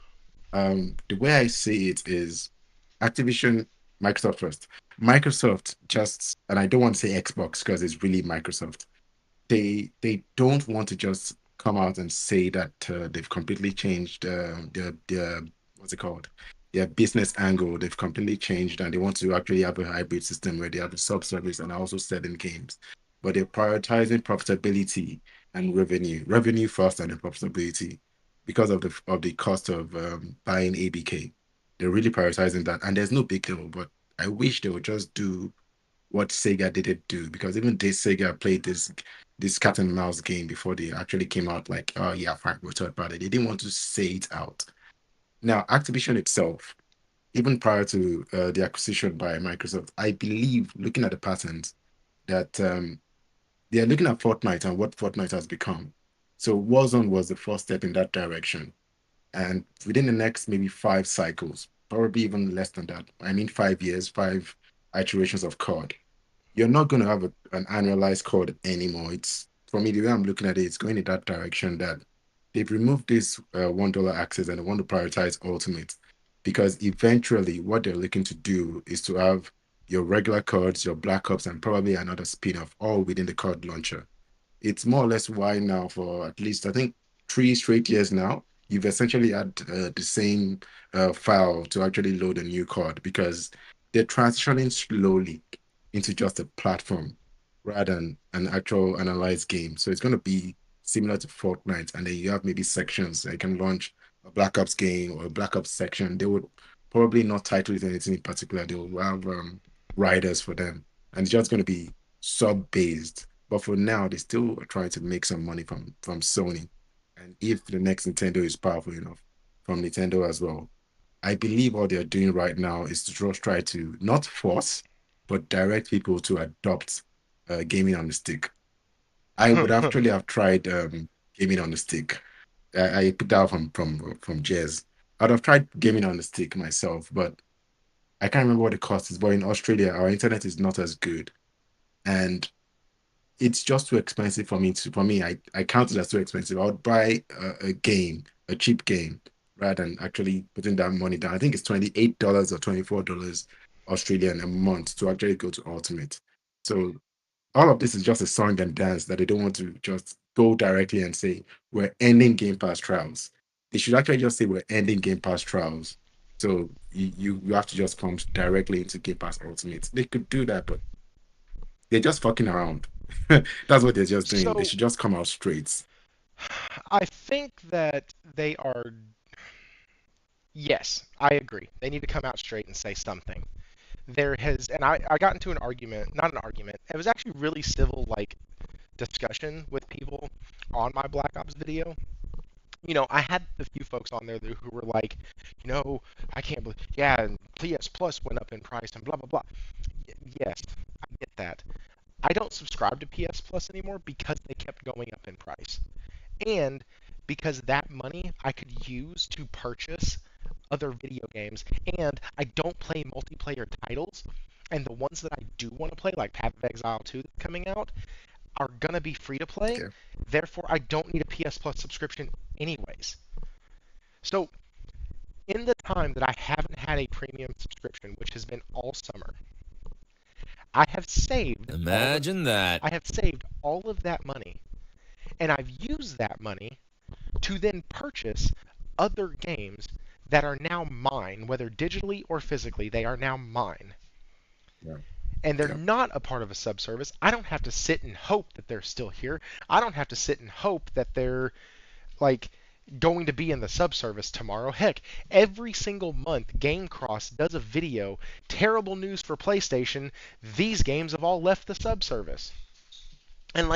Speaker 2: The way I see it is Activision, Microsoft first. Microsoft just, and I don't want to say Xbox because it's really Microsoft. They don't want to just come out and say that they've completely changed their what's it called, their business angle. They've completely changed and they want to actually have a hybrid system where they have a sub service and also selling games, but they're prioritizing profitability and revenue first and then profitability because of the cost of buying ABK. They're really prioritizing that, and there's no big deal. But I wish they would just do what Sega didn't do, because even this Sega played this cat and mouse game before they actually came out like, oh yeah, fine, we're third party. They didn't want to say it out. Now, Activision itself, even prior to the acquisition by Microsoft, I believe, looking at the patterns, that they are looking at Fortnite and what Fortnite has become. So Warzone was the first step in that direction. And within the next maybe 5 cycles, probably even less than that, I mean 5 years, five iterations of COD, you're not going to have an annualized COD anymore. It's for me, the way I'm looking at it, it's going in that direction that they've removed this $1 access and they want to prioritize Ultimate because eventually what they're looking to do is to have your regular cards, your Black Ops, and probably another spin-off all within the card launcher. It's more or less why now for at least I think 3 straight years now you've essentially had the same file to actually load a new card because they're transitioning slowly into just a platform rather than an actual analyzed game. So it's going to be similar to Fortnite, and then you have maybe sections. You can launch a Black Ops game or a Black Ops section. They would probably not title it anything in particular. They will have riders for them, and it's just going to be sub based. But for now, they still are trying to make some money from Sony. And if the next Nintendo is powerful enough, from Nintendo as well, I believe what they're doing right now is to just try to not force, but direct people to adopt gaming on the stick. I would actually have tried gaming on the stick. I picked that up from Jez. I'd have tried gaming on the stick myself, but I can't remember what the cost is. But in Australia, our internet is not as good, and it's just too expensive for me to. For me, I count it as too expensive. I would buy a game, a cheap game, rather than actually putting that money down. I think it's $28 or $24 Australian a month to actually go to Ultimate. So all of this is just a song and dance that they don't want to just go directly and say we're ending Game Pass trials. They should actually just say we're ending Game Pass trials. So you have to just come directly into Game Pass Ultimate. They could do that, but they're just fucking around. That's what they're just doing. They
Speaker 1: So
Speaker 2: should just come out straight.
Speaker 1: I think that they are. Yes, I agree. They need to come out straight and say something. There has, and I got into an argument, not an argument. It was actually really civil, like discussion with people on my Black Ops video. I had a few folks on there who were like, I can't believe, yeah, and PS Plus went up in price and blah blah blah. Yes, I get that. I don't subscribe to PS Plus anymore because they kept going up in price. And because that money I could use to purchase other video games, and I don't play multiplayer titles, and the ones that I do want to play, like Path of Exile 2 coming out, are gonna be free to play.
Speaker 2: Okay.
Speaker 1: Therefore, I don't need a PS Plus subscription anyways. So, in the time that I haven't had a premium subscription, which has been all summer, I have saved
Speaker 5: Imagine that.
Speaker 1: I have saved all of that money, and I've used that money to then purchase other games that are now mine, whether digitally or physically, they are now mine.
Speaker 2: Yeah.
Speaker 1: And they're
Speaker 2: Yeah.
Speaker 1: not a part of a subservice. I don't have to sit and hope that they're still here. I don't have to sit and hope that they're like going to be in the subservice tomorrow. Heck, every single month GameCross does a video. Terrible news for PlayStation. These games have all left the subservice. And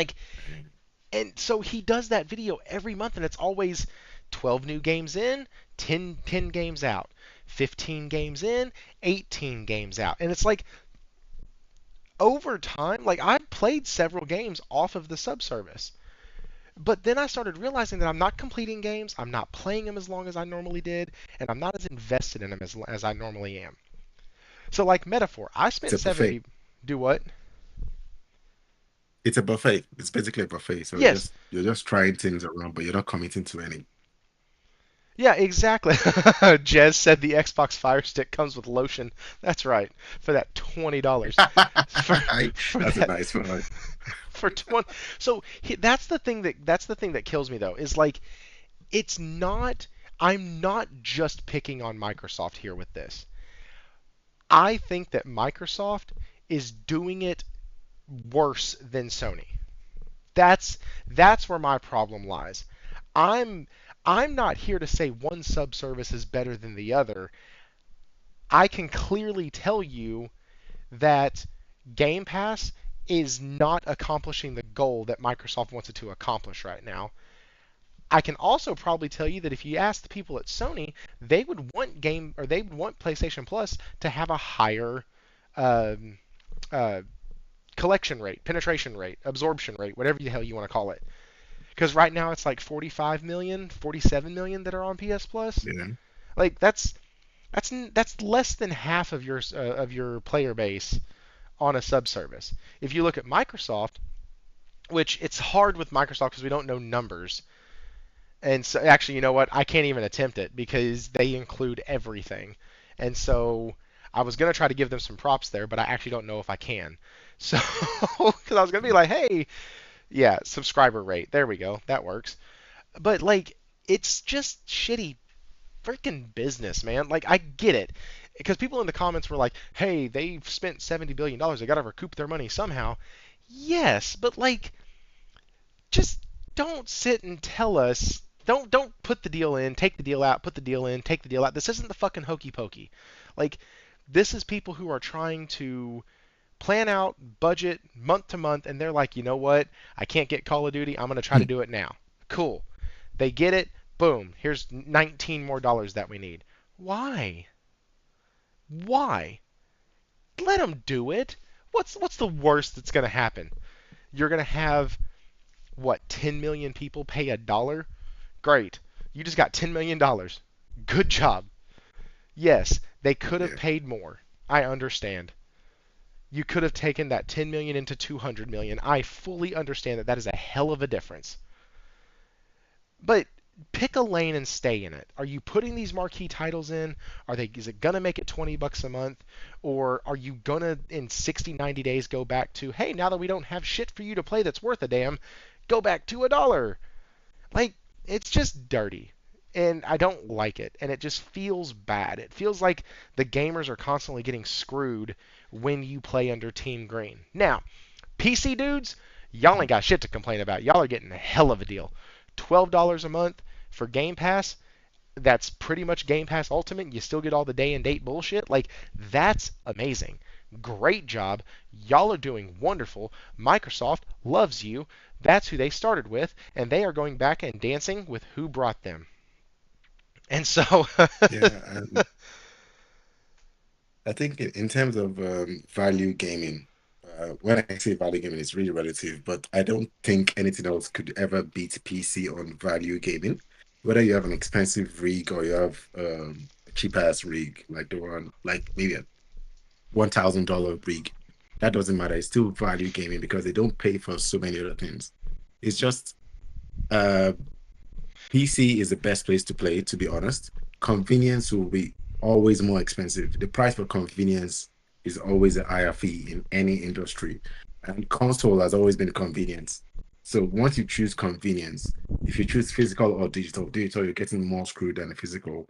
Speaker 1: so he does that video every month, and it's always 12 new games in, 10 games out, 15 games in, 18 games out. And it's like over time, like I've played several games off of the subservice. But then I started realizing that I'm not completing games, I'm not playing them as long as I normally did, and I'm not as invested in them as I normally am. So like metaphor, I
Speaker 2: It's
Speaker 1: spent
Speaker 2: a buffet.
Speaker 1: 70. Do what?
Speaker 2: It's a buffet. It's basically a buffet. So
Speaker 1: Yes.
Speaker 2: you're just trying things around, but you're not committing to any.
Speaker 1: Yeah, exactly. Jez said the Xbox Fire Stick comes with lotion. That's right. For that $20. For
Speaker 2: That's a
Speaker 1: that
Speaker 2: nice one.
Speaker 1: for 20. So that's the thing that kills me though is like it's not I'm not just picking on Microsoft here with this. I think that Microsoft is doing it worse than Sony. That's where my problem lies. I'm I'm not here to say one subservice is better than the other. I can clearly tell you that Game Pass is not accomplishing the goal that Microsoft wants it to accomplish right now. I can also probably tell you that if you ask the people at Sony, they would want PlayStation Plus to have a higher um, uh, collection rate, penetration rate, absorption rate, whatever the hell you want to call it. Because right now it's like 45 million, 47 million that are on PS Plus.
Speaker 2: Yeah.
Speaker 1: Like that's less than half of your player base on a subservice. If you look at Microsoft, which it's hard with Microsoft because we don't know numbers. And so actually, you know what? I can't even attempt it because they include everything. And so I was going to try to give them some props there, but I actually don't know if I can. So because I was going to be like, "Hey, yeah, subscriber rate. There we go. That works." But like it's just shitty freaking business, man. Like I get it. Because people in the comments were like, "Hey, they've spent $70 billion. They got to recoup their money somehow." Yes, but like just don't sit and tell us. Don't put the deal in, take the deal out, put the deal in, take the deal out. This isn't the fucking hokey pokey. Like this is people who are trying to plan out budget month to month, and they're like, you know what? I can't get Call of Duty. I'm gonna try to do it now. Cool. They get it. Boom. Here's 19 more dollars that we need. Why? Why? Let them do it. What's the worst that's gonna happen? You're gonna have what 10 million people pay $1? Great. You just got $10 million. Good job. Yes, they could have
Speaker 2: Yeah.
Speaker 1: paid more. I understand. You could have taken that 10 million into 200 million. I fully understand that that is a hell of a difference. But pick a lane and stay in it. Are you putting these marquee titles in? Is it going to make it $20 a month? Or are you going to in 60, 90 days go back to, "Hey, now that we don't have shit for you to play that's worth a damn, go back to $1." Like it's just dirty. And I don't like it. And it just feels bad. It feels like the gamers are constantly getting screwed when you play under Team Green. Now, PC dudes, y'all ain't got shit to complain about. Y'all are getting a hell of a deal. $12 a month for Game Pass. That's pretty much Game Pass Ultimate. You still get all the day and date bullshit. Like, that's amazing. Great job. Y'all are doing wonderful. Microsoft loves you. That's who they started with, and they are going back and dancing with who brought them. And so,
Speaker 2: Yeah. I think in terms of value gaming, when I say value gaming, it's really relative, but I don't think anything else could ever beat PC on value gaming. Whether you have an expensive rig or you have a cheap ass rig, like the one, like maybe a $1,000 rig, that doesn't matter. It's still value gaming because they don't pay for so many other things. It's just uh, PC is the best place to play, to be honest. Convenience will be always more expensive. The price for convenience is always a higher fee in any industry. And console has always been convenience. So once you choose convenience, if you choose physical or digital, you're getting more screwed than the physical.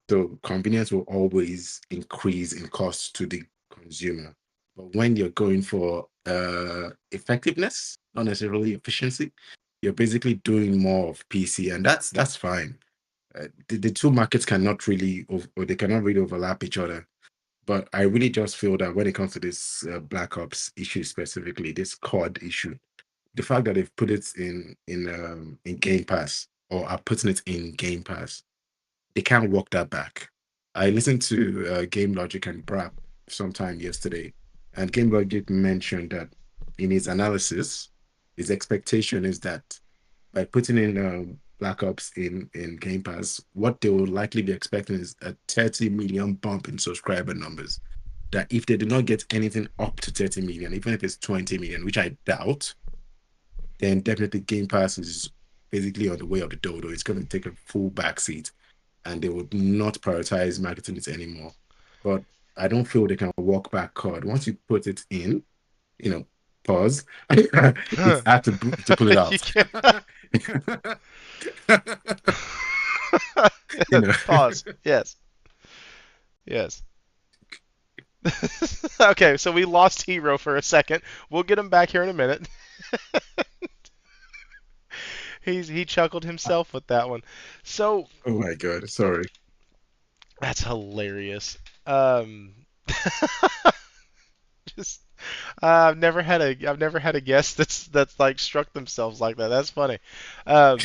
Speaker 2: So convenience will always increase in cost to the consumer. But when you're going for effectiveness, not necessarily efficiency, you're basically doing more of PC, and that's fine. The two markets cannot really, or they cannot really overlap each other. But I really just feel that when it comes to this Black Ops issue specifically, this COD issue, the fact that they've put it in Game Pass or are putting it in Game Pass, they can't walk that back. I listened to Game Logic and Brap sometime yesterday, and Game Logic mentioned that in his analysis, his expectation is that by putting in Black Ops in Game Pass, what they will likely be expecting is a 30 million bump in subscriber numbers. That if they do not get anything up to 30 million, even if it's 20 million, which I doubt, then definitely Game Pass is basically on the way of the dodo. It's going to take a full backseat, and they would not prioritize marketing it anymore. But I don't feel they can walk back card. Once you put it in, you know, pause. It's hard to pull it
Speaker 1: you
Speaker 2: out.
Speaker 1: can't.
Speaker 2: You know.
Speaker 1: Pause. Yes. Yes. Okay, so we lost Hero for a second. We'll get him back here in a minute. He chuckled himself with that one. So
Speaker 2: Oh my god, sorry.
Speaker 1: that's hilarious. Just I've never had a guest that's like struck themselves like that. That's funny. Um,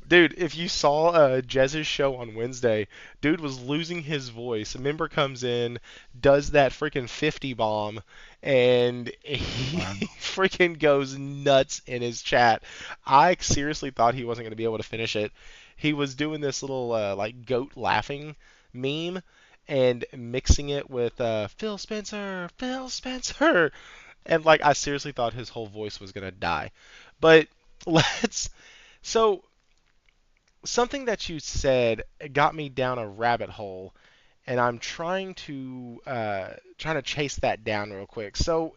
Speaker 1: Dude, if you saw Jez's show on Wednesday, dude was losing his voice. A member comes in, does that freaking 50 bomb, and he
Speaker 2: Wow.
Speaker 1: freaking goes nuts in his chat. I seriously thought he wasn't going to be able to finish it. He was doing this little like goat laughing meme and mixing it with Phil Spencer, and like I seriously thought his whole voice was going to die. But let's so something that you said got me down a rabbit hole, and I'm trying to chase that down real quick. So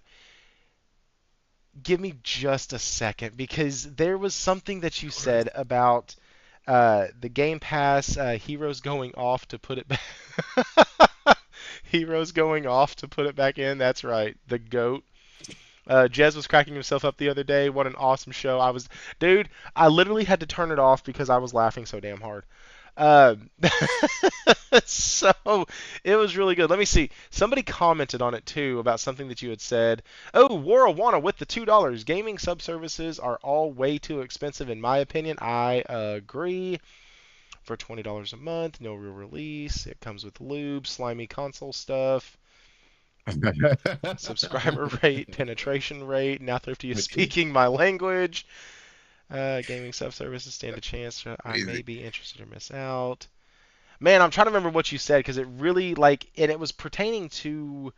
Speaker 1: give me just a second because there was something that you
Speaker 2: Of course.
Speaker 1: said about the Game Pass heroes going off to put it back. Heroes going off to put it back in. That's right, the goat. Jez was cracking himself up the other day. What an awesome show! Dude, I literally had to turn it off because I was laughing so damn hard. Um, so it was really good. Let me see. Somebody commented on it too about something that you had said. Oh, Warawana with the $2. Gaming subservices are all way too expensive in my opinion. I agree. For $20 a month, no real release. It comes with lube, slimy console stuff. Subscriber rate, penetration rate. Now Thrifty is
Speaker 2: Okay.
Speaker 1: speaking my language. Gaming sub-services stand a chance. I may
Speaker 2: Crazy.
Speaker 1: be interested or miss out. Man, I'm trying to remember what you said because it really and it was pertaining to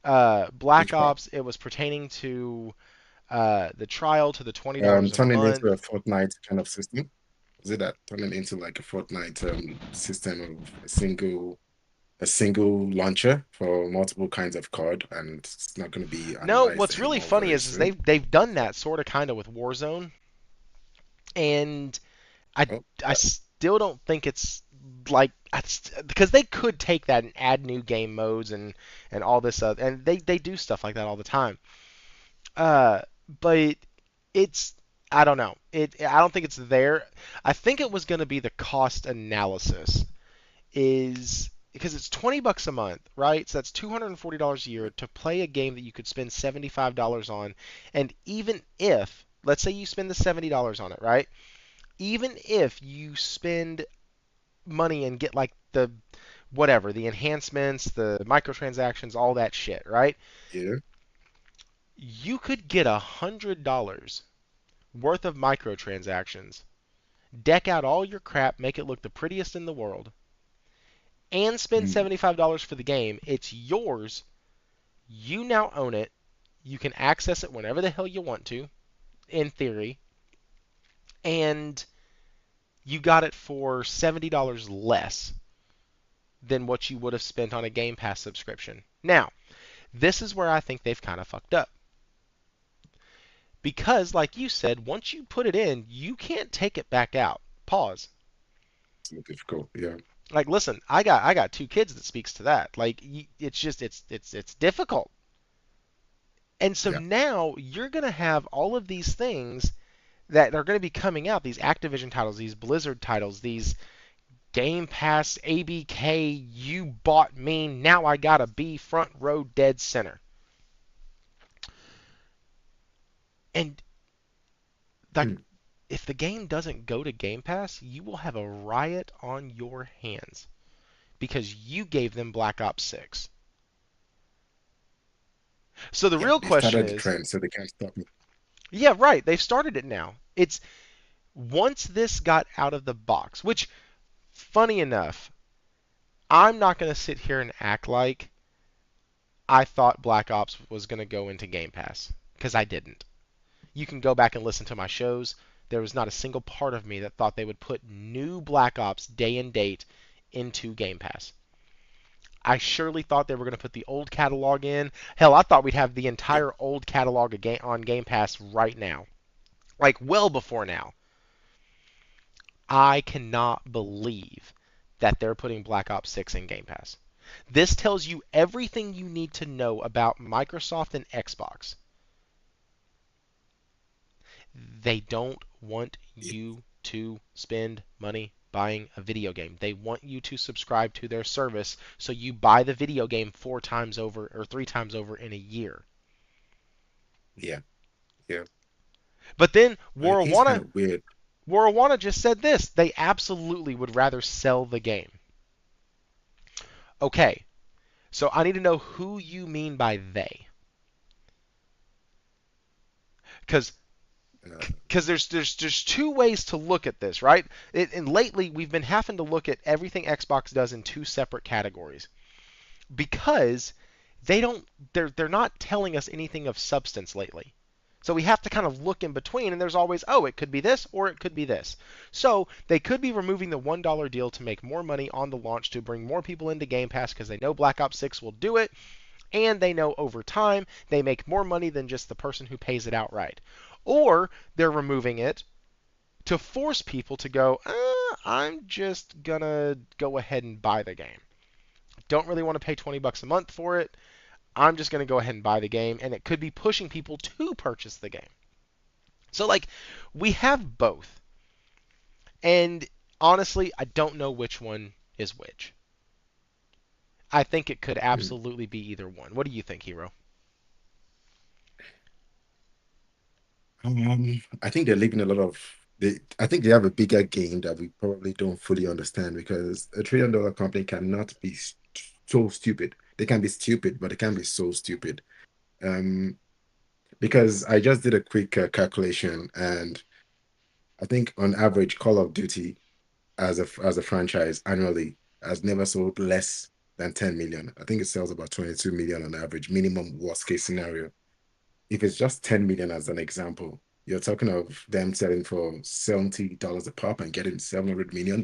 Speaker 1: Black
Speaker 2: Which part?
Speaker 1: Ops. It was pertaining to the trial to the $20 a
Speaker 2: Turning into
Speaker 1: month.
Speaker 2: a Fortnite kind of system. Is it that turning into like a Fortnite system of a single launcher for multiple kinds of card, and it's not going to be
Speaker 1: No,
Speaker 2: analyzed
Speaker 1: what's really
Speaker 2: anymore
Speaker 1: funny
Speaker 2: very
Speaker 1: is
Speaker 2: soon.
Speaker 1: they've done that sort of kind of with Warzone, and I
Speaker 2: Oh,
Speaker 1: I still don't think it's like because they could take that and add new game modes and all this and they do stuff like that all the time. Uh, but it's I don't know. I don't think it's there. I think it was going to be the cost analysis is because it's $20 a month, right? So that's $240 a year to play a game that you could spend $75 on. And even if, let's say you spend the $70 on it, right? Even if you spend money and get like the whatever, the enhancements, the microtransactions, all that shit, right?
Speaker 2: yeah.
Speaker 1: You could get $100 worth of microtransactions, deck out all your crap, make it look the prettiest in the world, and spend
Speaker 2: Mm,
Speaker 1: $75 for the game. It's yours. You now own it. You can access it whenever the hell you want to, in theory, and you got it for $70 less than what you would have spent on a Game Pass subscription. Now, this is where I think they've kind of fucked up. Because, like you said, once you put it in, you can't take it back out. Pause.
Speaker 2: it's more difficult. Yeah.
Speaker 1: Like, listen, I got two kids that speaks to that. Like, it's just it's difficult. And so
Speaker 2: Yeah.
Speaker 1: now you're gonna have all of these things that are going to be coming out. These Activision titles, these Blizzard titles, these Game Pass, ABK, you bought me, now I gotta be front row dead center. And like,
Speaker 2: Mm,
Speaker 1: if the game doesn't go to Game Pass, you will have a riot on your hands because you gave them Black Ops 6. So the
Speaker 2: yeah.
Speaker 1: real
Speaker 2: They
Speaker 1: question
Speaker 2: started the
Speaker 1: is,
Speaker 2: trend, so they can't stop it.
Speaker 1: yeah, right, they've started it now. It's once this got out of the box, which funny enough, I'm not going to sit here and act like I thought Black Ops was going to go into Game Pass because I didn't. You can go back and listen to my shows. There was not a single part of me that thought they would put new Black Ops day and date into Game Pass. I surely thought they were going to put the old catalog in. Hell, I thought we'd have the
Speaker 2: Yeah.
Speaker 1: entire old catalog on Game Pass right now. Like, well before now. I cannot believe that they're putting Black Ops 6 in Game Pass. This tells you everything you need to know about Microsoft and Xbox. They don't want
Speaker 2: Yeah.
Speaker 1: you to spend money buying a video game. They want you to subscribe to their service so you buy the video game 4 times over or 3 times over in a year.
Speaker 2: Yeah. Yeah.
Speaker 1: But then
Speaker 2: But it is kind
Speaker 1: Warwana,
Speaker 2: of weird.
Speaker 1: Warawana just said this. They absolutely would rather sell the game. Okay, so I need to know who you mean by they. Because
Speaker 2: Uh,
Speaker 1: there's two ways to look at this, right? And lately we've been having to look at everything Xbox does in two separate categories because they're not telling us anything of substance lately. So we have to kind of look in between, and there's always, oh, it could be this or it could be this. So they could be removing the $1 deal to make more money on the launch to bring more people into Game Pass because they know Black Ops 6 will do it, and they know over time they make more money than just the person who pays it outright. Or they're removing it to force people to go, I'm just gonna go ahead and buy the game. Don't really want to pay $20 a month for it. I'm just going to go ahead and buy the game, and it could be pushing people to purchase the game. So, like, we have both. And honestly, I don't know which one is which. I think it could absolutely be either one. What do you think, Hero?
Speaker 2: I think they're leaving a lot of. I think they have a bigger game that we probably don't fully understand because $1 trillion company cannot be so stupid. They can be stupid, but they can be so stupid. Um, because I just did a quick calculation, and I think on average, Call of Duty as a franchise annually has never sold less than 10 million. I think it sells about 22 million on average, minimum worst case scenario. If it's just 10 million as an example, you're talking of them selling for $70 a pop and getting $700 million.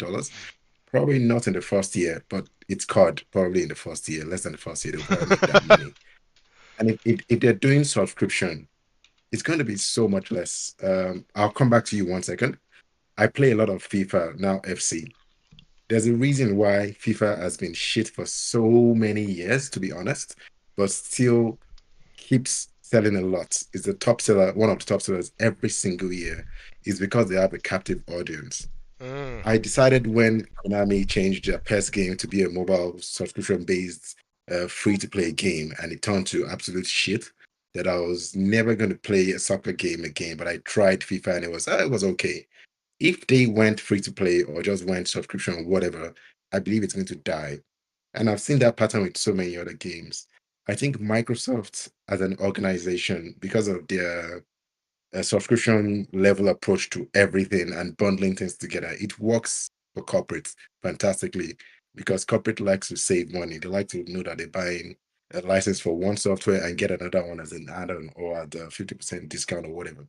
Speaker 2: Probably not in the first year, but it's caught probably in the first year, less than the first year, they'll probably make that money. And if they're doing subscription, it's going to be so much less. I'll come back to you 1 second. I play a lot of FIFA now, FC. There's a reason why FIFA has been shit for so many years, to be honest, but still keeps selling a lot. Is the top seller, one of the top sellers every single year, is because they have a captive audience.
Speaker 1: Mm.
Speaker 2: I decided when Konami changed their PES game to be a mobile subscription-based, free-to-play game, and it turned to absolute shit, that I was never going to play a soccer game again. But I tried FIFA, and it was okay. If they went free-to-play or just went subscription or whatever, I believe it's going to die. And I've seen that pattern with so many other games. I think Microsoft as an organization, because of their subscription level approach to everything and bundling things together, it works for corporates fantastically because corporate likes to save money. They like to know that they're buying a license for one software and get another one as an add-on or at a 50% discount or whatever.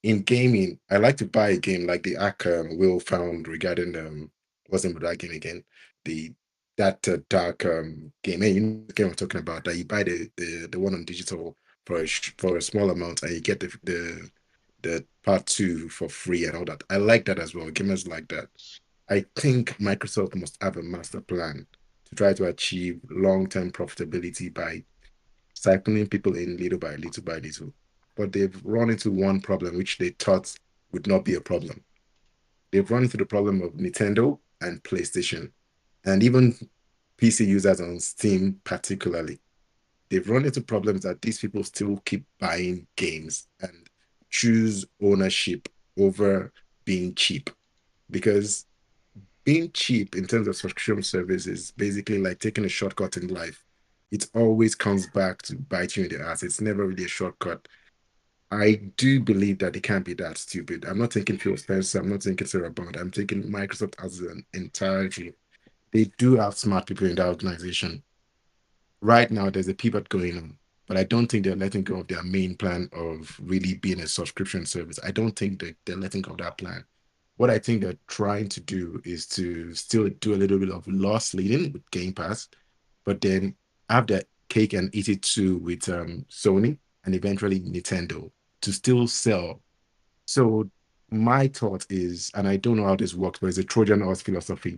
Speaker 2: In gaming, I like to buy a game like the Ark Will found regarding what's the name of that game again? The that dark game. And you know the game I'm talking about. That you buy the one on digital for for a small amount and you get the part two for free and all that. I like that as well. Gamers like that. I think Microsoft must have a master plan to try to achieve long-term profitability by cycling people in little by little by little. But they've run into one problem which they thought would not be a problem. They've run into the problem of Nintendo and PlayStation, and even PC users on Steam, particularly. They've run into problems that these people still keep buying games and choose ownership over being cheap. Because being cheap in terms of subscription service is basically like taking a shortcut in life. It always comes back to bite you in the ass. It's never really a shortcut. I do believe that they can't be that stupid. I'm not thinking Phil Spencer. I'm not thinking Sarah Bond. I'm taking Microsoft as an entirety. They do have smart people in that organization. Right now, there's a pivot going on, but I don't think they're letting go of their main plan of really being a subscription service. I don't think that they're letting go of that plan. What I think they're trying to do is to still do a little bit of loss leading with Game Pass, but then have that cake and eat it too with Sony and eventually Nintendo to still sell. So my thought is, and I don't know how this works, but it's a Trojan horse philosophy,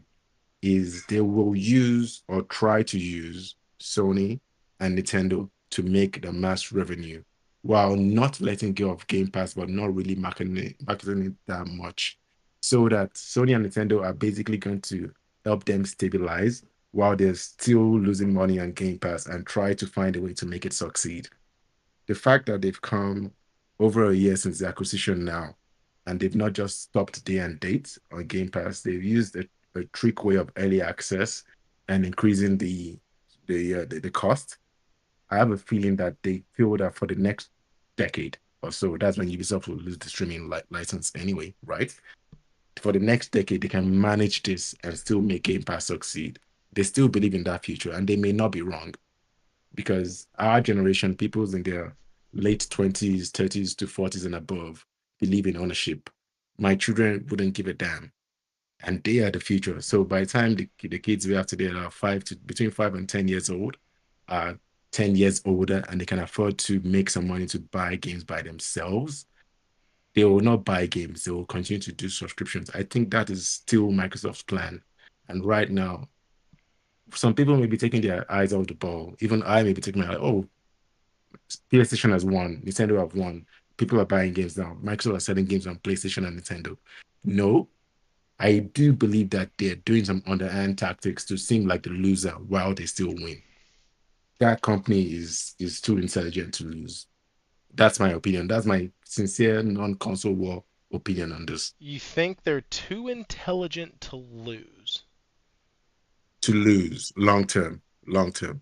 Speaker 2: is they will use or try to use Sony and Nintendo to make the mass revenue while not letting go of Game Pass, but not really marketing it that much. So that Sony and Nintendo are basically going to help them stabilize while they're still losing money on Game Pass and try to find a way to make it succeed. The fact that they've come over a year since the acquisition now and they've not just stopped day and date on Game Pass. They've used a trick way of early access and increasing the cost. I have a feeling that they feel that for the next decade or so, that's when Ubisoft will lose the streaming license anyway, right? For the next decade, they can manage this and still make Game Pass succeed. They still believe in that future, and they may not be wrong because our generation, people's in their late 20s, 30s to 40s and above, believe in ownership. My children wouldn't give a damn, and they are the future. So by the time the kids we have today that are between 5 and 10 years old are 10 years older and they can afford to make some money to buy games by themselves, they will not buy games. They will continue to do subscriptions. I think that is still Microsoft's plan. And right now, some people may be taking their eyes off the ball. Even I may be taking my eye, oh, PlayStation has won, Nintendo have won. People are buying games now. Microsoft are selling games on PlayStation and Nintendo. No, I do believe that they're doing some underhand tactics to seem like the loser while they still win. That company is too intelligent to lose. That's my opinion. That's my sincere non-console war opinion on this.
Speaker 1: You think they're too intelligent to lose?
Speaker 2: To lose long term, long term,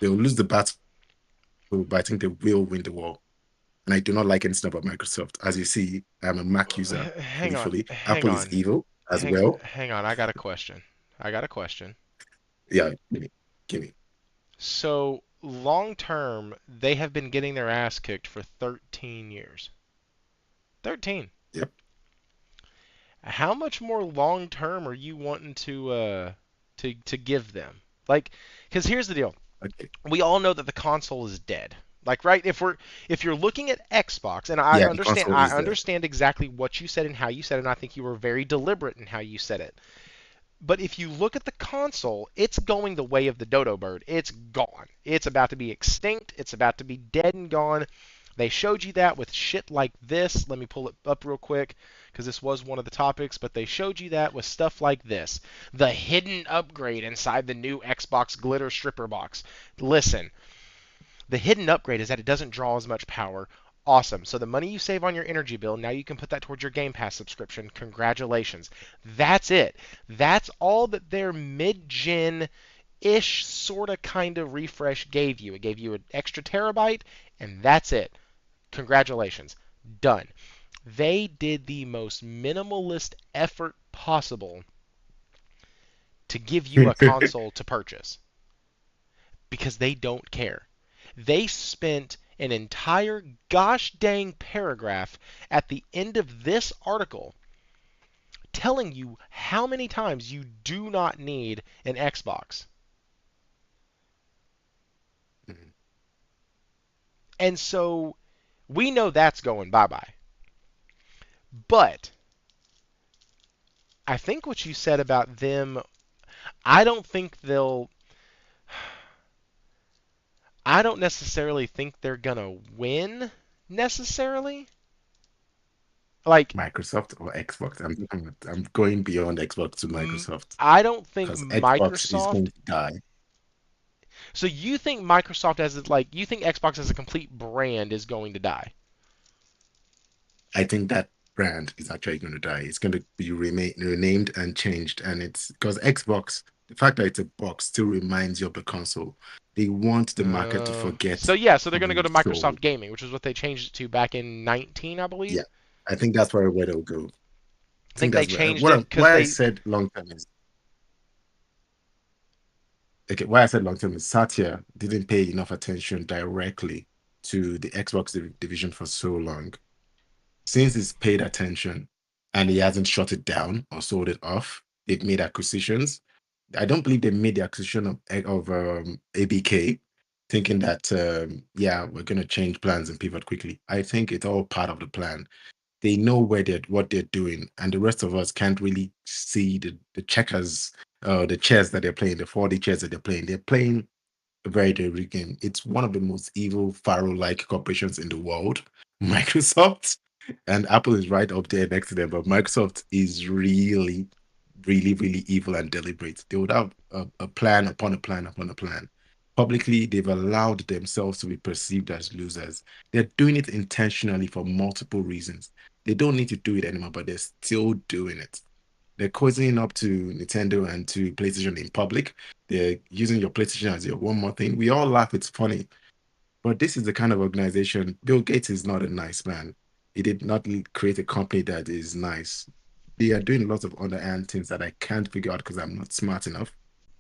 Speaker 2: they will lose the battle, but I think they will win the war. And I do not like anything about Microsoft. As you see, I'm a Mac user,
Speaker 1: Hang on,
Speaker 2: truthfully.
Speaker 1: hang
Speaker 2: Apple is
Speaker 1: on,
Speaker 2: evil as well.
Speaker 1: hang on. I got a question. I got a question.
Speaker 2: Yeah, give me, give me.
Speaker 1: So, long term, they have been getting their ass kicked for 13 years. 13.
Speaker 2: Yep.
Speaker 1: How much more long term are you wanting to give them? Like, because here's the deal.
Speaker 2: Okay.
Speaker 1: We all know that the console is dead. Like, right? If you're looking at Xbox, and I
Speaker 2: Yeah, the
Speaker 1: understand
Speaker 2: console
Speaker 1: I
Speaker 2: is there.
Speaker 1: understand exactly what you said and how you said it, and I think you were very deliberate in how you said it. But if you look at the console, it's going the way of the dodo bird. It's gone. It's about to be extinct. It's about to be dead and gone. They showed you that with shit like this. Let me pull it up real quick because this was one of the topics, but they showed you that with stuff like this. The hidden upgrade inside the new Xbox glitter stripper box. Listen, the hidden upgrade is that it doesn't draw as much power. Awesome. So the money you save on your energy bill, now you can put that towards your Game Pass subscription. Congratulations. That's it. That's all that their mid-gen ish sort of kind of refresh gave you. It gave you an extra terabyte, and that's it. Congratulations. Done. They did the most minimalist effort possible to give you a console to purchase because they don't care. They spent an entire gosh dang paragraph at the end of this article telling you how many times you do not need an Xbox.
Speaker 2: Mhm.
Speaker 1: And so we know that's going bye-bye. But I think what you said about them, I don't think they'll I don't necessarily think they're going to win necessarily. Like
Speaker 2: Microsoft or Xbox. I'm going beyond Xbox to Microsoft
Speaker 1: I don't think
Speaker 2: because Xbox is going
Speaker 1: Microsoft.
Speaker 2: to die.
Speaker 1: So you think Microsoft as like you think Xbox as a complete brand is going to die?
Speaker 2: I think that brand is actually going to die. It's going to be renamed and changed. And it's because Xbox, the fact that it's a box still reminds you of the console. They want the market to forget
Speaker 1: So yeah, so they're
Speaker 2: of
Speaker 1: going to go
Speaker 2: the
Speaker 1: to
Speaker 2: soul.
Speaker 1: Microsoft Gaming, which is what they changed it to back in 19, I believe.
Speaker 2: Yeah, I think that's where they'll go. I
Speaker 1: I think
Speaker 2: think
Speaker 1: they
Speaker 2: that's where
Speaker 1: changed it because
Speaker 2: why I
Speaker 1: they.
Speaker 2: said long term is okay. Why I said long term is Satya didn't pay enough attention directly to the Xbox division for so long. Since he's paid attention and he hasn't shut it down or sold it off, they've made acquisitions. I don't believe they made the acquisition of ABK, thinking that yeah, we're gonna change plans and pivot quickly. I think it's all part of the plan. They know what they're doing, and the rest of us can't really see the checkers, the chess that they're playing, the 4D chess that they're playing. They're playing a very deliberate game. It's one of the most evil Pharaoh-like corporations in the world, Microsoft, and Apple is right up there next to them. But Microsoft is really, really, really evil and deliberate. They would have a plan upon a plan upon a plan. Publicly, they've allowed themselves to be perceived as losers. They're doing it intentionally for multiple reasons. They don't need to do it anymore, but they're still doing it. They're cozying up to Nintendo and to PlayStation in public. They're using your PlayStation as your one more thing. We all laugh, it's funny. But this is the kind of organization. Bill Gates is not a nice man. He did not create a company that is nice. They are doing lots of underhand things that I can't figure out because I'm not smart enough.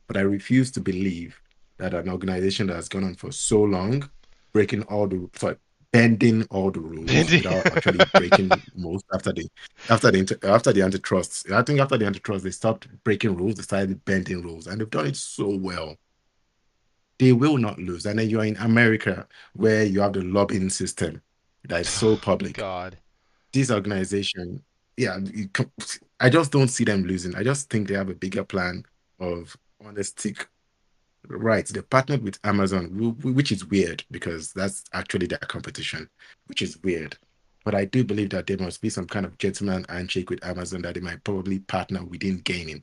Speaker 2: But I refuse to believe that an organization that has gone on for so long, breaking all the sorry, bending all the rules
Speaker 1: Bendy.
Speaker 2: without actually breaking most after the antitrust. I think after the antitrust, they stopped breaking rules, they started bending rules, and they've done it so well. They will not lose. And then you're in America where you have the lobbying system that is so public.
Speaker 1: God.
Speaker 2: This organization, yeah, I just don't see them losing. I just think they have a bigger plan of on the stick. Right, they partnered with Amazon, which is weird because that's actually their competition, which is weird. But I do believe that there must be some kind of gentleman handshake with Amazon that they might probably partner within gaming.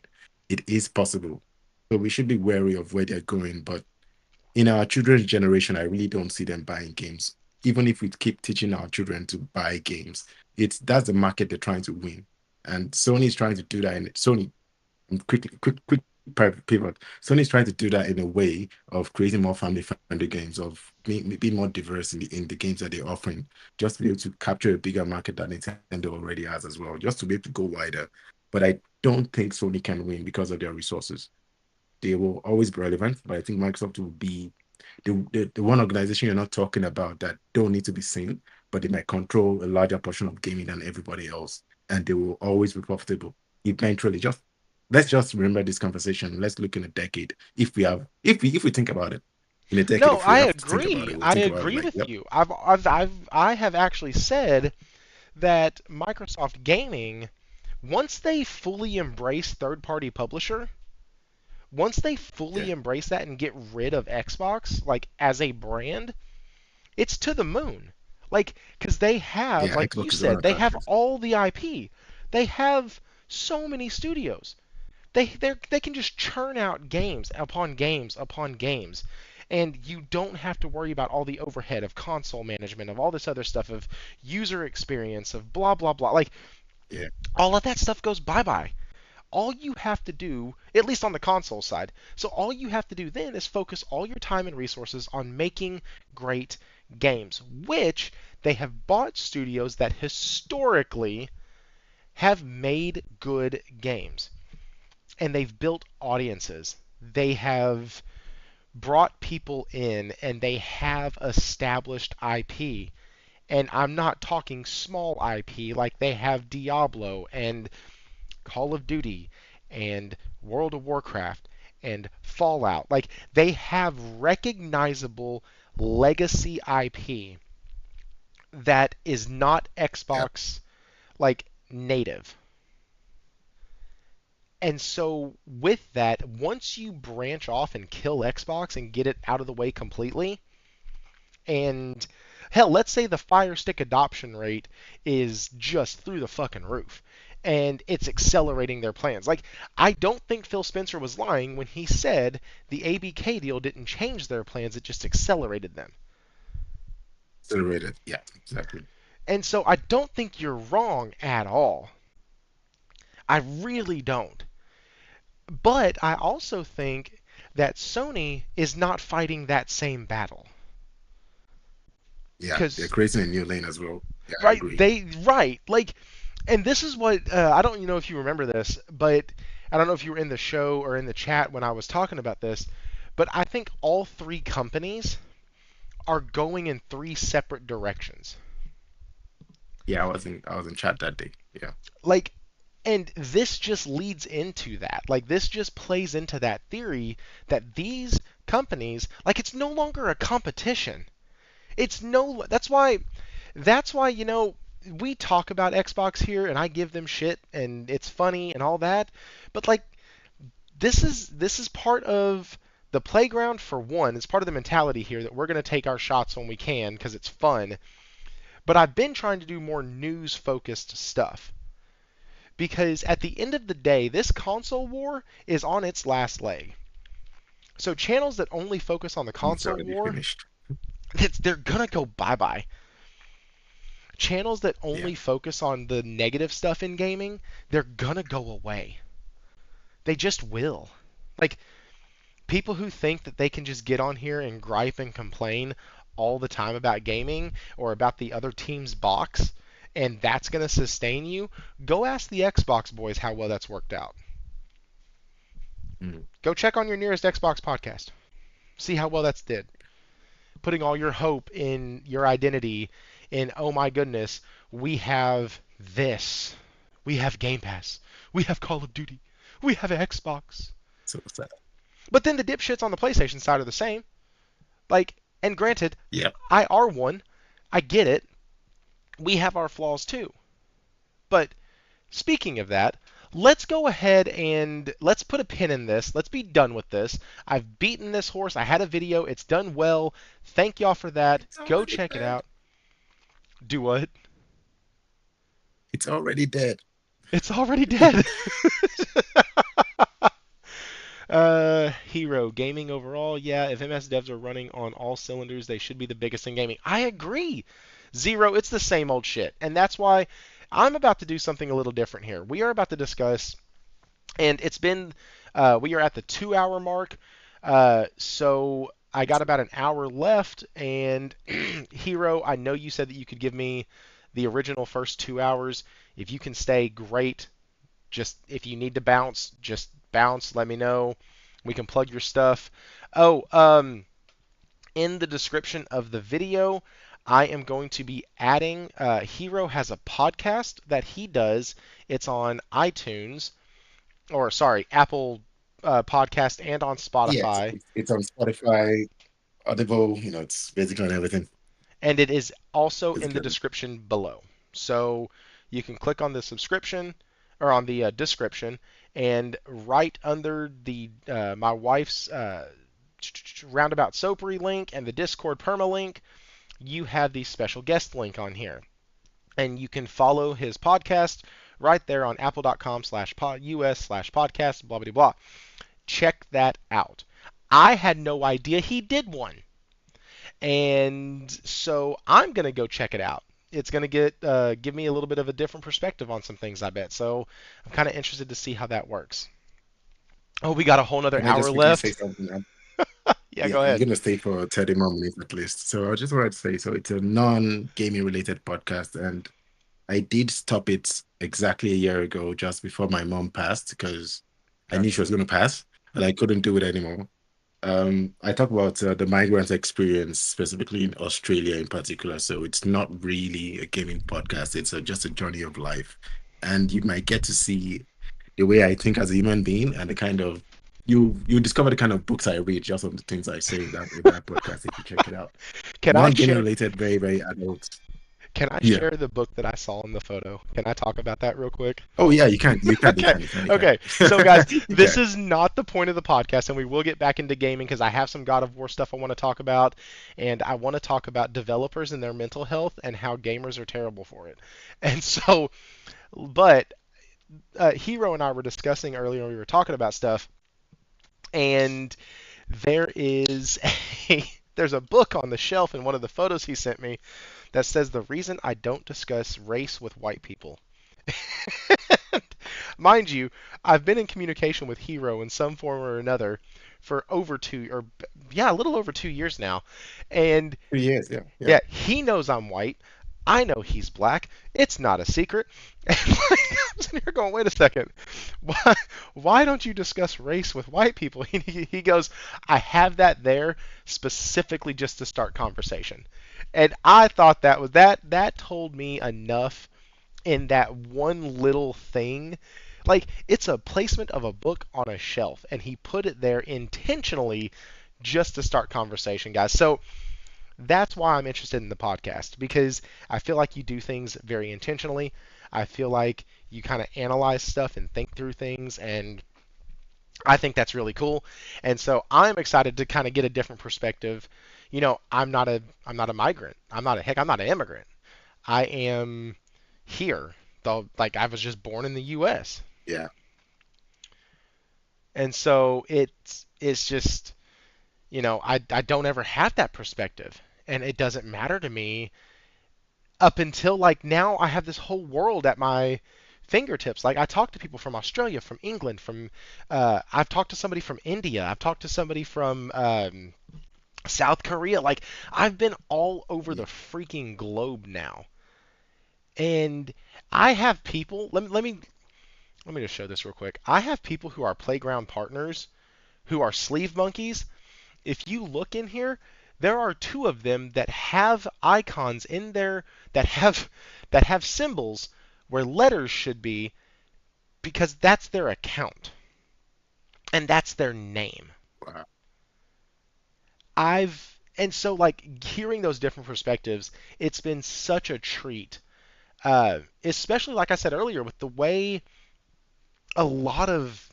Speaker 2: It is possible. So we should be wary of where they're going. But in our children's generation, I really don't see them buying games. Even if we keep teaching our children to buy games, that's the market they're trying to win. And Sony is trying to do that. And Sony, quick pivot. Sony's trying to do that in a way of creating more family-friendly games, of being more diverse in the games that they're offering, just to be able to capture a bigger market that Nintendo already has as well, just to be able to go wider. But I don't think Sony can win because of their resources. They will always be relevant, but I think Microsoft will be the one organization you're not talking about that don't need to be seen, but they might control a larger portion of gaming than everybody else, and they will always be profitable eventually. Just let's just remember this conversation. Let's look in a decade. If we think about it in a decade,
Speaker 1: No,
Speaker 2: if we
Speaker 1: I
Speaker 2: have to think about
Speaker 1: agree.
Speaker 2: it, we'll
Speaker 1: I
Speaker 2: think about it
Speaker 1: agree
Speaker 2: like,
Speaker 1: with
Speaker 2: yep,
Speaker 1: you. I have actually said that Microsoft Gaming, once they fully embrace third-party publisher, once they
Speaker 2: yeah,
Speaker 1: fully embrace that and get rid of Xbox, like as a brand, it's to the moon. Like, because they have,
Speaker 2: yeah.
Speaker 1: like you
Speaker 2: Xbox is the one
Speaker 1: said,
Speaker 2: of
Speaker 1: they
Speaker 2: that
Speaker 1: have
Speaker 2: place.
Speaker 1: all the IP. They have so many studios. They can just churn out games upon games upon games, and you don't have to worry about all the overhead of console management, of all this other stuff, of user experience, of blah blah blah. Like
Speaker 2: Yeah,
Speaker 1: all of that stuff goes bye bye. All you have to do, at least on the console side, so all you have to do then is focus all your time and resources on making great games, which they have bought studios that historically have made good games. And they've built audiences. They have brought people in and they have established IP. And I'm not talking small IP like they have Diablo and Call of Duty and World of Warcraft and Fallout. Like they have recognizable legacy IP that is not
Speaker 2: yeah.
Speaker 1: Xbox like native. And so with that, once you branch off and kill Xbox and get it out of the way completely, and hell, let's say the Fire Stick adoption rate is just through the fucking roof. And it's accelerating their plans. Like, I don't think Phil Spencer was lying when he said the ABK deal didn't change their plans, it just accelerated them.
Speaker 2: Accelerated. Yeah, exactly.
Speaker 1: And so I don't think you're wrong at all. I really don't. But I also think that Sony is not fighting that same battle.
Speaker 2: Yeah, they're
Speaker 1: Because,
Speaker 2: creating a new lane as well. Yeah, I
Speaker 1: right,
Speaker 2: agree.
Speaker 1: right, like, and this is what, I don't know if you remember this, but I don't know if you were in the show or in the chat when I was talking about this, but I think all three companies are going in three separate directions.
Speaker 2: Yeah, I was in chat that day. Yeah,
Speaker 1: Like, and this just leads into that. Like, this just plays into that theory that these companies, like, it's no longer a competition. It's no, that's why, we talk about Xbox here and I give them shit and it's funny and all that, but like this is part of the playground for one. It's part of the mentality here that we're going to take our shots when we can because it's fun. But I've been trying to do more news focused stuff because at the end of the day, this console war is on its last leg. So channels that only focus on the
Speaker 2: it's
Speaker 1: console
Speaker 2: already
Speaker 1: war,
Speaker 2: finished.
Speaker 1: they're gonna go bye bye. Channels that
Speaker 2: Yeah.
Speaker 1: only focus on the negative stuff in gaming, they're gonna go away. They just will. Like, people who think that they can just get on here and gripe and complain all the time about gaming or about the other team's box, and that's going to sustain you, go ask the Xbox boys how well that's worked out.
Speaker 2: Mm.
Speaker 1: Go check on your nearest Xbox podcast. See how well that's did. Putting all your hope in your identity in, oh my goodness, we have this. We have Game Pass. We have Call of Duty. We have Xbox.
Speaker 2: So sad.
Speaker 1: But then the dipshits on the PlayStation side are the same. Like, and granted,
Speaker 2: Yeah.
Speaker 1: I are one. I get it. We have our flaws too. But speaking of that, let's go ahead and let's put a pin in this. Let's be done with this. I've beaten this horse. I had a video. It's done well. Thank y'all for that.
Speaker 2: It's
Speaker 1: Go
Speaker 2: already
Speaker 1: check it
Speaker 2: dead.
Speaker 1: out. Do what?
Speaker 2: It's already dead.
Speaker 1: It's already dead. Hero gaming overall, yeah. If MS devs are running on all cylinders, they should be the biggest in gaming. I agree. Zero, it's the same old shit, and that's why I'm about to do something a little different here. We are about to discuss, and it's been, we are at the 2 hour mark, so I got about an hour left, and Hero, I know you said that you could give me the original first 2 hours. If you can stay, great. Just if you need to bounce, just bounce. Let me know. We can plug your stuff. Oh, in the description of the video, I am going to be adding. Hero has a podcast that he does. It's on iTunes, or sorry, Apple Podcast, and on
Speaker 2: Yes,
Speaker 1: Spotify.
Speaker 2: it's on Spotify, Audible. It's basically on everything.
Speaker 1: And it is also
Speaker 2: It's
Speaker 1: in the
Speaker 2: good.
Speaker 1: description below. So you can click on the subscription or on the description, and right under the my wife's roundabout soapery link and the Discord permalink, you have the special guest link on here, and you can follow his podcast right there on apple.com/us/podcast blah blah blah. Check that out. I had no idea he did one. And so I'm gonna go check it out. It's gonna give me a little bit of a different perspective on some things, I bet. So I'm kind of interested to see how that works. Oh, we got a whole nother
Speaker 2: Can I
Speaker 1: hour
Speaker 2: just quickly say
Speaker 1: left.
Speaker 2: something?
Speaker 1: Yeah,
Speaker 2: Yeah,
Speaker 1: go
Speaker 2: I'm
Speaker 1: ahead.
Speaker 2: gonna stay for 30 more minutes at least. So I just wanted to say, so it's a non-gaming related podcast, and I did stop it exactly a year ago, just before my mom passed, because I knew she was gonna pass, and I couldn't do it anymore. I talk about the migrant experience, specifically in Australia in particular. So it's not really a gaming podcast. It's just a journey of life, and you might get to see the way I think as a human being, and the kind of you discover the kind of books I read just on the things I say in that podcast if you check it out.
Speaker 1: Can I
Speaker 2: Non-gaming
Speaker 1: share?
Speaker 2: related, very, very adult.
Speaker 1: Can I
Speaker 2: Yeah.
Speaker 1: share the book that I saw in the photo? Can I talk about that real quick?
Speaker 2: Oh yeah, you can, you can, you
Speaker 1: Okay.
Speaker 2: can, you can, you can.
Speaker 1: Okay. So guys,
Speaker 2: You
Speaker 1: this
Speaker 2: can.
Speaker 1: is not the point of the podcast, and we will get back into gaming because I have some God of War stuff I want to talk about, and I want to talk about developers and their mental health and how gamers are terrible for it. And so, but Hero and I were discussing earlier, we were talking about stuff, and there is there's a book on the shelf in one of the photos he sent me that says the reason I don't discuss race with white people. Mind you, I've been in communication with Hero in some form or another for over a little over 2 years now, and
Speaker 2: 3 years, yeah, yeah.
Speaker 1: yeah, he knows I'm white. I know he's black. It's not a secret. And I'm sitting here going, wait a second. Why don't you discuss race with white people? He goes, I have that there specifically just to start conversation. And I thought that told me enough in that one little thing. Like, it's a placement of a book on a shelf, and he put it there intentionally just to start conversation, guys. So that's why I'm interested in the podcast, because I feel like you do things very intentionally. I feel like you kind of analyze stuff and think through things, and I think that's really cool. And so I'm excited to kind of get a different perspective. I'm not a migrant. I'm not an immigrant. I am here. Though, like, I was just born in the U.S.
Speaker 2: Yeah.
Speaker 1: And so it's just, I don't ever have that perspective, and it doesn't matter to me up until like now, I have this whole world at my fingertips. Like I talk to people from Australia, from England, from I've talked to somebody from India, I've talked to somebody from South Korea. Like I've been all over
Speaker 2: Yeah.
Speaker 1: the freaking globe now, and I have people. Let me just show this real quick. I have people who are playground partners who are sleeve monkeys. If you look in here, there are two of them that have icons in there that have symbols where letters should be because that's their account and that's their name.
Speaker 2: Wow.
Speaker 1: And so like hearing those different perspectives, it's been such a treat. Especially like I said earlier, with the way a lot of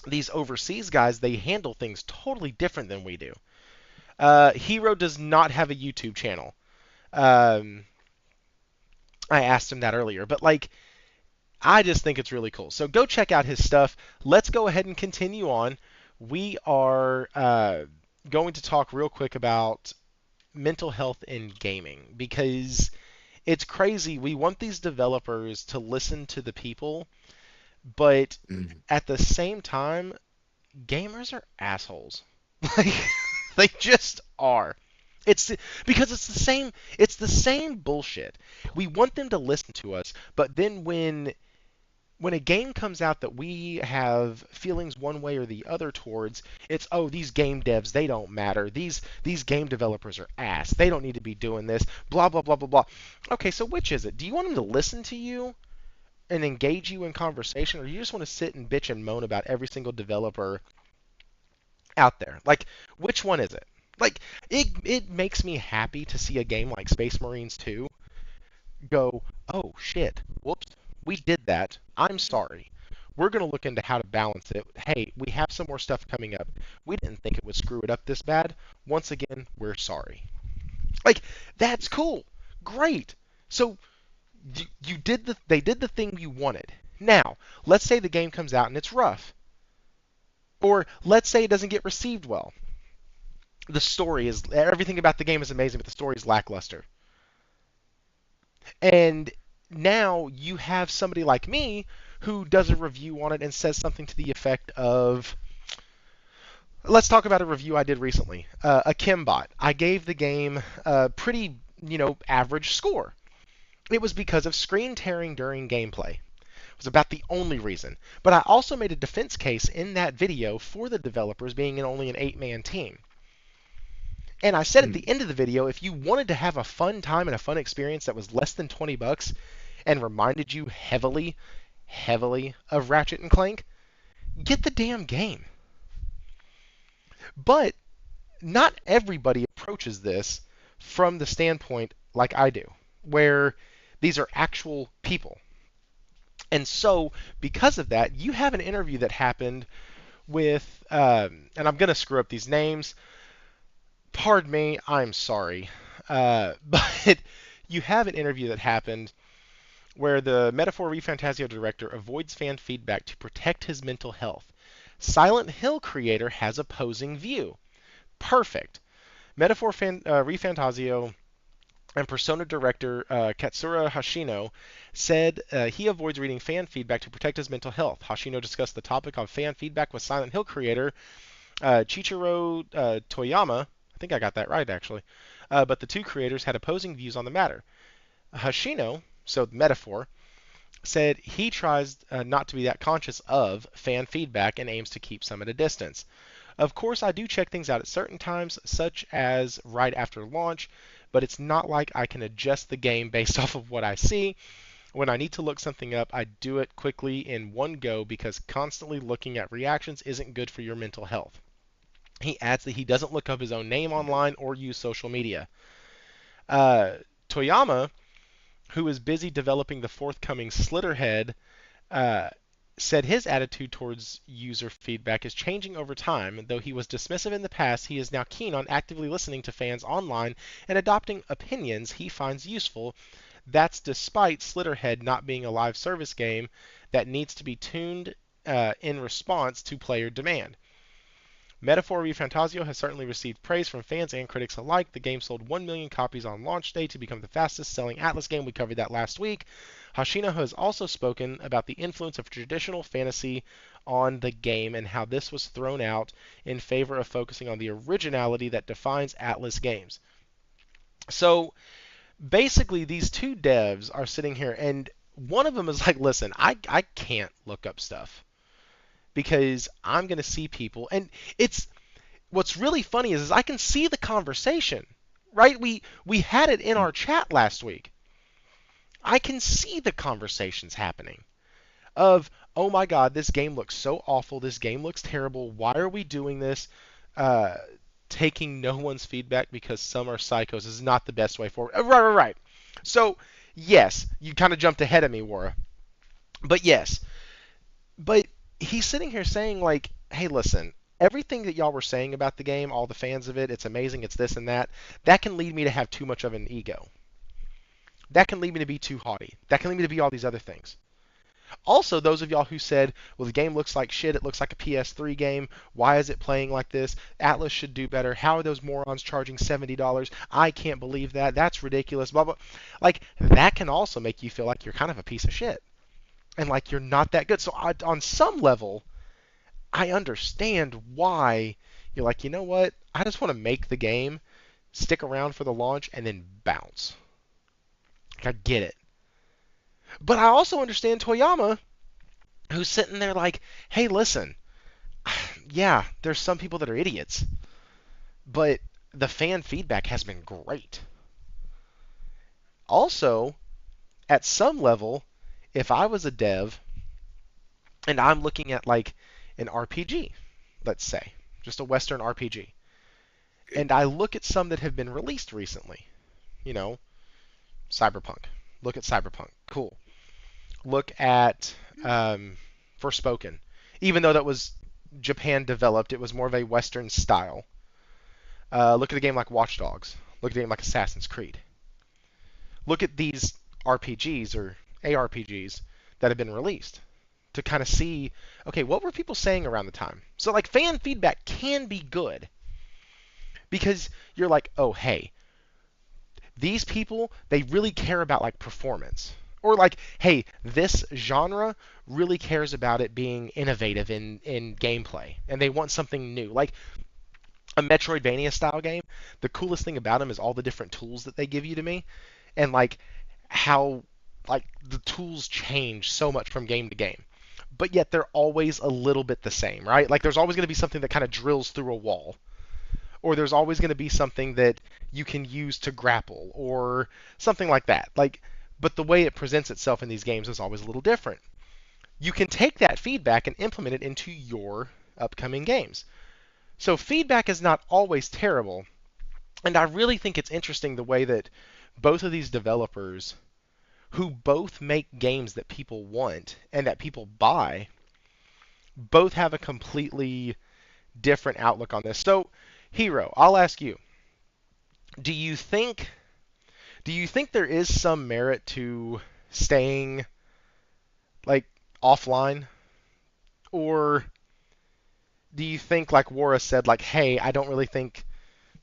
Speaker 1: these overseas guys, they handle things totally different than we do. Hero does not have a YouTube channel. Um, I asked him that earlier, but like I just think it's really cool. So go check out his stuff. Let's go ahead and continue on. We are going to talk real quick about mental health in gaming because it's crazy. We want these developers to listen to the people, but
Speaker 2: Mhm.
Speaker 1: at the same time, gamers are assholes. Like they just are. It's because it's the same bullshit. We want them to listen to us, but then when a game comes out that we have feelings one way or the other towards, it's oh these game devs they don't matter. These game developers are ass. They don't need to be doing this. Blah blah blah blah blah. Okay, so which is it? Do you want them to listen to you and engage you in conversation, or you just want to sit and bitch and moan about every single developer out there? Like, which one is it? Like, it makes me happy to see a game like Space Marines 2 go, oh shit, whoops, we did that. I'm sorry. We're going to look into how to balance it. Hey, we have some more stuff coming up. We didn't think it would screw it up this bad. Once again, we're sorry. Like, that's cool. Great. So they did the thing you wanted. Now, let's say the game comes out and it's rough. Or let's say it doesn't get received well. The story is everything about the game is amazing, but the story is lackluster. And now you have somebody like me who does a review on it and says something to the effect of, let's talk about a review I did recently. A Kimbot. I gave the game a pretty, average score. It was because of screen tearing during gameplay. It was about the only reason. But I also made a defense case in that video for the developers being only an 8-man team. And I said at the end of the video, if you wanted to have a fun time and a fun experience that was less than $20 and reminded you heavily, heavily of Ratchet and Clank, get the damn game. But not everybody approaches this from the standpoint like I do, where these are actual people. And so, because of that, you have an interview that happened with, and I'm going to screw up these names. Pardon me, I'm sorry. But you have an interview that happened where the Metaphor ReFantazio director avoids fan feedback to protect his mental health. Silent Hill creator has opposing view. Perfect. Metaphor ReFantazio and Persona director Katsura Hashino said he avoids reading fan feedback to protect his mental health. Hashino discussed the topic of fan feedback with Silent Hill creator Chichiro Toyama. I think I got that right, actually. But the two creators had opposing views on the matter. Hashino, so the Metaphor, said he tries not to be that conscious of fan feedback and aims to keep some at a distance. Of course, I do check things out at certain times, such as right after launch, but it's not like I can adjust the game based off of what I see. When I need to look something up, I do it quickly in one go because constantly looking at reactions isn't good for your mental health. He adds that he doesn't look up his own name online or use social media. Toyama, who is busy developing the forthcoming Slitterhead, said his attitude towards user feedback is changing over time. Though he was dismissive in the past, he is now keen on actively listening to fans online and adopting opinions he finds useful. That's despite Slitterhead not being a live service game that needs to be tuned in response to player demand. Metaphor ReFantazio has certainly received praise from fans and critics alike. The game sold 1 million copies on launch day to become the fastest selling Atlas game. We covered that last week. Hashino has also spoken about the influence of traditional fantasy on the game and how this was thrown out in favor of focusing on the originality that defines Atlas games. So basically, these two devs are sitting here, and one of them is like, listen, I can't look up stuff because I'm going to see people. And it's what's really funny is I can see the conversation, right? We had it in our chat last week. I can see the conversations happening of, oh my God, this game looks so awful. This game looks terrible. Why are we doing this? Taking no one's feedback because some are psychos is not the best way forward. Right. So, yes, you kind of jumped ahead of me, Wara. But yes. But he's sitting here saying, like, hey, listen, everything that y'all were saying about the game, all the fans of it, it's amazing, it's this and that, that can lead me to have too much of an ego. That can lead me to be too haughty. That can lead me to be all these other things. Also, those of y'all who said, well, the game looks like shit, it looks like a PS3 game, why is it playing like this? Atlas should do better. How are those morons charging $70? I can't believe that. That's ridiculous. Blah, blah. Like, that can also make you feel like you're kind of a piece of shit. And like you're not that good. So on some level, I understand why you're like, you know what? I just want to make the game, stick around for the launch, and then bounce. Like, I get it. But I also understand Toyama, who's sitting there like, hey, listen, yeah, there's some people that are idiots, but the fan feedback has been great. Also, at some level, if I was a dev and I'm looking at like an RPG, let's say, just a Western RPG, and I look at some that have been released recently, you know, Cyberpunk. Look at Cyberpunk. Cool. Look at Forspoken. Even though that was Japan developed, it was more of a Western style. Look at a game like Watch Dogs. Look at a game like Assassin's Creed. Look at these RPGs or ARPGs that have been released to kind of see, okay, what were people saying around the time? So like fan feedback can be good because you're like, oh, hey, these people, they really care about like performance. Or like, hey, this genre really cares about it being innovative in gameplay, and they want something new. Like a Metroidvania style game, the coolest thing about them is all the different tools that they give you to me, and like how like the tools change so much from game to game. But yet they're always a little bit the same, right? Like there's always going to be something that kind of drills through a wall. Or there's always going to be something that you can use to grapple or something like that. Like but the way it presents itself in these games is always a little different. You can take that feedback and implement it into your upcoming games. So feedback is not always terrible. And I really think it's interesting the way that both of these developers, who both make games that people want and that people buy, both have a completely different outlook on this. So, Hero, I'll ask you, do you think there is some merit to staying like offline, or do you think, like Wara said, like, hey, I don't really think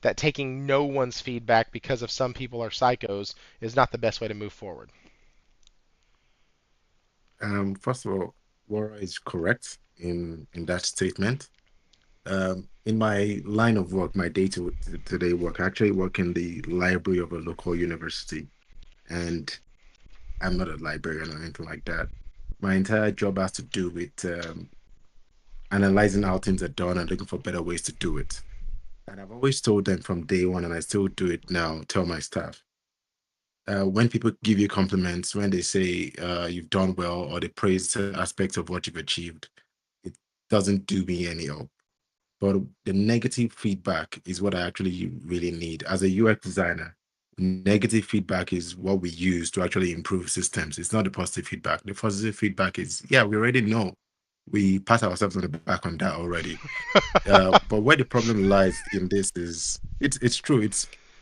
Speaker 1: that taking no one's feedback because of some people are psychos is not the best way to move forward?
Speaker 2: First of all, Wara is correct in that statement. In my line of work, my day-to-day work, I actually work in the library of a local university, and I'm not a librarian or anything like that. My entire job has to do with analyzing how things are done and looking for better ways to do it. And I've always told them from day one, and I still do it now, tell my staff. When people give you compliments, when they say you've done well or they praise certain aspects of what you've achieved, it doesn't do me any help. But the negative feedback is what I actually really need. As a UX designer, negative feedback is what we use to actually improve systems. It's not the positive feedback. The positive feedback is, yeah, we already know. We pat ourselves on the back on that already. But where the problem lies in this is, it's true.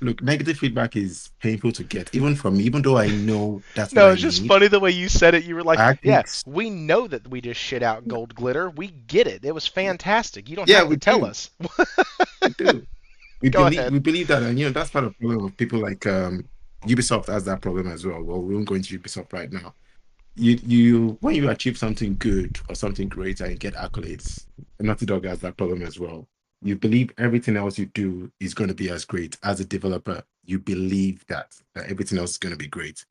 Speaker 2: Look, negative feedback is painful to get, even from me, even though I know that's what
Speaker 1: No,
Speaker 2: I
Speaker 1: it's just
Speaker 2: need.
Speaker 1: funny the way you said it. You were like,
Speaker 2: I actually,
Speaker 1: "Yeah, we know that we just shit out gold glitter. We get it. It was fantastic. You don't
Speaker 2: yeah,
Speaker 1: have to
Speaker 2: we
Speaker 1: tell
Speaker 2: do.
Speaker 1: us."
Speaker 2: We do.
Speaker 1: Go ahead.
Speaker 2: We believe that, and that's part of the problem of people like Ubisoft has that problem as well. Well, we won't go into Ubisoft right now. You when you achieve something good or something great and you get accolades, Naughty Dog has that problem as well. You believe everything else you do is going to be as great as a developer. You believe that everything else is going to be great,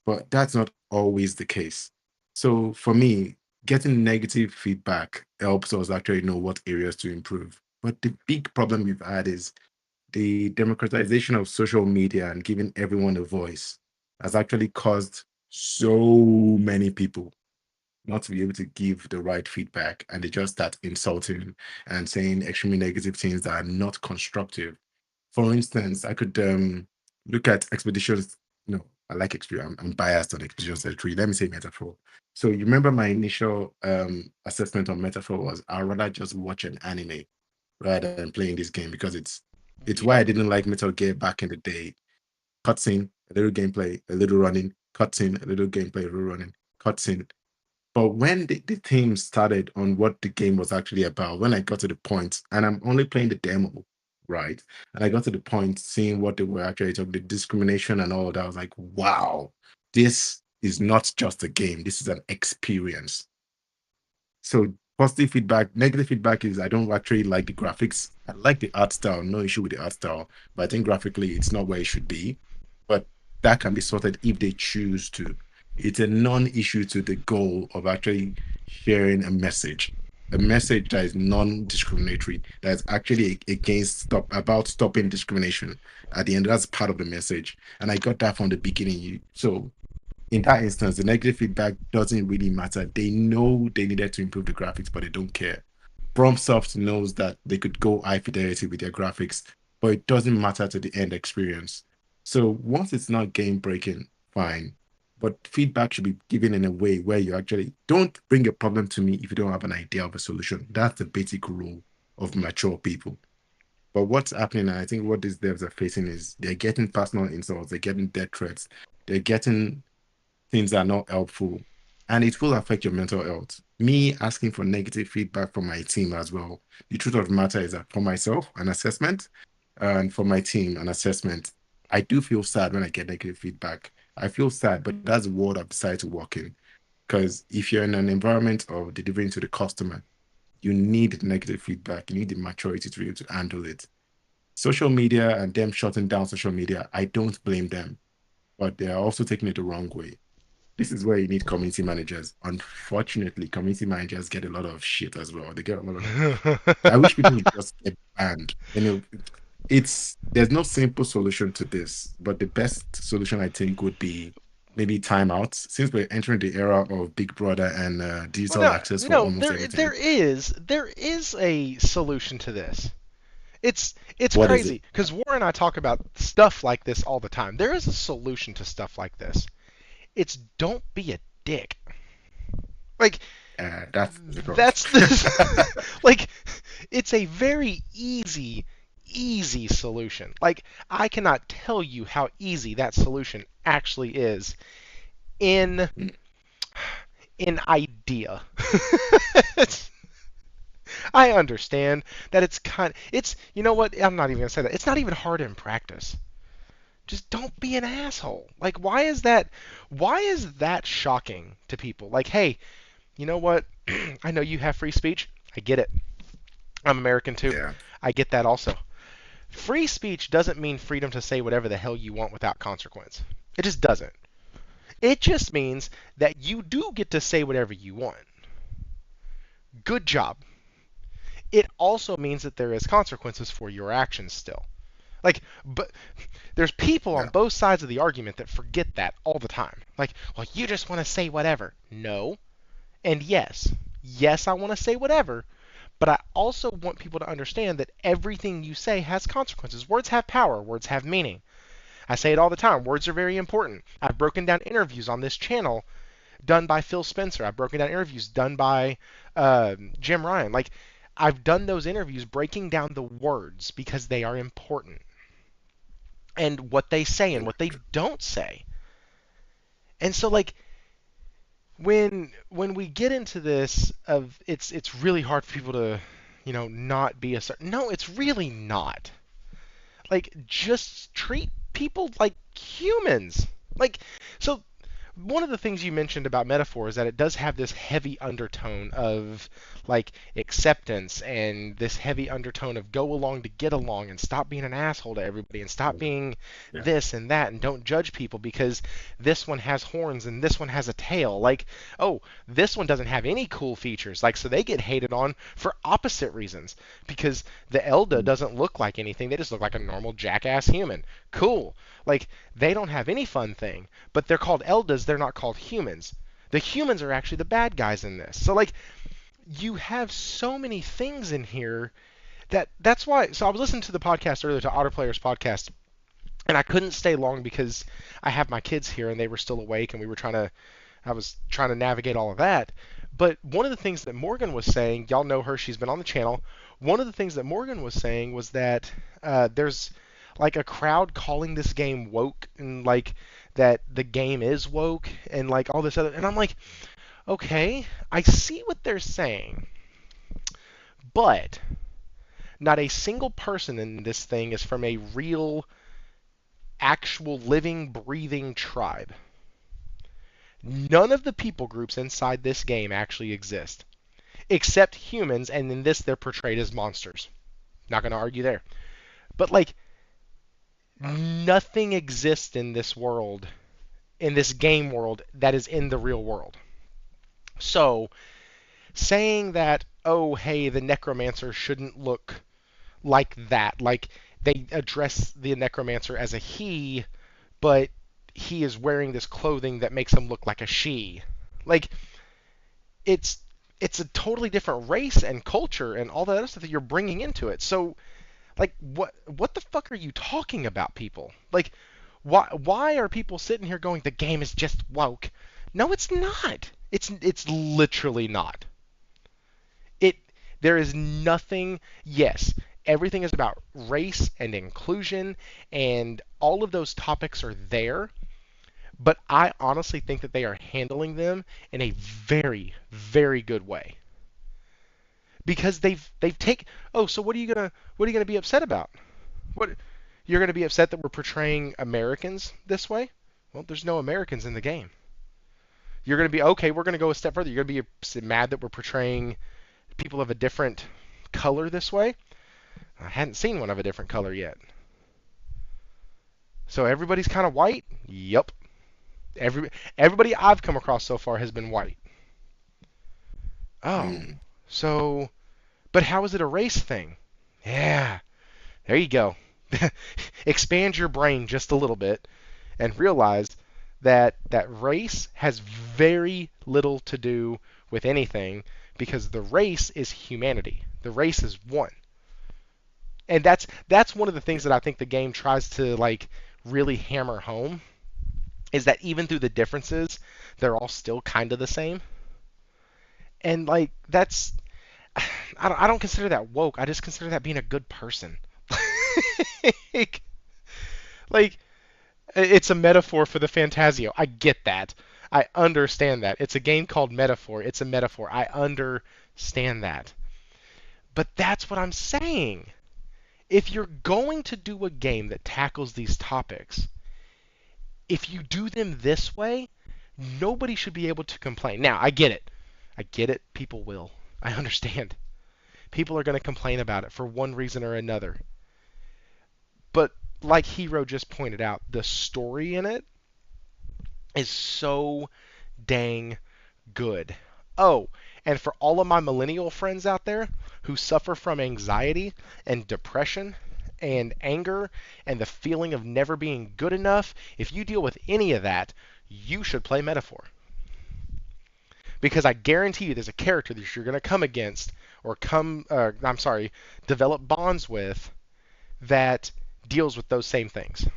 Speaker 2: but that's not always the case. So for me, getting negative feedback helps us actually know what areas to improve. But the big problem we've had is the democratization of social media and giving everyone a voice has actually caused so many people not to be able to give the right feedback, and they just start insulting and saying extremely negative things that are not constructive. For instance, I could look at expeditions. No, I like experience. I'm biased on expeditions 33. Let me say metaphor. So you remember my initial assessment on metaphor was I'd rather just watch an anime rather than playing this game because it's
Speaker 1: You
Speaker 2: why I
Speaker 1: don't.
Speaker 2: didn't like Metal Gear back in the day. Cutscene, a little gameplay, a little running, cutscene, a little gameplay, a little running, cutscene. But when the theme started on what the game was actually about, when I got to the point, and I'm only playing the demo, right? And I got to the point seeing what they were actually talking, the discrimination and all of that, I was like, wow, this is not just a game, this is an experience. So positive feedback, negative feedback is I don't actually like the graphics. I like the art style, no issue with the art style, but I think graphically it's not where it should be. But that can be sorted if they choose to. It's a non-issue to the goal of actually sharing a message that is non-discriminatory, that is actually against about stopping discrimination. At the end, that's part of the message, and I got that from the beginning. So in that instance, the negative feedback doesn't really matter. They know they needed to improve the graphics, but they don't care. FromSoft knows that they could go high fidelity with their graphics, but it doesn't matter to the end experience. So once it's not game breaking, fine. But feedback should be given in a way where you actually don't bring a problem to me if you don't have an idea of a solution. That's the basic rule of mature people. But what's happening, and I think what these devs are facing is they're getting personal insults, they're getting death threats, they're getting things that are not helpful, and it will affect your mental health. Me asking for negative feedback from my team as well. The truth of the matter is that for myself, an assessment, and for my team, an assessment, I do feel sad when I get negative feedback. I feel sad, but that's the world I've decided to work in. Because if you're in an environment of delivering to the customer, you need negative feedback. You need the maturity to be able to handle it. Social media and them shutting down social media, I don't blame them, but they are also taking it the wrong way. This is where you need community managers. Unfortunately, community managers get a lot of shit as well. They get a lot of. I wish people would just get banned. It's there's no simple solution to this, but the best solution I think would be maybe timeouts. Since we're entering the era of Big Brother and
Speaker 1: Well,
Speaker 2: digital
Speaker 1: no,
Speaker 2: access for
Speaker 1: no,
Speaker 2: almost everything.
Speaker 1: there is a solution to this. It's
Speaker 2: What is it?
Speaker 1: crazy because Warren and I talk about stuff like this all the time. There is a solution to stuff like this. It's don't be a dick. Like
Speaker 2: That's difficult.
Speaker 1: that's the like it's a very easy solution. Like I cannot tell you how easy that solution actually is in in idea. I understand that it's you know what? I'm not even gonna say that. It's not even hard in practice. Just don't be an asshole. Like why is that shocking to people? Like, hey, you know what? I know you have free speech. I get it. I'm American too.
Speaker 2: Yeah.
Speaker 1: I get that also. Free speech doesn't mean freedom to say whatever the hell you want without consequence. It just doesn't. It just means that you do get to say whatever you want. Good job. It also means that there is consequences for your actions still. Like, but there's people on
Speaker 2: Yeah.
Speaker 1: both sides of the argument that forget that all the time. Like, well, you just want to say whatever. No. And yes. Yes, I want to say whatever. But I also want people to understand that everything you say has consequences. Words have power. Words have meaning. I say it all the time. Words are very important. I've broken down interviews on this channel done by Phil Spencer. I've broken down interviews done by Jim Ryan. Like, I've done those interviews breaking down the words because they are important. and what they say and what they don't say. And so like when we get into this of it's really hard for people to, not be a certain. No, it's really not. Like, just treat people like humans. Like, so one of the things you mentioned about metaphor is that it does have this heavy undertone of like acceptance and this heavy undertone of go along to get along and stop being an asshole to everybody and stop being this and that and don't judge people because this one has horns and this one has a tail. Like, oh, this one doesn't have any cool features. Like, so they get hated on for opposite reasons because the Elda doesn't look like anything. They just look like a normal jackass human. Cool. Like, they don't have any fun thing, but they're called Eldas, they're not called humans. The humans are actually the bad guys in this. So, like, you have so many things in here that's why. So I was listening to the podcast earlier, to Otter Player's podcast, and I couldn't stay long because I have my kids here and they were still awake and I was trying to navigate all of that. But one of the things that Morgan was saying, y'all know her, she's been on the channel. One of the things that Morgan was saying was that there's like a crowd calling this game woke and like that the game is woke and like all this other, and I'm like, okay, I see what they're saying, but not a single person in this thing is from a real, actual, living, breathing tribe. None of the people groups inside this game actually exist, except humans, and in this they're portrayed as monsters. Not going to argue there. But like, nothing exists in this world, in this game world, that is in the real world. So, saying that, oh, hey, the necromancer shouldn't look like that, like they address the necromancer as a he, but he is wearing this clothing that makes him look like a she. Like, it's a totally different race and culture and all that other stuff that you're bringing into it. So, like, what the fuck are you talking about, people? Like, why are people sitting here going, the game is just woke? No, it's not. It's literally not. There is nothing. Yes, everything is about race and inclusion, and all of those topics are there. But I honestly think that they are handling them in a very, very good way. Because they've taken. Oh, so what are you gonna be upset about? What, you're gonna be upset that we're portraying Americans this way? Well, there's no Americans in the game. You're gonna be okay. We're gonna go a step further. You're gonna be mad that we're portraying people of a different color this way? I hadn't seen one of a different color yet. So everybody's kind of white? Yup. Everybody I've come across so far has been white. Oh, so, but how is it a race thing? Yeah, there you go. Expand your brain just a little bit and realize that race has very little to do with anything, because the race is humanity. The race is one. And that's one of the things that I think the game tries to like really hammer home, is that even through the differences, they're all still kind of the same. And like that's, I don't consider that woke. I just consider that being a good person. like it's a metaphor for the Fantasio. I get that. I understand that. It's a game called Metaphor. It's a metaphor. I understand that. But that's what I'm saying. If you're going to do a game that tackles these topics, if you do them this way, nobody should be able to complain. Now, I get it. I get it. People will. I understand. People are going to complain about it for one reason or another. But like Hero just pointed out, the story in it is so dang good. Oh, and for all of my millennial friends out there who suffer from anxiety and depression and anger and the feeling of never being good enough, if you deal with any of that, you should play Metaphor. Because I guarantee you there's a character that you're going to come against or develop bonds with that deals with those same things.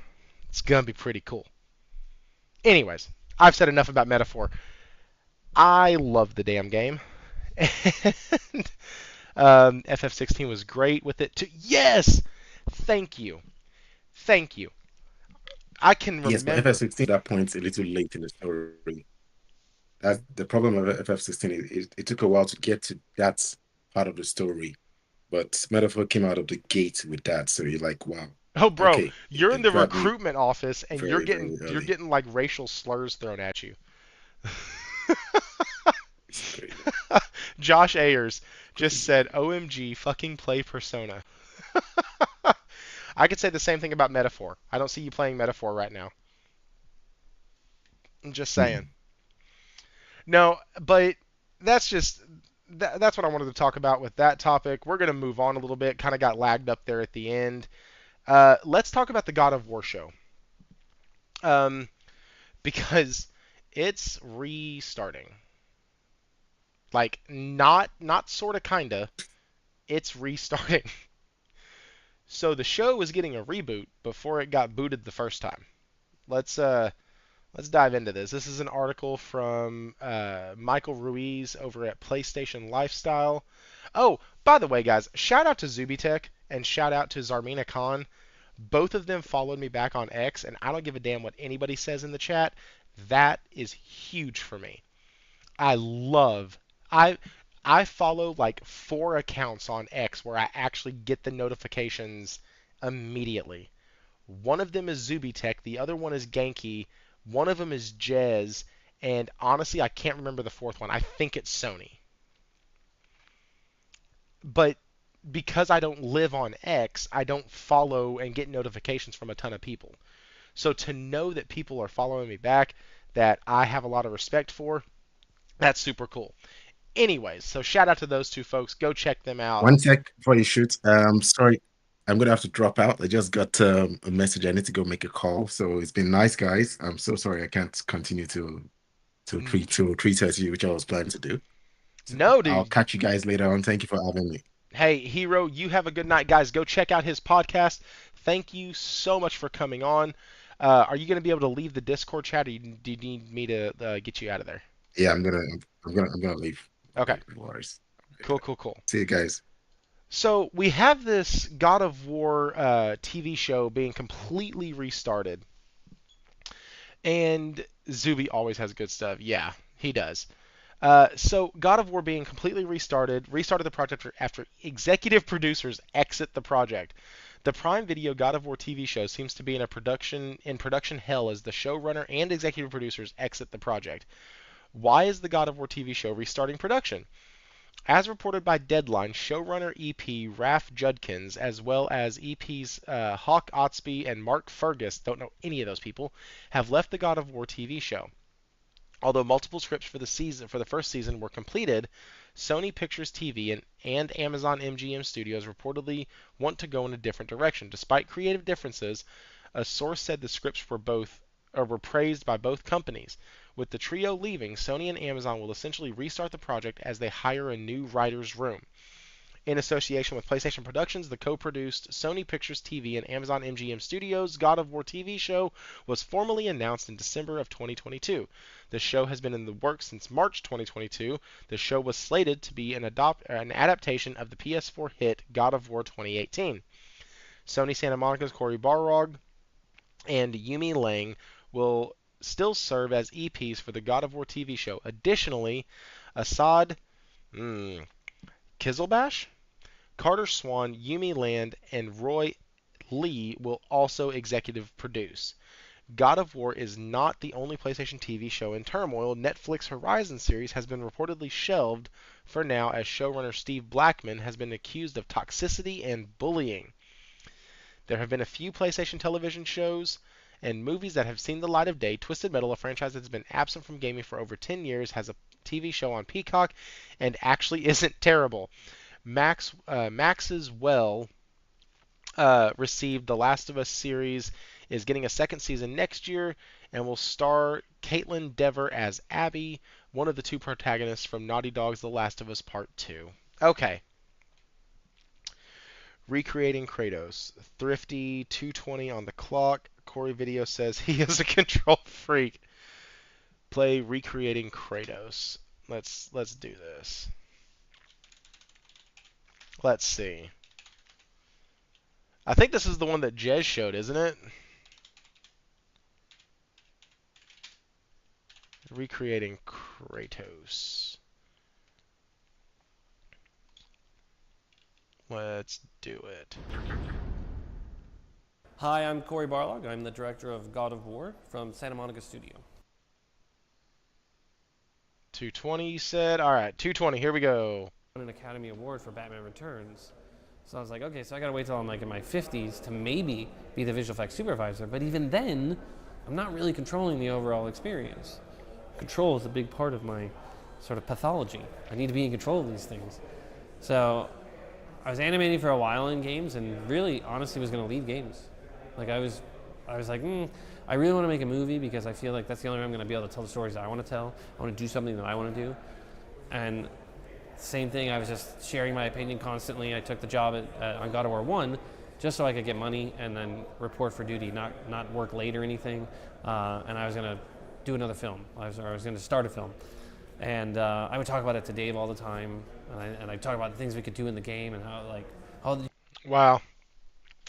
Speaker 1: It's going to be pretty cool. Anyways, I've said enough about Metaphor. I love the damn game. And FF16 was great with it too. Yes! Thank you. Thank you. I can
Speaker 2: Yes, but
Speaker 1: remember.
Speaker 2: FF16 at that point a little late in the story. That's the problem of FF16. It took a while to get to that part of the story, but Metaphor came out of the gate with that. So you're like, wow,
Speaker 1: Oh, bro,
Speaker 2: okay,
Speaker 1: you're in
Speaker 2: it
Speaker 1: the
Speaker 2: grabbed me
Speaker 1: recruitment office and
Speaker 2: very, very
Speaker 1: you're
Speaker 2: early.
Speaker 1: getting like racial slurs thrown at you.
Speaker 2: It's crazy,
Speaker 1: Josh Ayers just
Speaker 2: crazy.
Speaker 1: said, "OMG, fucking play Persona." I could say the same thing about Metaphor. I don't see you playing Metaphor right now. I'm just saying.
Speaker 2: Mm.
Speaker 1: No, but that's just that's what I wanted to talk about with that topic. We're gonna move on a little bit. Kind of got lagged up there at the end. Let's talk about the God of War show. Um, because it's restarting. Like not sorta kinda. It's restarting. So the show was getting a reboot before it got booted the first time. Let's uh let's dive into this. This is an article from Michael Ruiz over at PlayStation Lifestyle. Oh, by the way, guys, shout out to Zubitech and shout out to Zarmina Khan. Both of them followed me back on X, and I don't give a damn what anybody says in the chat. That is huge for me. I love I I follow like 4 accounts on X where I actually get the notifications immediately. One of them is Zubitech, the other one is Genki, one of them is Jez, and honestly, I can't remember the fourth one. I think it's Sony. But because I don't live on X, I don't follow and get notifications from a ton of people. So to know that people are following me back, that I have a lot of respect for, that's super cool. Anyways, so shout out to those two folks. Go check them out.
Speaker 2: One sec before you shoot. Sorry, I'm gonna have to drop out. I just got a message. I need to go make a call. So it's been nice, guys. I'm so sorry I can't continue to treat as you, which I was planning to do. So
Speaker 1: No,
Speaker 2: I'll
Speaker 1: dude.
Speaker 2: catch you guys later on. Thank you for having me.
Speaker 1: Hey, Hero, you have a good night, guys. Go check out his podcast. Thank you so much for coming on. Are you going to be able to leave the Discord chat, or do you need me to get you out of there?
Speaker 2: Yeah, I'm gonna leave.
Speaker 1: Okay.
Speaker 2: No worries.
Speaker 1: Cool, cool, cool.
Speaker 2: See you guys.
Speaker 1: So we have this God of War TV show being completely restarted, and Zuby always has good stuff. Yeah, he does. So God of War being completely restarted the project after executive producers exit the project. The Prime Video God of War TV show seems to be in production hell as the showrunner and executive producers exit the project. Why is the God of War TV show restarting production? As reported by Deadline, showrunner EP Raf Judkins, as well as EPs Hawk Otsby and Mark Fergus, don't know any of those people, have left the God of War TV show. Although multiple scripts for the first season were completed, Sony Pictures TV and Amazon MGM Studios reportedly want to go in a different direction. Despite creative differences, a source said the scripts were praised by both companies. With the trio leaving, Sony and Amazon will essentially restart the project as they hire a new writer's room. In association with PlayStation Productions, the co-produced Sony Pictures TV and Amazon MGM Studios God of War TV show was formally announced in December of 2022. The show has been in the works since March 2022. The show was slated to be an adaptation of the PS4 hit God of War 2018. Sony Santa Monica's Cory Barlog and Yumi Lang will still serve as EPs for the God of War TV show. Additionally, Assad Kizilbash, Carter Swan, Yumi Land, and Roy Lee will also executive produce. God of War is not the only PlayStation TV show in turmoil. Netflix Horizon series has been reportedly shelved for now as showrunner Steve Blackman has been accused of toxicity and bullying. There have been a few PlayStation television shows and movies that have seen the light of day. Twisted Metal, a franchise that's been absent from gaming for over 10 years, has a TV show on Peacock and actually isn't terrible. Max's received The Last of Us series, is getting a second season next year, and will star Caitlin Dever as Abby, one of the two protagonists from Naughty Dog's The Last of Us Part 2. Okay. Recreating Kratos. Thrifty 220 on the clock. Corey Video says he is a control freak. Play Recreating Kratos. Let's do this. Let's see. I think this is the one that Jez showed, isn't it? Recreating Kratos. Let's do it.
Speaker 6: Hi, I'm Corey Barlog. I'm the director of God of War from Santa Monica Studio.
Speaker 1: 220, you said? All right, 220. Here we go.
Speaker 6: Won an Academy Award for Batman Returns. So I was like, okay, so I gotta wait till I'm like in my 50s to maybe be the visual effects supervisor. But even then, I'm not really controlling the overall experience. Control is a big part of my sort of pathology. I need to be in control of these things. So I was animating for a while in games, and really, honestly, was gonna lead games. Like I was like, I really want to make a movie because I feel like that's the only way I'm going to be able to tell the stories I want to tell. I want to do something that I want to do. And same thing, I was just sharing my opinion constantly. I took the job on God of War 1 just so I could get money and then report for duty, not work late or anything. And I was going to do another film. I was going to start a film. And I would talk about it to Dave all the time. And I talk about the things we could do in the game and how
Speaker 1: Wow.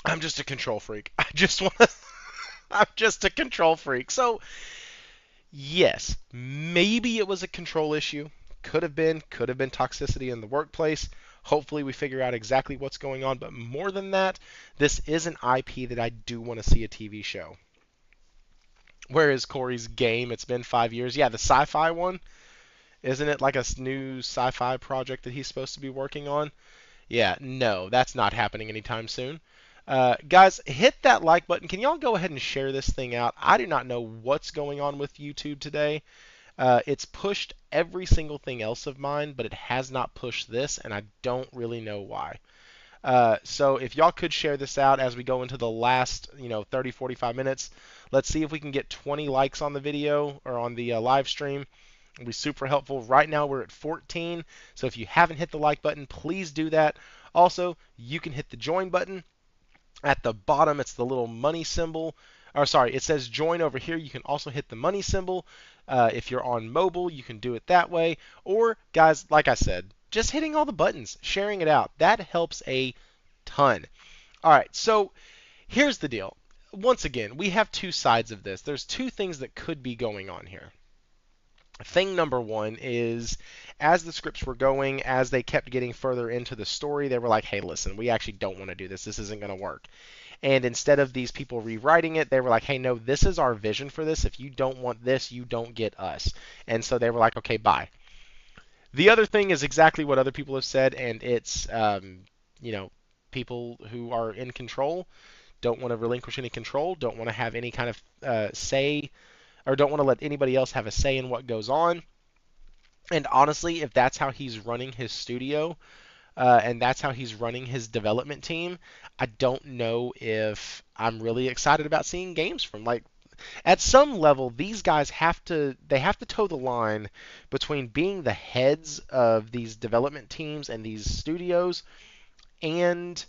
Speaker 1: I'm just a control freak. I just want to... I'm just a control freak. So, yes, maybe it was a control issue. Could have been toxicity in the workplace. Hopefully we figure out exactly what's going on. But more than that, this is an IP that I do want to see a TV show. Where is Corey's game? It's been 5 years. Yeah, the sci-fi one. Isn't it like a new sci-fi project that he's supposed to be working on? Yeah, no, that's not happening anytime soon. Guys, hit that like button. Can y'all go ahead and share this thing out? I do not know what's going on with YouTube today. It's pushed every single thing else of mine, but it has not pushed this, and I don't really know why. So if y'all could share this out as we go into the last, 30, 45 minutes, let's see if we can get 20 likes on the video or on the live stream. It'll be super helpful. Right now we're at 14, so if you haven't hit the like button, please do that. Also, you can hit the join button. At the bottom, it's the little money symbol. Or sorry, it says join over here. You can also hit the money symbol. If you're on mobile, you can do it that way. Or, guys, like I said, just hitting all the buttons, sharing it out. That helps a ton. All right, so here's the deal. Once again, we have two sides of this. There's two things that could be going on here. Thing number one is, as the scripts were going, as they kept getting further into the story, they were like, hey, listen, we actually don't want to do this. This isn't going to work. And instead of these people rewriting it, they were like, hey, no, this is our vision for this. If you don't want this, you don't get us. And so they were like, okay, bye. The other thing is exactly what other people have said, and it's, people who are in control don't want to relinquish any control, don't want to have any kind of say, or don't want to let anybody else have a say in what goes on. And honestly, if that's how he's running his studio, and that's how he's running his development team, I don't know if I'm really excited about seeing games from. Like, at some level, these guys have to toe the line between being the heads of these development teams and these studios and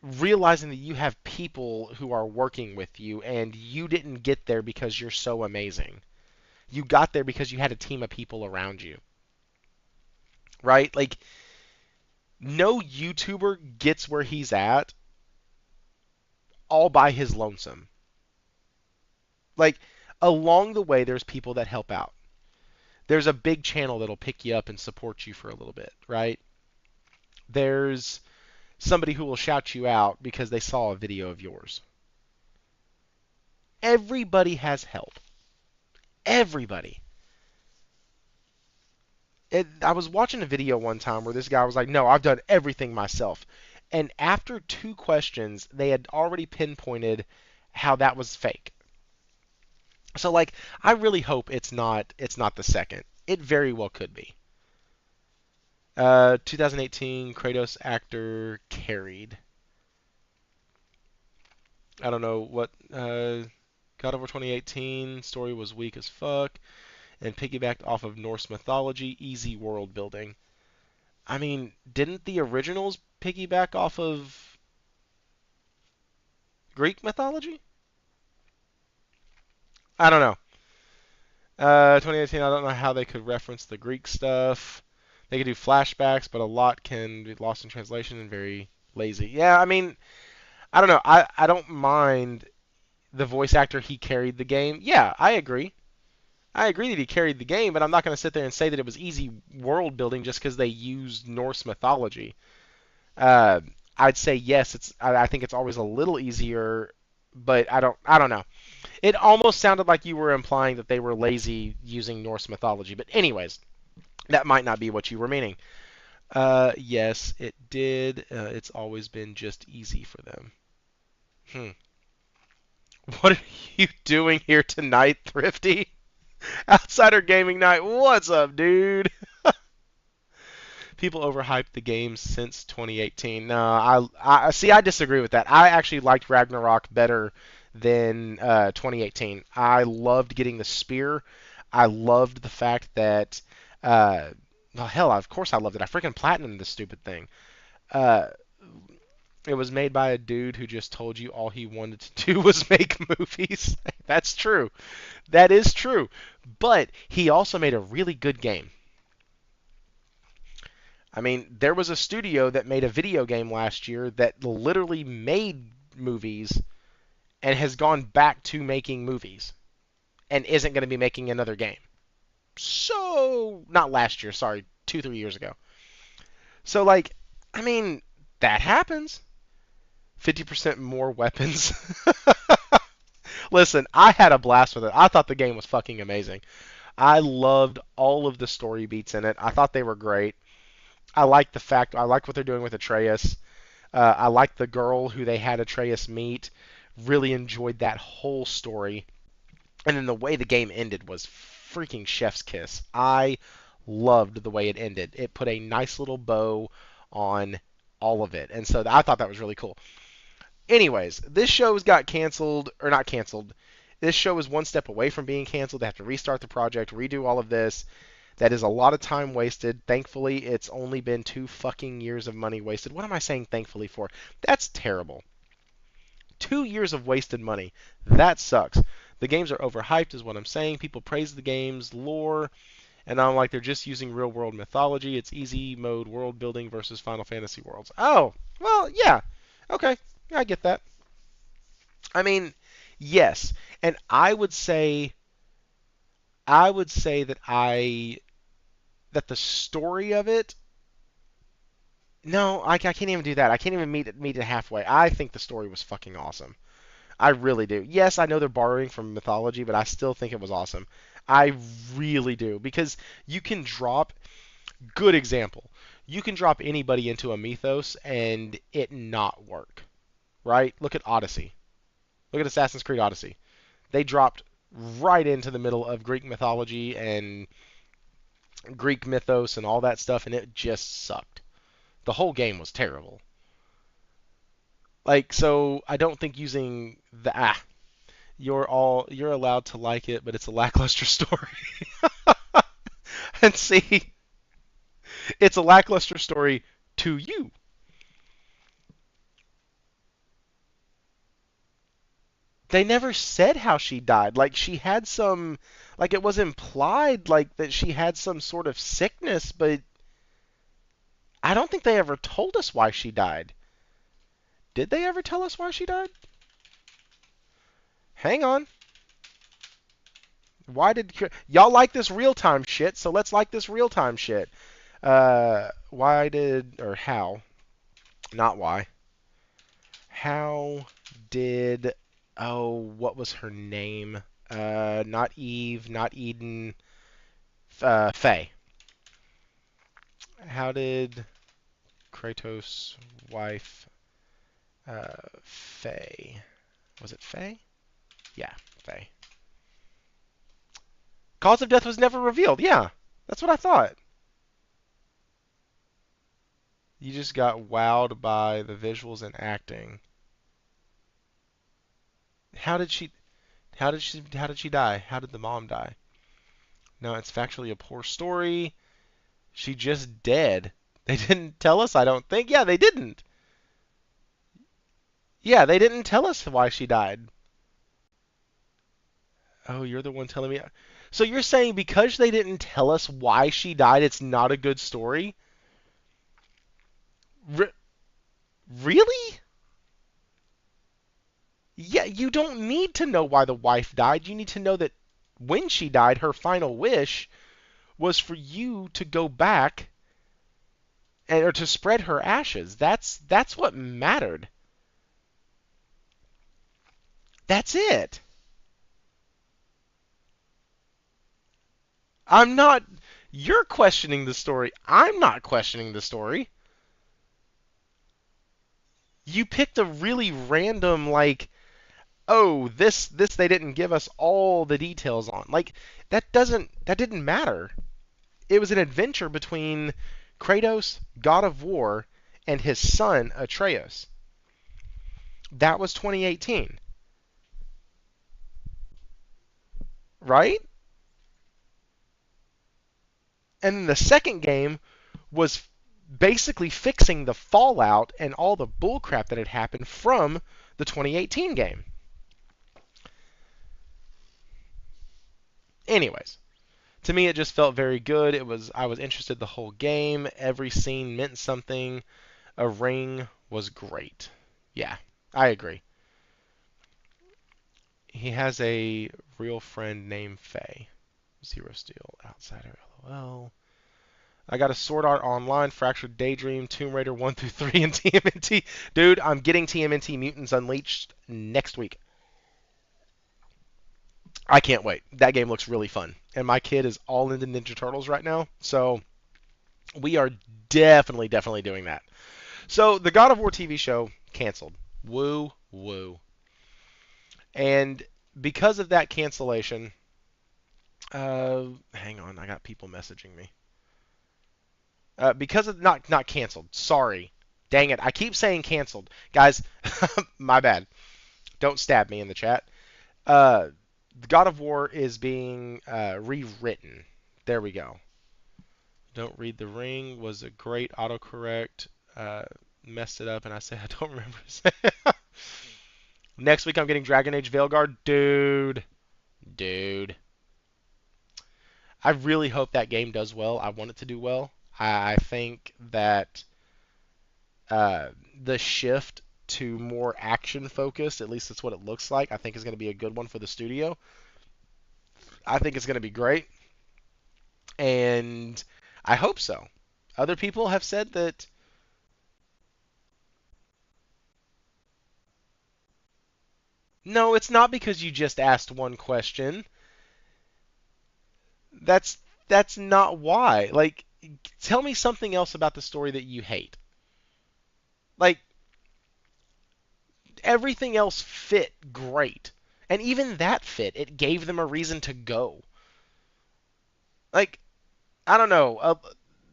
Speaker 1: realizing that you have people who are working with you and you didn't get there because you're so amazing. You got there because you had a team of people around you. Right? Like, no YouTuber gets where he's at all by his lonesome. Like, along the way, there's people that help out. There's a big channel that'll pick you up and support you for a little bit, right? There's somebody who will shout you out because they saw a video of yours. Everybody has help. Everybody. I was watching a video one time where this guy was like, no, I've done everything myself. And after 2 questions, they had already pinpointed how that was fake. So, like, I really hope it's not the second. It very well could be. 2018 Kratos actor carried. I don't know what. God of War 2018 story was weak as fuck and piggybacked off of Norse mythology, easy world building. I mean, didn't the originals piggyback off of Greek mythology? I don't know. 2018, I don't know how they could reference the Greek stuff. They could do flashbacks, but a lot can be lost in translation and very lazy. Yeah, I mean, I don't know. I don't mind the voice actor, he carried the game. Yeah, I agree. I agree that he carried the game, but I'm not going to sit there and say that it was easy world building just because they used Norse mythology. Uh, I'd say yes. I think it's always a little easier, but I don't know. It almost sounded like you were implying that they were lazy using Norse mythology. But anyways, that might not be what you were meaning. Yes, it did. It's always been just easy for them. What are you doing here tonight, Thrifty? Outsider Gaming Night. What's up, dude? People overhyped the game since 2018. No, I see. I disagree with that. I actually liked Ragnarok better than 2018. I loved getting the spear. I loved the fact that, well, hell, of course I loved it. I freaking platinumed this stupid thing. Uh, it was made by a dude who just told you all he wanted to do was make movies. That's true. That is true. But he also made a really good game. I mean, there was a studio that made a video game last year that literally made movies and has gone back to making movies and isn't going to be making another game. So, not last year, sorry, 2-3 years ago. So, like, I mean, that happens. 50% more weapons. Listen, I had a blast with it. I thought the game was fucking amazing. I loved all of the story beats in it. I thought they were great. I like what they're doing with Atreus. I like the girl who they had Atreus meet. Really enjoyed that whole story. And then the way the game ended was freaking chef's kiss. I loved the way it ended. It put a nice little bow on all of it. And so I thought that was really cool. Anyways, this show's got canceled, or not canceled. This show is one step away from being canceled. They have to restart the project, redo all of this. That is a lot of time wasted. Thankfully, it's only been 2 fucking years of money wasted. What am I saying thankfully for? That's terrible. 2 years of wasted money. That sucks. The games are overhyped is what I'm saying. People praise the game's lore, and I'm like, they're just using real-world mythology. It's easy mode world building versus Final Fantasy worlds. Oh, well, yeah. Okay, I get that. I mean, yes. And I would say that the story of it. No, I can't even do that. I can't even meet it halfway. I think the story was fucking awesome. I really do. Yes, I know they're borrowing from mythology, but I still think it was awesome. I really do. Because you can drop, good example, you can drop anybody into a mythos and it not work. Right? Look at Odyssey. Look at Assassin's Creed Odyssey. They dropped right into the middle of Greek mythology and Greek mythos and all that stuff, and it just sucked. The whole game was terrible. Like, so I don't think using the you're allowed to like it, but it's a lackluster story. And see, it's a lackluster story to you. They never said how she died. Like, she had some, like, it was implied like that she had some sort of sickness, but I don't think they ever told us why she died. Did they ever tell us why she died? Hang on. Why did y'all like this real-time shit? So let's like this real-time shit. Why did, or how? Not why. How did, oh, what was her name? Not Eve, not Eden, Faye. How did Kratos' wife, Faye, was it Faye? Yeah, Faye. Cause of death was never revealed. Yeah, that's what I thought. You just got wowed by the visuals and acting. How did she die? How did the mom die? No, it's factually a poor story. She just dead. They didn't tell us, I don't think. Yeah, they didn't. Yeah, they didn't tell us why she died. Oh, you're the one telling me. So you're saying because they didn't tell us why she died, it's not a good story? Really? Yeah, you don't need to know why the wife died. You need to know that when she died, her final wish was for you to go back and or to spread her ashes. That's what mattered. That's it. I'm not. You're questioning the story. I'm not questioning the story. You picked a really random, like, oh, this they didn't give us all the details on. Like, that didn't matter. It was an adventure between Kratos, God of War, and his son Atreus. That was 2018, right? And then the second game was basically fixing the fallout and all the bullcrap that had happened from the 2018 game. Anyways, to me it just felt very good. I was interested the whole game. Every scene meant something. A ring was great. Yeah, I agree. He has a real friend named Faye. Zero Steel, Outsider, LOL. I got a Sword Art Online, Fractured Daydream, Tomb Raider 1 through 3, and TMNT. Dude, I'm getting TMNT Mutants Unleashed next week. I can't wait. That game looks really fun. And my kid is all into Ninja Turtles right now, so we are definitely doing that. So the God of War TV show canceled. Woo woo. And because of that cancellation, hang on, I got people messaging me. Because of not canceled. Sorry. Dang it. I keep saying canceled. Guys, my bad. Don't stab me in the chat. God of War is being rewritten. There we go. Don't read the ring was a great autocorrect. Messed it up and I said I don't remember to say. Next week I'm getting Dragon Age Veilguard. Dude. I really hope that game does well. I want it to do well. I think that the shift to more action focused, at least that's what it looks like, I think is going to be a good one for the studio. I think it's going to be great. And I hope so. Other people have said that. No, it's not because you just asked one question. That's that's not why. Like, tell me something else about the story that you hate. Like, everything else fit great. And even that fit. It gave them a reason to go. Like, I don't know.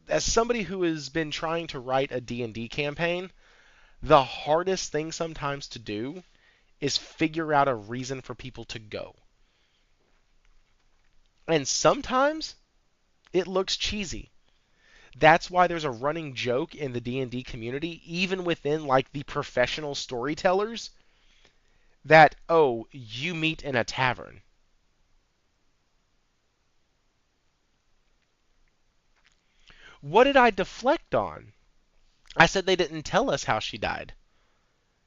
Speaker 1: As somebody who has been trying to write a D&D campaign, the hardest thing sometimes to do is figure out a reason for people to go. And sometimes it looks cheesy. That's why there's a running joke in the D&D community, even within like the professional storytellers, that, oh, you meet in a tavern. What did I deflect on? I said they didn't tell us how she died.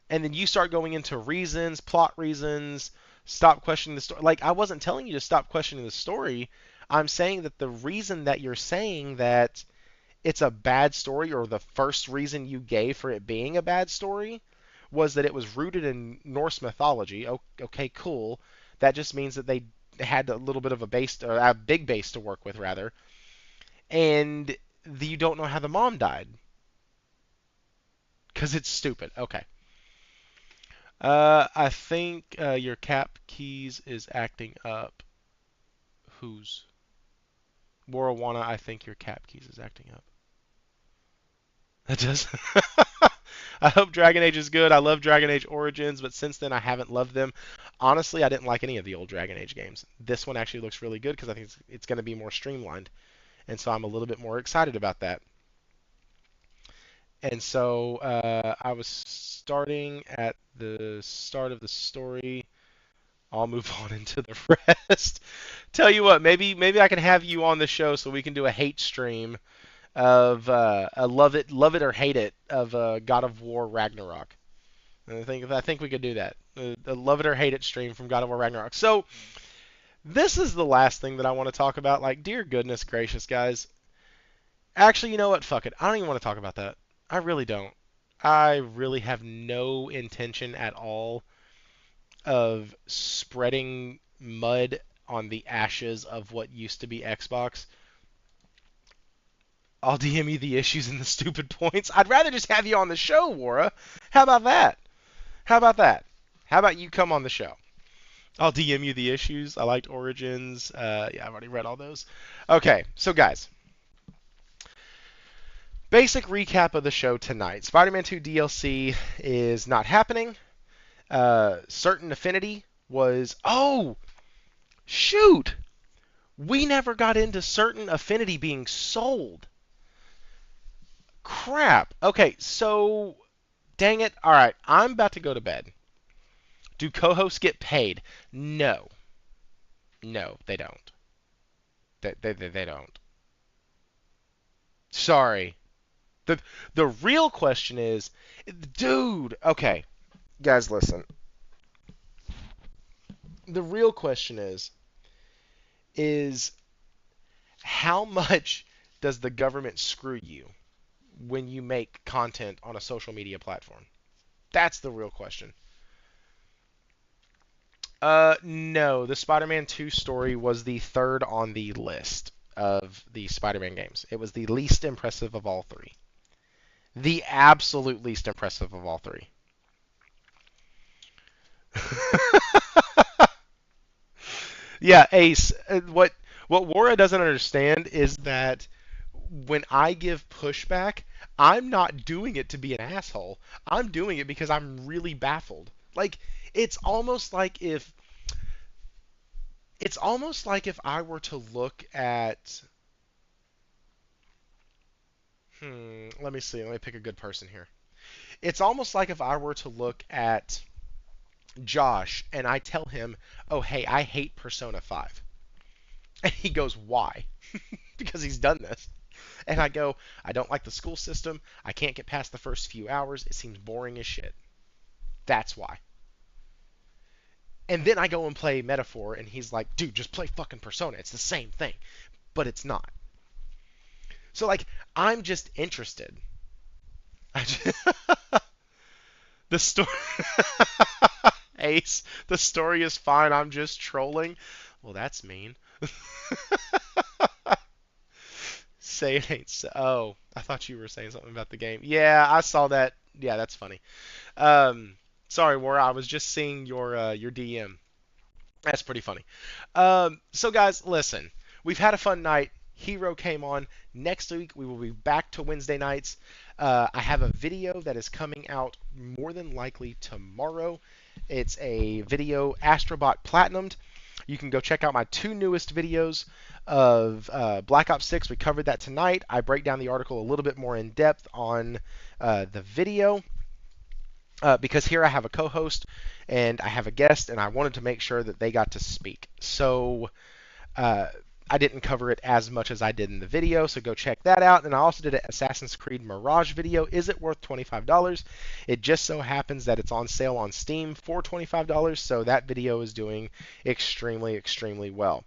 Speaker 1: And then you start going into reasons, plot reasons, stop questioning the story. Like, I wasn't telling you to stop questioning the story. I'm saying that the reason that you're saying that it's a bad story, or the first reason you gave for it being a bad story, was that it was rooted in Norse mythology. Okay, cool. That just means that they had a little bit of a base, or a big base to work with, rather. And you don't know how the mom died. Because it's stupid. Okay. I think your cap keys is acting up. Whose? Warawana, I think your cap keys is acting up. That does. I hope Dragon Age is good. I love Dragon Age Origins, but since then I haven't loved them. Honestly, I didn't like any of the old Dragon Age games. This one actually looks really good because I think it's going to be more streamlined. And so I'm a little bit more excited about that. And so I was starting at the start of the story. I'll move on into the rest. Tell you what, maybe I can have you on the show so we can do a hate stream of a love it or hate it of God of War Ragnarok. And I think we could do that. A love it or hate it stream from God of War Ragnarok. So This is the last thing that I want to talk about. Like, dear goodness gracious, guys. Actually, you know what? Fuck it. I don't even want to talk about that. I really don't. I really have no intention at all of spreading mud on the ashes of what used to be Xbox. I'll DM you the issues and the stupid points. I'd rather just have you on the show, Wara. How about that? How about that? How about you come on the show? I'll DM you the issues. I liked Origins. Yeah, I've already read all those. Okay, so guys, basic recap of the show tonight. Spider-Man 2 DLC is not happening. Certain Affinity was... Oh! Shoot! We never got into Certain Affinity being sold. Crap. Okay, so... Dang it. Alright, I'm about to go to bed. Do co-hosts get paid? No. No, they don't. They don't. Sorry. The real question is, dude, okay, guys, listen. The real question is how much does the government screw you when you make content on a social media platform? That's the real question. No, the Spider-Man 2 story was the third on the list of the Spider-Man games. It was the least impressive of all three. The absolute least impressive of all three. Yeah, Ace. What Wara doesn't understand is that when I give pushback, I'm not doing it to be an asshole. I'm doing it because I'm really baffled. Like it's almost like if I were to look at let me see. Let me pick a good person here. It's almost like if I were to look at Josh and I tell him, "Oh, hey, I hate Persona 5." And he goes, "Why?" Because he's done this. And I go, "I don't like the school system. I can't get past the first few hours. It seems boring as shit. That's why." And then I go and play Metaphor, and he's like, "Dude, just play fucking Persona. It's the same thing." But it's not. So, like, I'm just interested. The story... Ace, the story is fine. I'm just trolling. Well, that's mean. Say it ain't so. Oh, I thought you were saying something about the game. Yeah, I saw that. Yeah, that's funny. Sorry, War. I was just seeing your DM. That's pretty funny. So guys, listen. We've had a fun night. Hero came on. Next week we will be back to Wednesday nights. I have a video that is coming out more than likely tomorrow. It's a video Astrobot Platinumed. You can go check out my two newest videos of Black Ops 6. We covered that tonight. I break down the article a little bit more in depth on the video because here I have a co-host and I have a guest, and I wanted to make sure that they got to speak. So I didn't cover it as much as I did in the video, so go check that out. And I also did an Assassin's Creed Mirage video. Is it worth $25? It just so happens that it's on sale on Steam for $25, so that video is doing extremely, extremely well.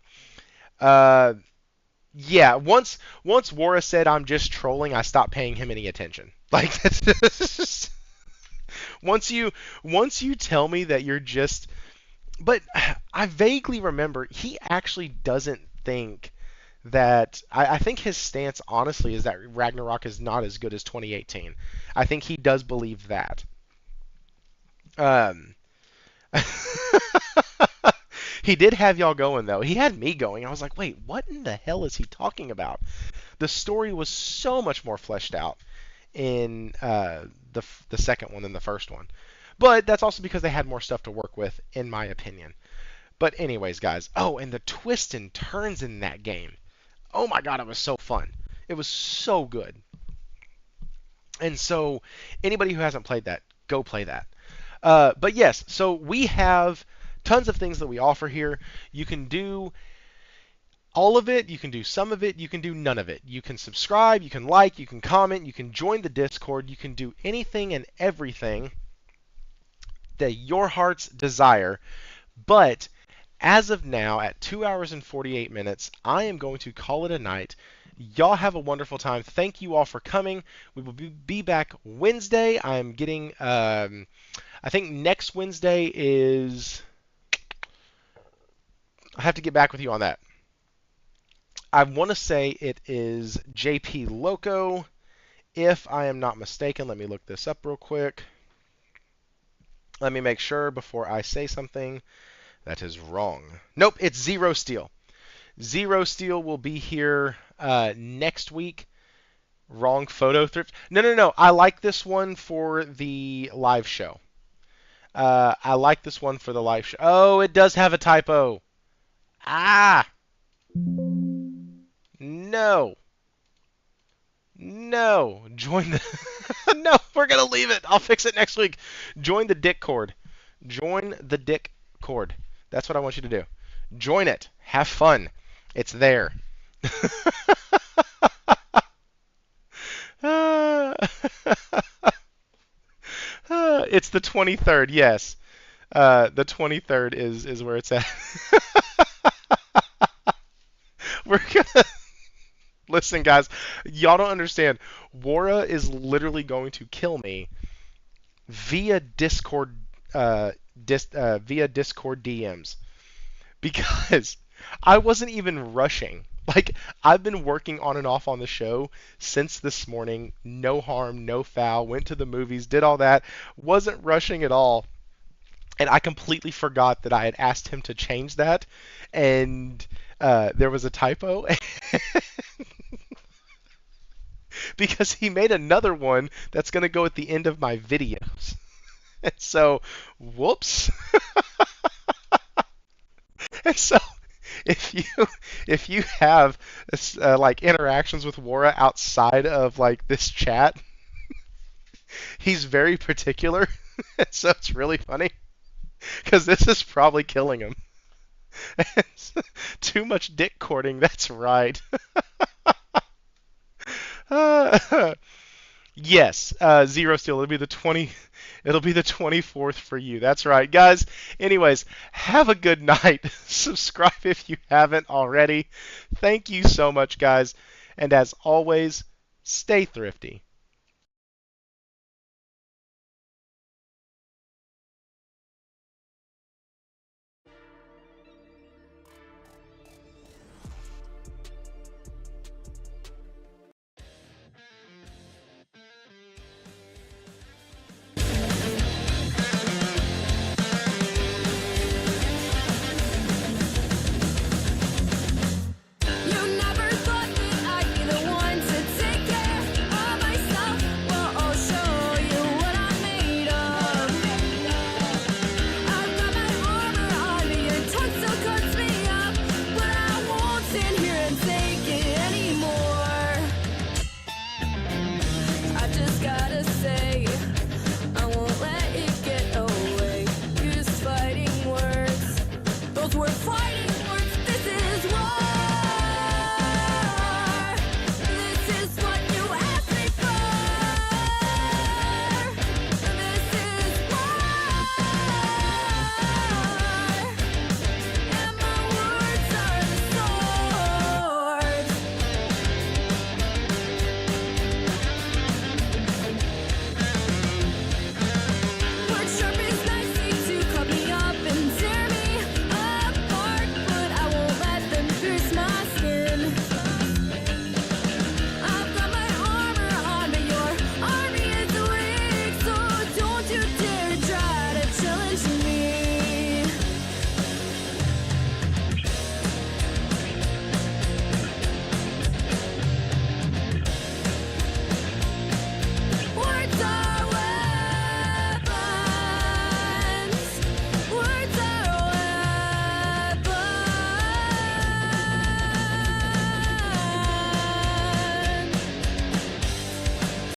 Speaker 1: Yeah, once Wara said I'm just trolling, I stopped paying him any attention. Like, that's just... once you tell me that you're just... But I vaguely remember he actually doesn't think that... I think his stance, honestly, is that Ragnarok is not as good as 2018. I think he does believe that. He did have y'all going, though. He had me going. I was like, wait, what in the hell is he talking about? The story was so much more fleshed out in the second one than the first one. But that's also because they had more stuff to work with, in my opinion. But anyways, guys. Oh, and the twists and turns in that game. Oh my god, it was so fun. It was so good. And so, anybody who hasn't played that, go play that. But yes, so we have tons of things that we offer here. You can do all of it, you can do some of it, you can do none of it. You can subscribe, you can like, you can comment, you can join the Discord, you can do anything and everything that your heart's desire. But as of now, at 2 hours and 48 minutes, I am going to call it a night. Y'all have a wonderful time. Thank you all for coming. We will be back Wednesday. I am getting, I think next Wednesday is, I have to get back with you on that. I want to say it is JP Loco, if I am not mistaken. Let me look this up real quick. Let me make sure before I say something that is wrong. Nope, it's Zero Steel. Zero Steel will be here next week. Wrong photo thrift. No. I like this one for the live show. I like this one for the live show. Oh, it does have a typo. Ah! No. No. Join the... No, we're going to leave it. I'll fix it next week. Join the Discord. Join the Discord. That's what I want you to do. Join it. Have fun. It's there. It's the 23rd, yes. The 23rd is where it's at. We're gonna... Listen, guys, y'all don't understand. Wara is literally going to kill me via Discord, via Discord DMs, because I wasn't even rushing. Like, I've been working on and off on the show since this morning. No harm, no foul. Went to the movies, did all that. Wasn't rushing at all. And I completely forgot that I had asked him to change that. And there was a typo. Because he made another one that's going to go at the end of my videos. And so, whoops. And so, if you have like interactions with Wara outside of like this chat, he's very particular. So it's really funny because this is probably killing him. Too much dick courting. That's right. Yes, Zero Steel. It'll be the 24th for you. That's right, guys. Anyways, have a good night. Subscribe if you haven't already. Thank you so much, guys. And as always, stay thrifty.